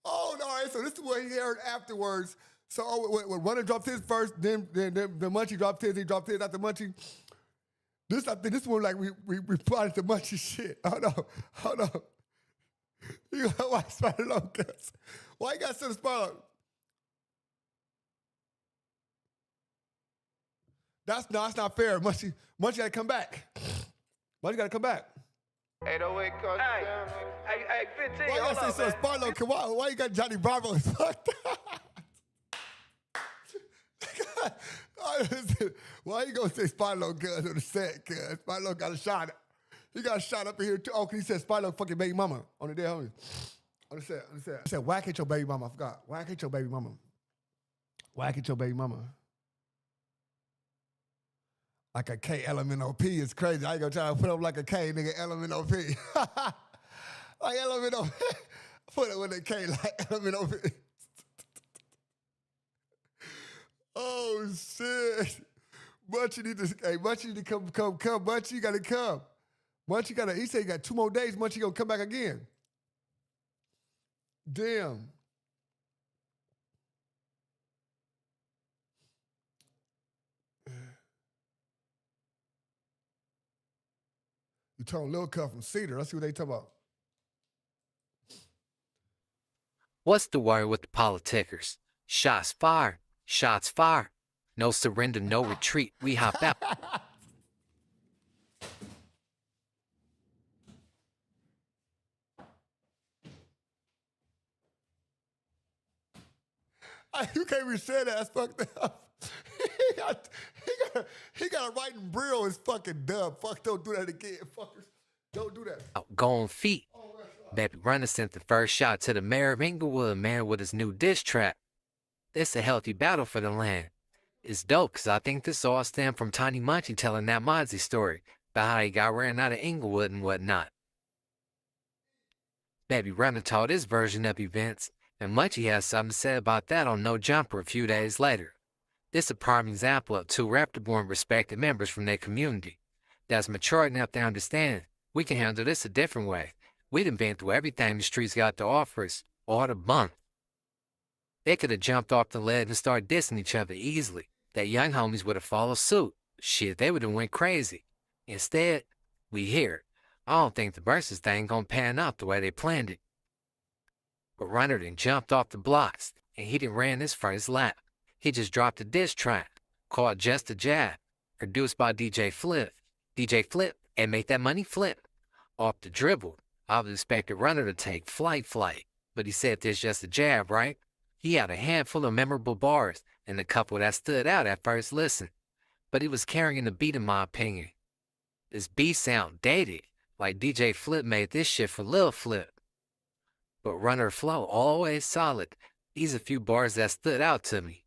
Oh, no, all right, so this is what he heard afterwards. So when Runner dropped his first, then Munchie dropped his, he dropped his after Munchie. I think this one like we plotted the Munchie shit. Hold on. You got why Spotlight low cuts? Why you got to the Spotlight? That's not fair. Munchie got to come back. Munchie got to come back.
808 touchdown.
Hey, 15,
why
hold up,
man. Sparlow, why you got Johnny Bravo fucked up? Why you gonna say Spotlow cuz on the set, cuz? Spotlow got a shot. He got a shot up in here too. Oh, cause he said Spotlow fucking baby mama on the day, homie. On the set. He said, whack at your baby mama. I forgot. Whack at your baby mama. Whack at your baby mama. Like a K LMNOP is crazy. I ain't gonna try to put up like a K, nigga, LMNOP. Like LMNOP. Put it with a K like LMNOP. Oh, shit. Munchie need to come. Munchie, you gotta come. Munchie he said he got 2 more days. Munchie gonna come back again. Damn. You told Lil Cuff from Cedar. Let's see what they talk about.
What's the word with the politicers? Shots fired. Shots fired. No surrender, no retreat. We hop out.
You can't even say that. That's fucked up. he got a writing Brill is fucking dumb. Fuck, don't do that again. Fuckers. Don't do that.
Going feet. Baby Runner sent the first shot to the mayor of Inglewood, man, with his new diss track. This a healthy battle for the land. It's dope, because I think this all stemmed from Tiny Munchie telling that Mozzie story about how he got ran out of Inglewood and whatnot. Baby Runner told his version of events, and Munchie has something to say about that on No Jumper a few days later. This is a prime example of two reputable and respected members from their community that's mature enough to understand we can handle this a different way. We done been through everything the streets got to offer us, all the bunk. They could have jumped off the ledge and started dissing each other easily. That young homies would have followed suit. Shit, they would have went crazy. Instead, we here. I don't think the versus thing gonna pan out the way they planned it. But Runner done jumped off the blocks, and he done ran this first lap. He just dropped a diss track called Just a Jab, produced by DJ Flip. DJ Flip, and make that money flip. Off the dribble, I was expecting Runner to take flight, but he said there's just a jab, right? He had a handful of memorable bars and a couple that stood out at first listen, but he was carrying the beat in my opinion. This beat sound dated, like DJ Flip made this shit for Lil Flip. But Runner flow always solid. These a few bars that stood out to me.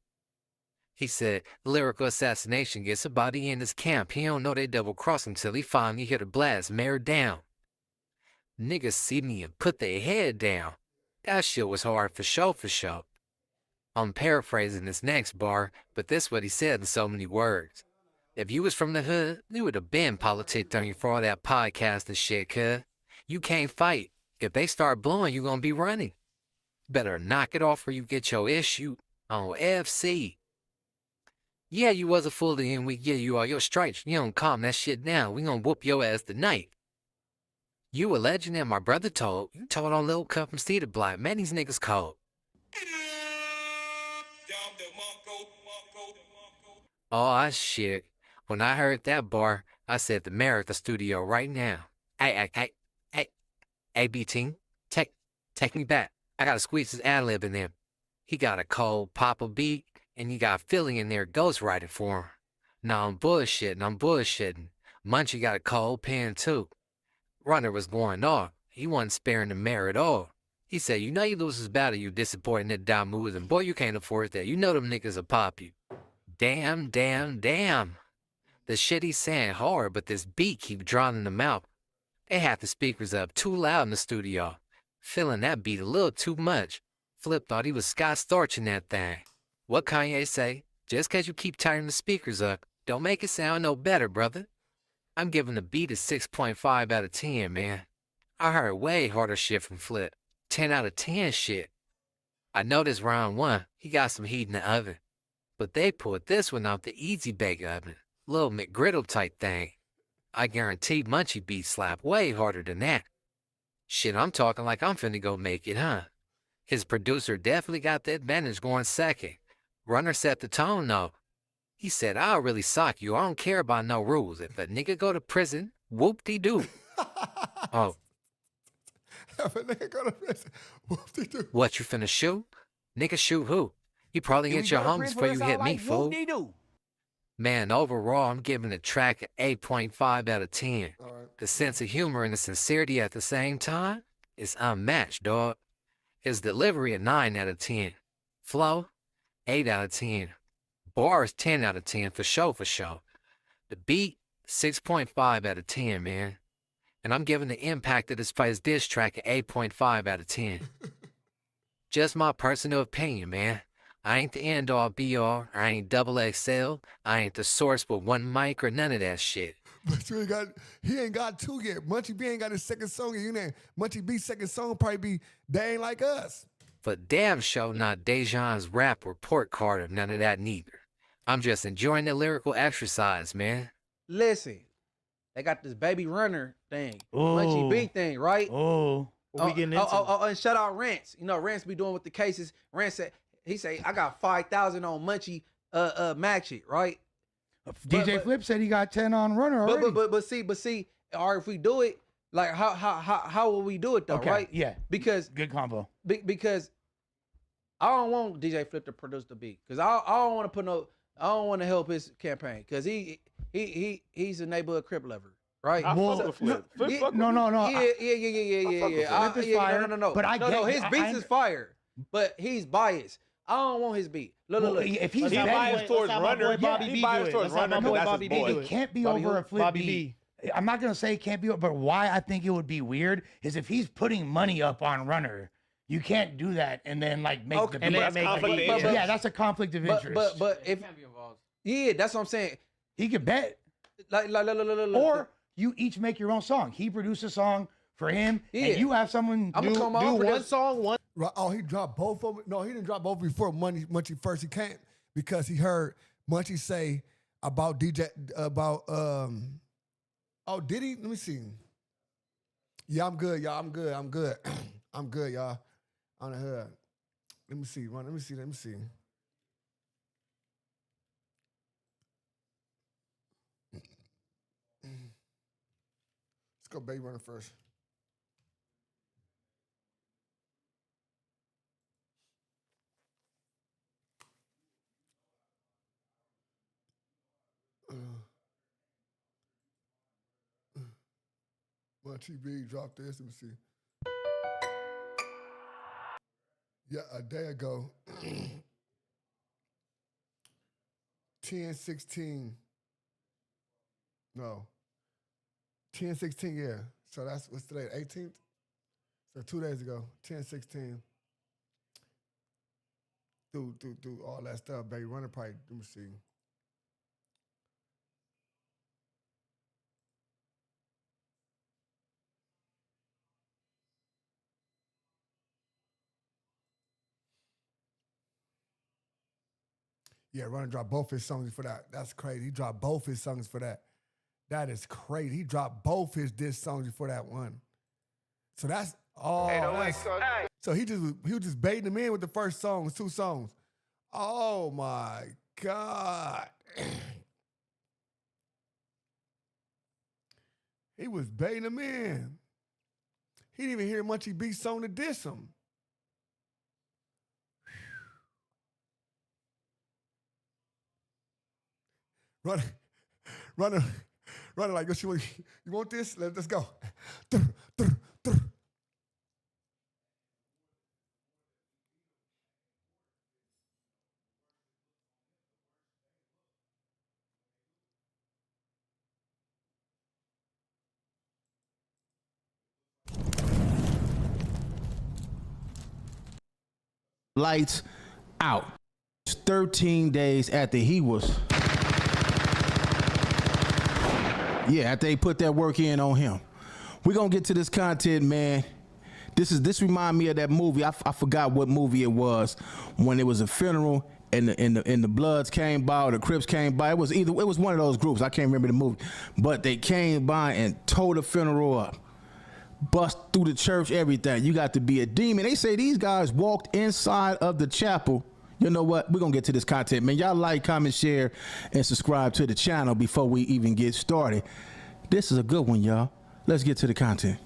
He said, lyrical assassination gets a body in his camp. He don't know they double-cross until he finally hit a blast, mare down. Niggas see me and put their head down. That shit was hard for sure. I'm paraphrasing this next bar, but this what he said in so many words. If you was from the hood, you would have been politicked on you for all that podcast and shit, cuz. You can't fight. If they start blowing, you gonna be running. Better knock it off or you get your issue on FC. Yeah, you was a fool and we give you all your stripes. You don't calm that shit down. We gonna whoop your ass tonight. You a legend and my brother told. You told on Lil Cup from Cedar Block. Man, these niggas cold. Oh, shit. When I heard that bar, I said the mayor at the studio right now. Hey, B-Team, take me back. I gotta squeeze his ad-lib in there. He got a cold pop-a beat, and you got Philly in there ghostwriting for him. Now I'm bullshitting. Munchie got a cold pen, too. Runner was going off. He wasn't sparing the mayor at all. He said, you know you lose this battle, you disappointing that down moves, and boy, you can't afford that. You know them niggas will pop you. Damn. The shit he's saying hard, but this beat keep drowning them out. They had the speakers up too loud in the studio. Feeling that beat a little too much. Flip thought he was Scott Storch in that thing. What Kanye say? Just 'cause you keep turning the speakers up, don't make it sound no better, brother. I'm giving the beat a 6.5 out of 10, man. I heard way harder shit from Flip. 10 out of 10 shit. I know this round one, he got some heat in the oven. But they pulled this one off the easy bake oven. Little McGriddle type thing. I guarantee Munchie beat slap way harder than that. Shit, I'm talking like I'm finna go make it, huh? His producer definitely got the advantage going second. Runner set the tone, though. He said, I'll really sock you. I don't care about no rules. If a nigga go to prison, whoop-de-doo. Oh.
If a nigga go to prison, whoop-de-doo.
What, you finna shoot? Nigga shoot who? You probably hit your homies before you hit me, fool. Man, overall, I'm giving the track an 8.5 out of 10.
All right.
The sense of humor and the sincerity at the same time is unmatched, dog. His delivery a 9 out of 10. Flow, 8 out of 10. Bars, 10 out of 10 for sure. The beat, 6.5 out of 10, man. And I'm giving the impact of this fighter's diss track an 8.5 out of 10. Just my personal opinion, man. I ain't the end-all be-all. I ain't double XL. I ain't the source with one mic or none of that shit.
But he ain't got two yet. Munchie B ain't got his second song yet. You know, Munchie B's second song probably be They Ain't Like Us.
But damn sure not Dejan's rap report card or none of that neither. I'm just enjoying the lyrical exercise, man.
Listen, they got this Baby Runner thing,
Ooh.
Munchie B thing, right?
Oh, what we getting into?
And shout out Rance. You know, Rance be doing with the cases. Rance said, I got 5,000 on Munchie match it, right?
DJ Flip said he got 10 on Runner already.
But see, or if we do it, like how will we do it though,
Okay,
right?
yeah.
Because
good combo.
Because I don't want DJ Flip to produce the beat. Because I don't want to I don't want to help his campaign. Because he's a neighborhood Crip lover. Right?
I fuck with Flip. Flip fuck with me. No.
Yeah.
Flip is fire.
No.
But
his beats is fire. But he's biased. I don't want his beat. Look.
If he's
biased towards Runner, he biased towards Runner. That's his boy.
It can't be over a Flip
Bobby
beat. I'm not going to say it can't be, but why I think it would be weird is if he's putting money up on Runner, you can't do that and then like make the beat. Yeah, that's a conflict of interest.
But if can't be involved. Yeah, that's what I'm saying.
He could bet. Or you each make your own song. He produced a song for him, and you have someone
I'm
do
one song, one.
Oh, he dropped both of them. No, he didn't drop both before Munchie first. He can't because he heard Munchie say about oh, did he? Let me see. Yeah, I'm good, y'all. I'm good, y'all. On the hood. Let me see. Let me see. Let's go Baby Runner first. Munchie B dropped this. Let me see. Yeah, a day ago. 10/16. No. 10/16, yeah. So that's, what's today, 18th? So 2 days ago, 10/16. Through all that stuff, Baby Runner probably, let me see. Yeah, Runner dropped both his songs for that. That's crazy. He dropped both his songs for that. That is crazy. He dropped both his diss songs for that one. So that's all. So he was just baiting him in with the first songs, 2 songs. Oh my God. He was baiting him in. He didn't even hear Munchie B song to diss him. Runner like, you want this? Let's go.
Lights out. 13 days after he was. Yeah, after they put that work in on him. We're gonna get to this content, man. This remind me of that movie. I forgot what movie it was, when it was a funeral and the Bloods came by or the Crips came by. It was one of those groups. I can't remember the movie. But they came by and tore the funeral up. Bust through the church, everything. You got to be a demon. They say these guys walked inside of the chapel. You know what? We're going to get to this content, man. Y'all like, comment, share, and subscribe to the channel before we even get started. This is a good one, y'all. Let's get to the content.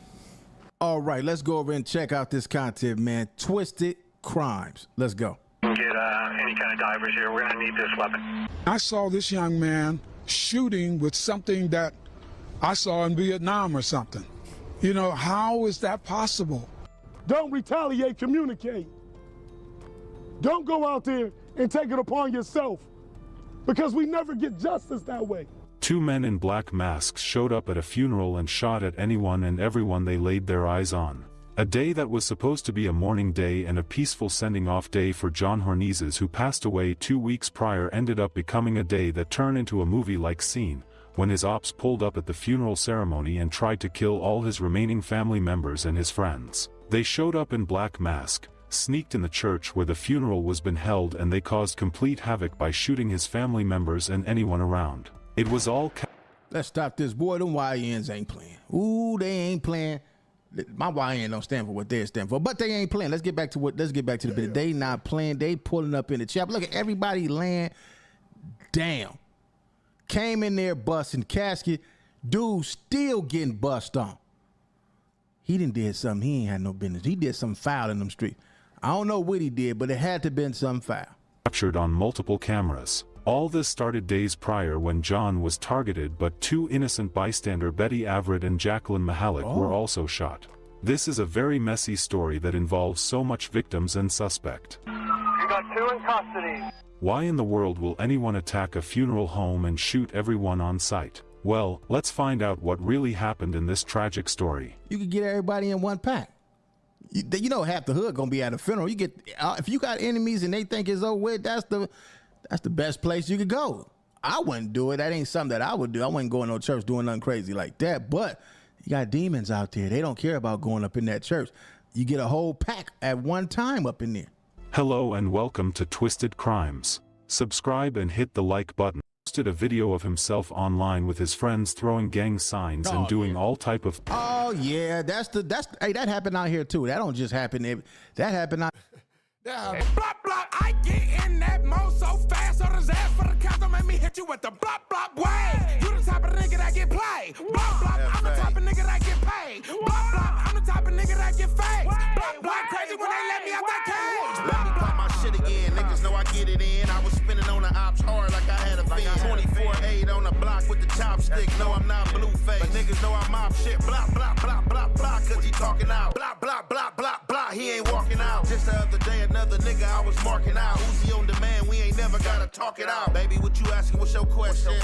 All right, let's go over and check out this content, man. Twisted Crimes. Let's go.
Get any kind of divers here. We're going to need this weapon.
I saw this young man shooting with something that I saw in Vietnam or something. You know, how is that possible?
Don't retaliate, communicate. Don't go out there and take it upon yourself, because we never get justice that way.
2 men in black masks showed up at a funeral and shot at anyone and everyone they laid their eyes on. A day that was supposed to be a mourning day and a peaceful sending-off day for John Hornizes, who passed away 2 weeks prior, ended up becoming a day that turned into a movie-like scene. when his ops pulled up at the funeral ceremony and tried to kill all his remaining family members and his friends. They showed up in black mask, sneaked in the church where the funeral was been held, and they caused complete havoc by shooting his family members and anyone around. It was all
Let's stop this. Boy, them YNs ain't playing. Ooh, they ain't playing. My YN don't stand for what they stand for, but they ain't playing. Let's get back to the bit. They not playing. They pulling up in the chapel. Look at everybody laying down. Came in there busting casket. Dude still getting bust on. He did something he ain't had no business. He did something foul in them streets. I don't know what he did, but it had to have been something foul.
Captured on multiple cameras. All this started days prior when John was targeted, but two innocent bystander, Betty Averitt and Jacqueline Mahalik, were also shot. This is a very messy story that involves so much victims and suspect.
You got 2 in custody.
Why in the world will anyone attack a funeral home and shoot everyone on site? Well, let's find out what really happened in this tragic story.
You could get everybody in one pack. You know half the hood gonna be at a funeral. You get if you got enemies and they think it's over with, that's the best place you could go. I wouldn't do it. That ain't something that I would do. I wouldn't go in no church doing nothing crazy like that. But you got demons out there. They don't care about going up in that church. You get a whole pack at one time up in there.
Hello and welcome to Twisted Crimes. Subscribe and hit the like button. Posted a video of himself online with his friends throwing gang signs and doing all type of.
Oh yeah, hey, that happened out here too. That don't just happen. That happened out.
Blop, blop, I get in that mo so fast, so this ass for the cops don't make me hit you with the blop, blop, way. You the type of nigga that get played. Blop, blop, I'm the type of nigga that get paid. Blop, blop, I'm the type of nigga that get fake. Blop, blop, crazy when they let me out that cage.
Let me pop my shit again, niggas know I get it in. I was spinning on the ops hard like I had a fin. 24-8 on the block with the chopstick. No, I'm not Blueface, but niggas know I mop shit. Blop, blop, blop, blop, blop, cause he talking out. Blop, blop, blop, blop, blop, he ain't walking out. Just the other day, another nigga I was marking out. Uzi on demand, we ain't never gotta talk it out. Baby, what you asking? What's your question?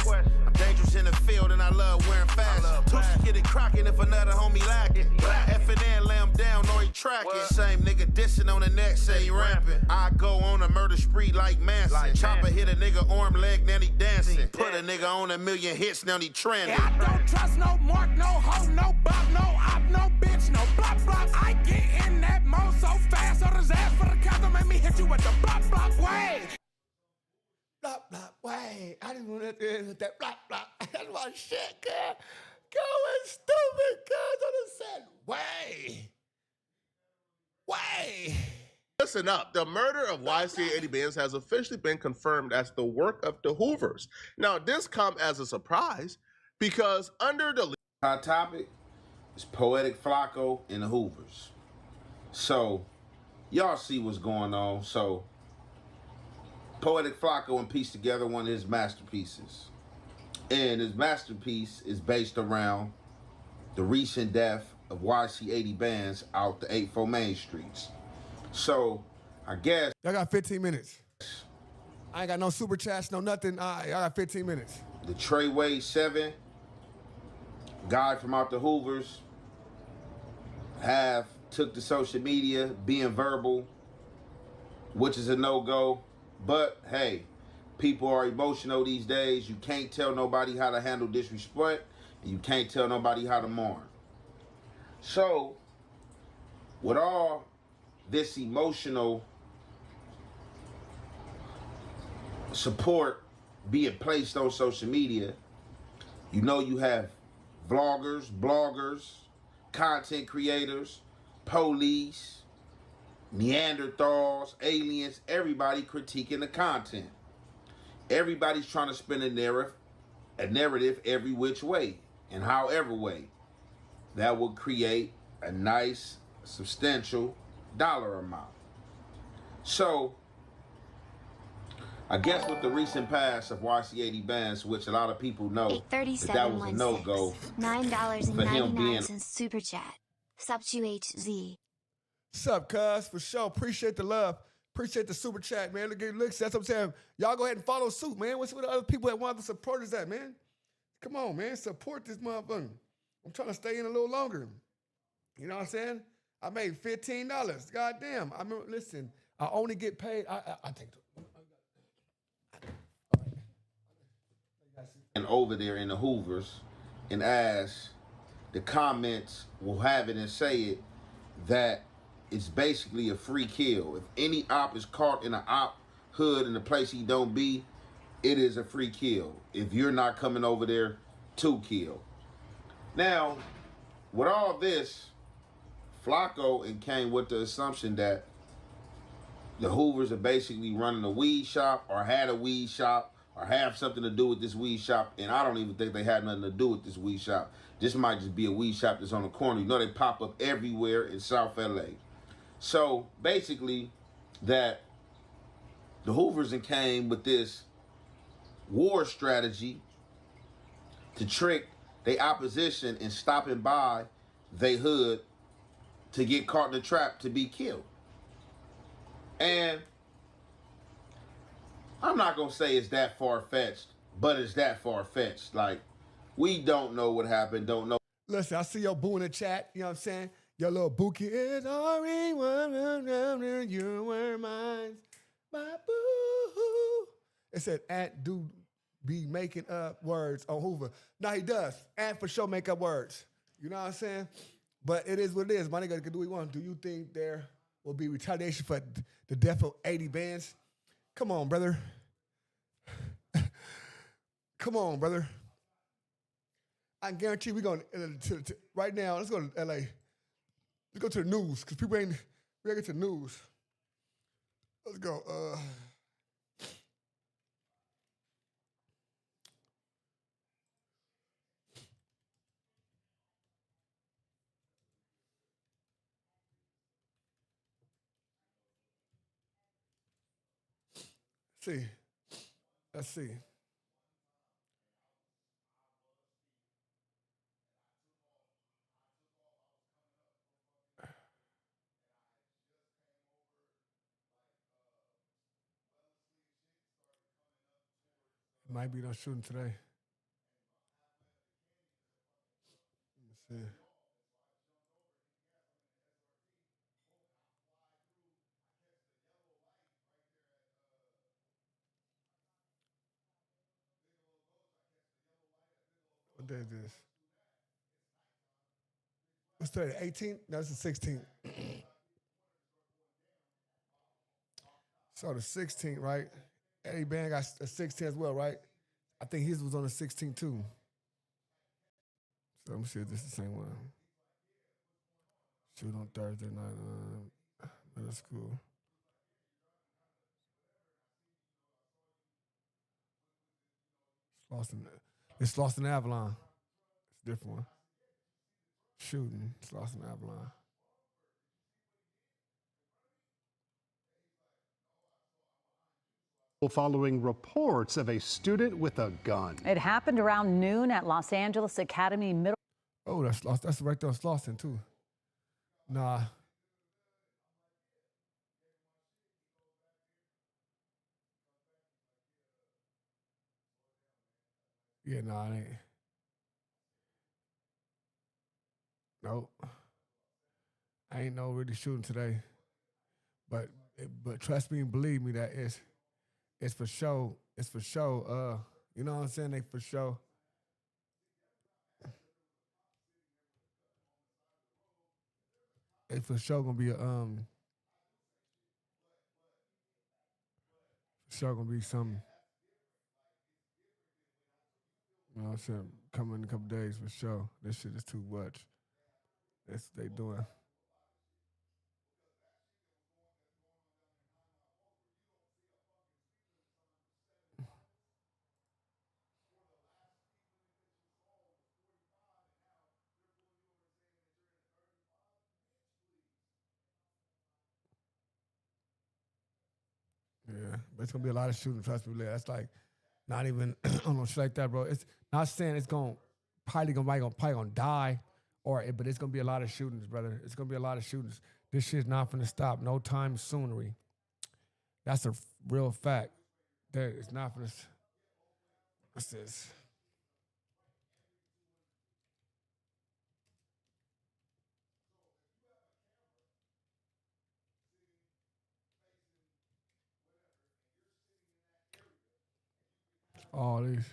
I'm dangerous in the field and I love wearing fast. Tootsie get it crockin' if another homie lacking. F&N lay him down or he tracking. Same nigga dissing on the neck, say he ramping. I go on a murder spree like Manson. Chopper hit a nigga arm, leg, now he dancing. Put a nigga on 1,000,000 hits, now he trending.
I don't trust no mark, no hoe, no bop, no op, no bitch, no blop, blop. I get in that mo so fast, so this ass for the cops don't make me hit you with the blop, blop, way.
Blop, blop, way. I didn't want to hit that blop, blop. That's my shit, girl. Going stupid, cuz I done said, way. Way.
Listen up. The murder of YCA 80 Bands has officially been confirmed as the work of the Hoovers. Now, this come as a surprise because under the
hot topic is Poetic Flacco and the Hoovers. So, y'all see what's going on. So, Poetic Flacco and pieced together one of his masterpieces. And his masterpiece is based around the recent death of YC 80 Bands out the 84 Main Streets. So, I guess...
Y'all got 15 minutes. I ain't got no super chats, no nothing. Y'all got 15 minutes.
The Treyway 7, guy from out the Hoovers, have took to social media, being verbal, which is a no-go. But, hey, people are emotional these days. You can't tell nobody how to handle disrespect, and you can't tell nobody how to mourn. So, with all this emotional support being placed on social media, you know you have vloggers, bloggers, content creators, police, Neanderthals, aliens, everybody critiquing the content. Everybody's trying to spin a narrative every which way and however way that will create a nice, substantial dollar amount. So, I guess with the recent pass of YC80 Bands, which a lot of people know that was a no-go for him being
super chat. Sub to HZ.
Sup, cuz, for sure. Appreciate the love. Appreciate the super chat, man. Look, that's what I'm saying. Y'all go ahead and follow suit, man. What's with the other people that want the supporters at, man? Come on, man. Support this motherfucker. I'm trying to stay in a little longer. You know what I'm saying? I made $15. Goddamn. I remember, listen, I only get paid. I think.
over there in the Hoovers, and as the comments will have it and say it, that it's basically a free kill. If any op is caught in an op hood in the place he don't be, it is a free kill. If you're not coming over there to kill. Now, with all this, Flacco and came with the assumption that the Hoovers are basically running a weed shop or had a weed shop or have something to do with this weed shop, and I don't even think they had nothing to do with this weed shop. This might just be a weed shop that's on the corner. You know, they pop up everywhere in South LA. So basically, that the Hoovers and came with this war strategy to trick their opposition in stopping by they hood to get caught in the trap to be killed. And I'm not going to say it's that far-fetched, but it's that far-fetched. Like, we don't know what happened, don't know.
Listen, I see your boo in the chat, you know what I'm saying? Your little bookie is already one, you were mine, my boo. It said, Ant do be making up words on Hoover. No, he does. Ant for sure make up words. You know what I'm saying? But it is what it is. My nigga can do what he wants. Do you think there will be retaliation for the death of 80 bands? Come on, brother. Come on, brother. I guarantee we're going to right now, let's go to LA. Let's go to the news, because we gotta get to the news. Let's go. Let's see. Might be no shooting today. Let's see. What day is this? What's today? The 18th? No, it's the 16th. So the 16th, right? Eddie Band got a 16 as well, right? I think his was on the 16th too. So let me see if this is the same one. Shoot on Thursday night, middle school. It's lost in Avalon. It's a different one. Shooting. It's lost in Avalon.
Following reports of a student with a gun.
It happened around noon at Los Angeles Academy Middle.
Oh, that's lost. That's right there on Slauson too. Nah. Yeah, nah, it ain't. Nope. I ain't no really shooting today. But trust me and believe me that it's for show. It's for show. You know what I'm saying? They for show. They for sure gonna be a for sure gonna be something. You know what I'm saying? Coming in a couple days for sure. This shit is too much. That's what they doing. Yeah, but it's gonna be a lot of shooting. Trust me, that's like not even on no shit like that, bro. It's not saying it's probably gonna die, but it's gonna be a lot of shootings, brother. It's gonna be a lot of shootings. This shit's not gonna stop no time soonery. That's a real fact. That it's not gonna. What's this? All these.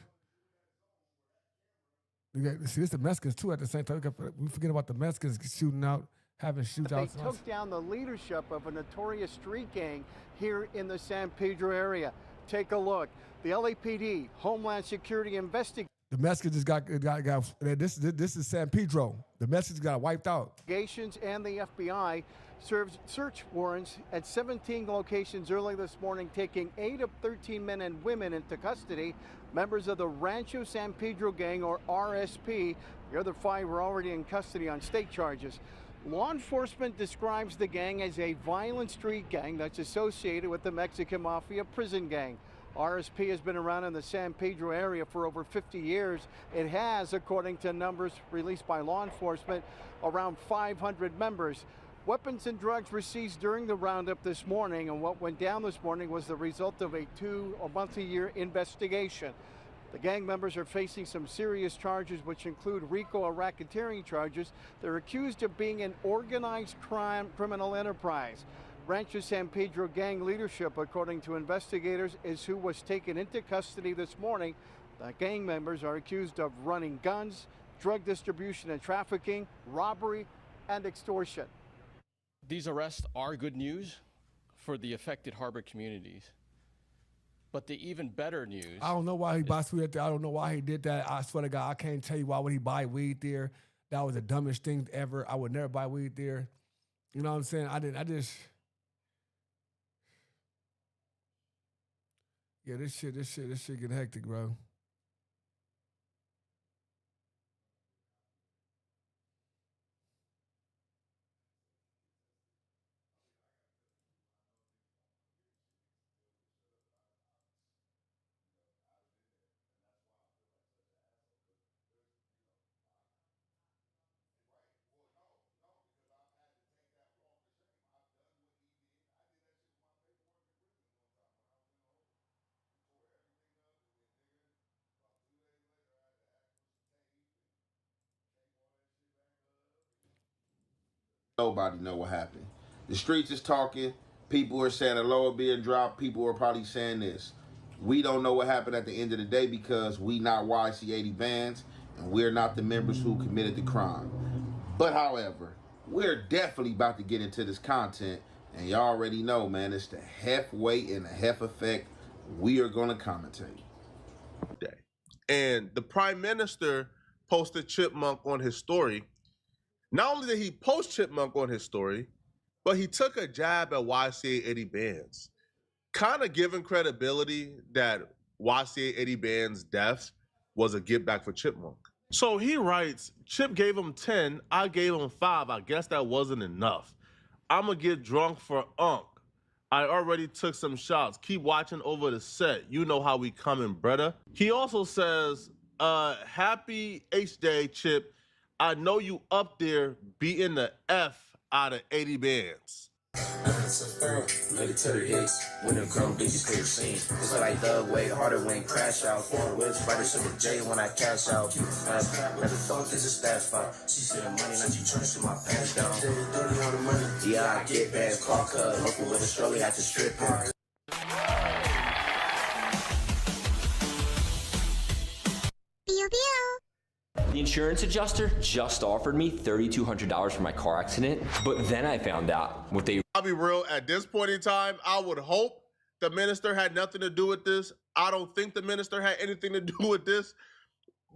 See, it's the Mexicans too at the same time. We forget about the Mexicans shooting out, having shootouts.
They took down the leadership of a notorious street gang here in the San Pedro area. Take a look. The LAPD, Homeland Security investigators.
The Mexicans just got this is San Pedro. The Mexicans got wiped out.
Investigations and the FBI served search warrants at 17 locations early this morning, taking 8 of 13 men and women into custody. Members of the Rancho San Pedro gang, or RSP. The other 5 were already in custody on state charges. Law enforcement describes the gang as a violent street gang that's associated with the Mexican Mafia prison gang. RSP has been around in the San Pedro area for over 50 years. It has, according to numbers released by law enforcement, around 500 members. Weapons and drugs were seized during the roundup this morning, and what went down this morning was the result of a multi-year investigation. The gang members are facing some serious charges, which include RICO or racketeering charges. They're accused of being an organized crime criminal enterprise. Rancho San Pedro gang leadership, according to investigators, is who was taken into custody this morning. The gang members are accused of running guns, drug distribution and trafficking, robbery, and extortion.
These arrests are good news for the affected harbor communities. But the even better news...
I don't know why he bought weed there. I don't know why he did that. I swear to God, I can't tell you why would he buy weed there. That was the dumbest thing ever. I would never buy weed there. You know what I'm saying? Yeah, this shit get hectic, bro.
Nobody know what happened. The streets is talking. People are saying a lower being dropped. People are probably saying this. We don't know what happened at the end of the day because we not YC80 bands and we're not the members who committed the crime. But however, we're definitely about to get into this content, and y'all already know, man, it's the Hef weight and the Hef effect. We are going to commentate.
And the Prime Minister posted Chipmunk on his story. Not only did he post Chipmunk on his story, but he took a jab at YCA80 bands, kind of giving credibility that YCA80 bands' death was a give back for Chipmunk. So he writes, Chip gave him 10, I gave him 5. I guess that wasn't enough. I'ma get drunk for Unk. I already took some shots. Keep watching over the set. You know how we coming, brother. He also says, happy H-Day, Chip. I know you up there beating the F out of 80 bands.
Military hits, when the grown bitches clear scene. It's like Thug way harder when crash out. 4 whips, right to the J when I cash out. Never thought this is that spot. She said money, now she trying to shoot my pants down. Yeah, I get bad, call cuz. Local with a stroller, had to strip her.
The insurance adjuster just offered me $3,200 for my car accident, but then I found out what they...
I'll be real, at this point in time, I would hope the minister had nothing to do with this. I don't think the minister had anything to do with this,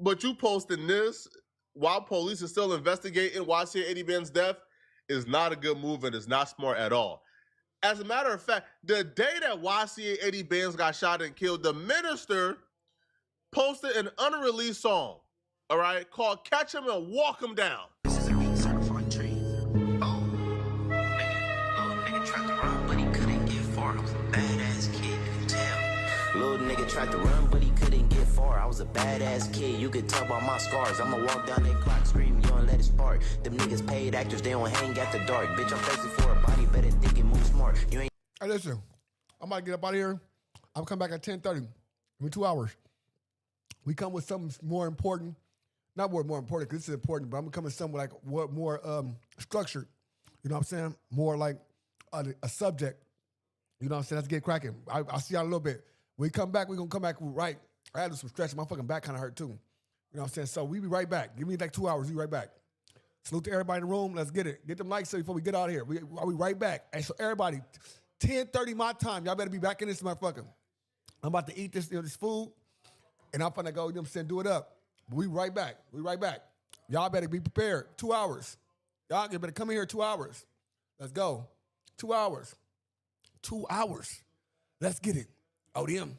but you posting this while police is still investigating YCA80 Ben's death is not a good move and is not smart at all. As a matter of fact, the day that YCA80 Benz got shot and killed, the minister posted an unreleased song, all right, called Catch Him and Walk Him Down.
This is a big certified tree. Oh, little nigga tried to run, but he couldn't get far. I was a badass kid, you can tell. Little nigga tried to run, but he couldn't get far. I was a badass kid, you could tell by my scars. I'ma walk down that clock, scream, you don't let it spark. Them niggas paid actors, they don't hang at the dark. Bitch, I'm thirsty for a body, better think and move smart. You ain't.
Hey, listen, I'm about to get up out of here. I'm coming back at 10:30. Give me 2 hours. We come with something more important. Not more important, because this is important, but I'm coming with something like more structured. You know what I'm saying? More like a subject. You know what I'm saying? Let's get cracking. I'll see y'all in a little bit. When we come back, we're going to come back right. I had to do some stretching. My fucking back kind of hurt too. You know what I'm saying? So we be right back. Give me like 2 hours. We right back. Salute to everybody in the room. Let's get it. Get them likes before we get out of here. We right back. And so everybody, 10:30 my time. Y'all better be back in this motherfucker. I'm about to eat this, this food, and I'm finna go, you know what I'm saying, do it up. We right back. We right back. Y'all better be prepared. 2 hours. Y'all better come in here 2 hours. Let's go. 2 hours. 2 hours. Let's get it. ODM.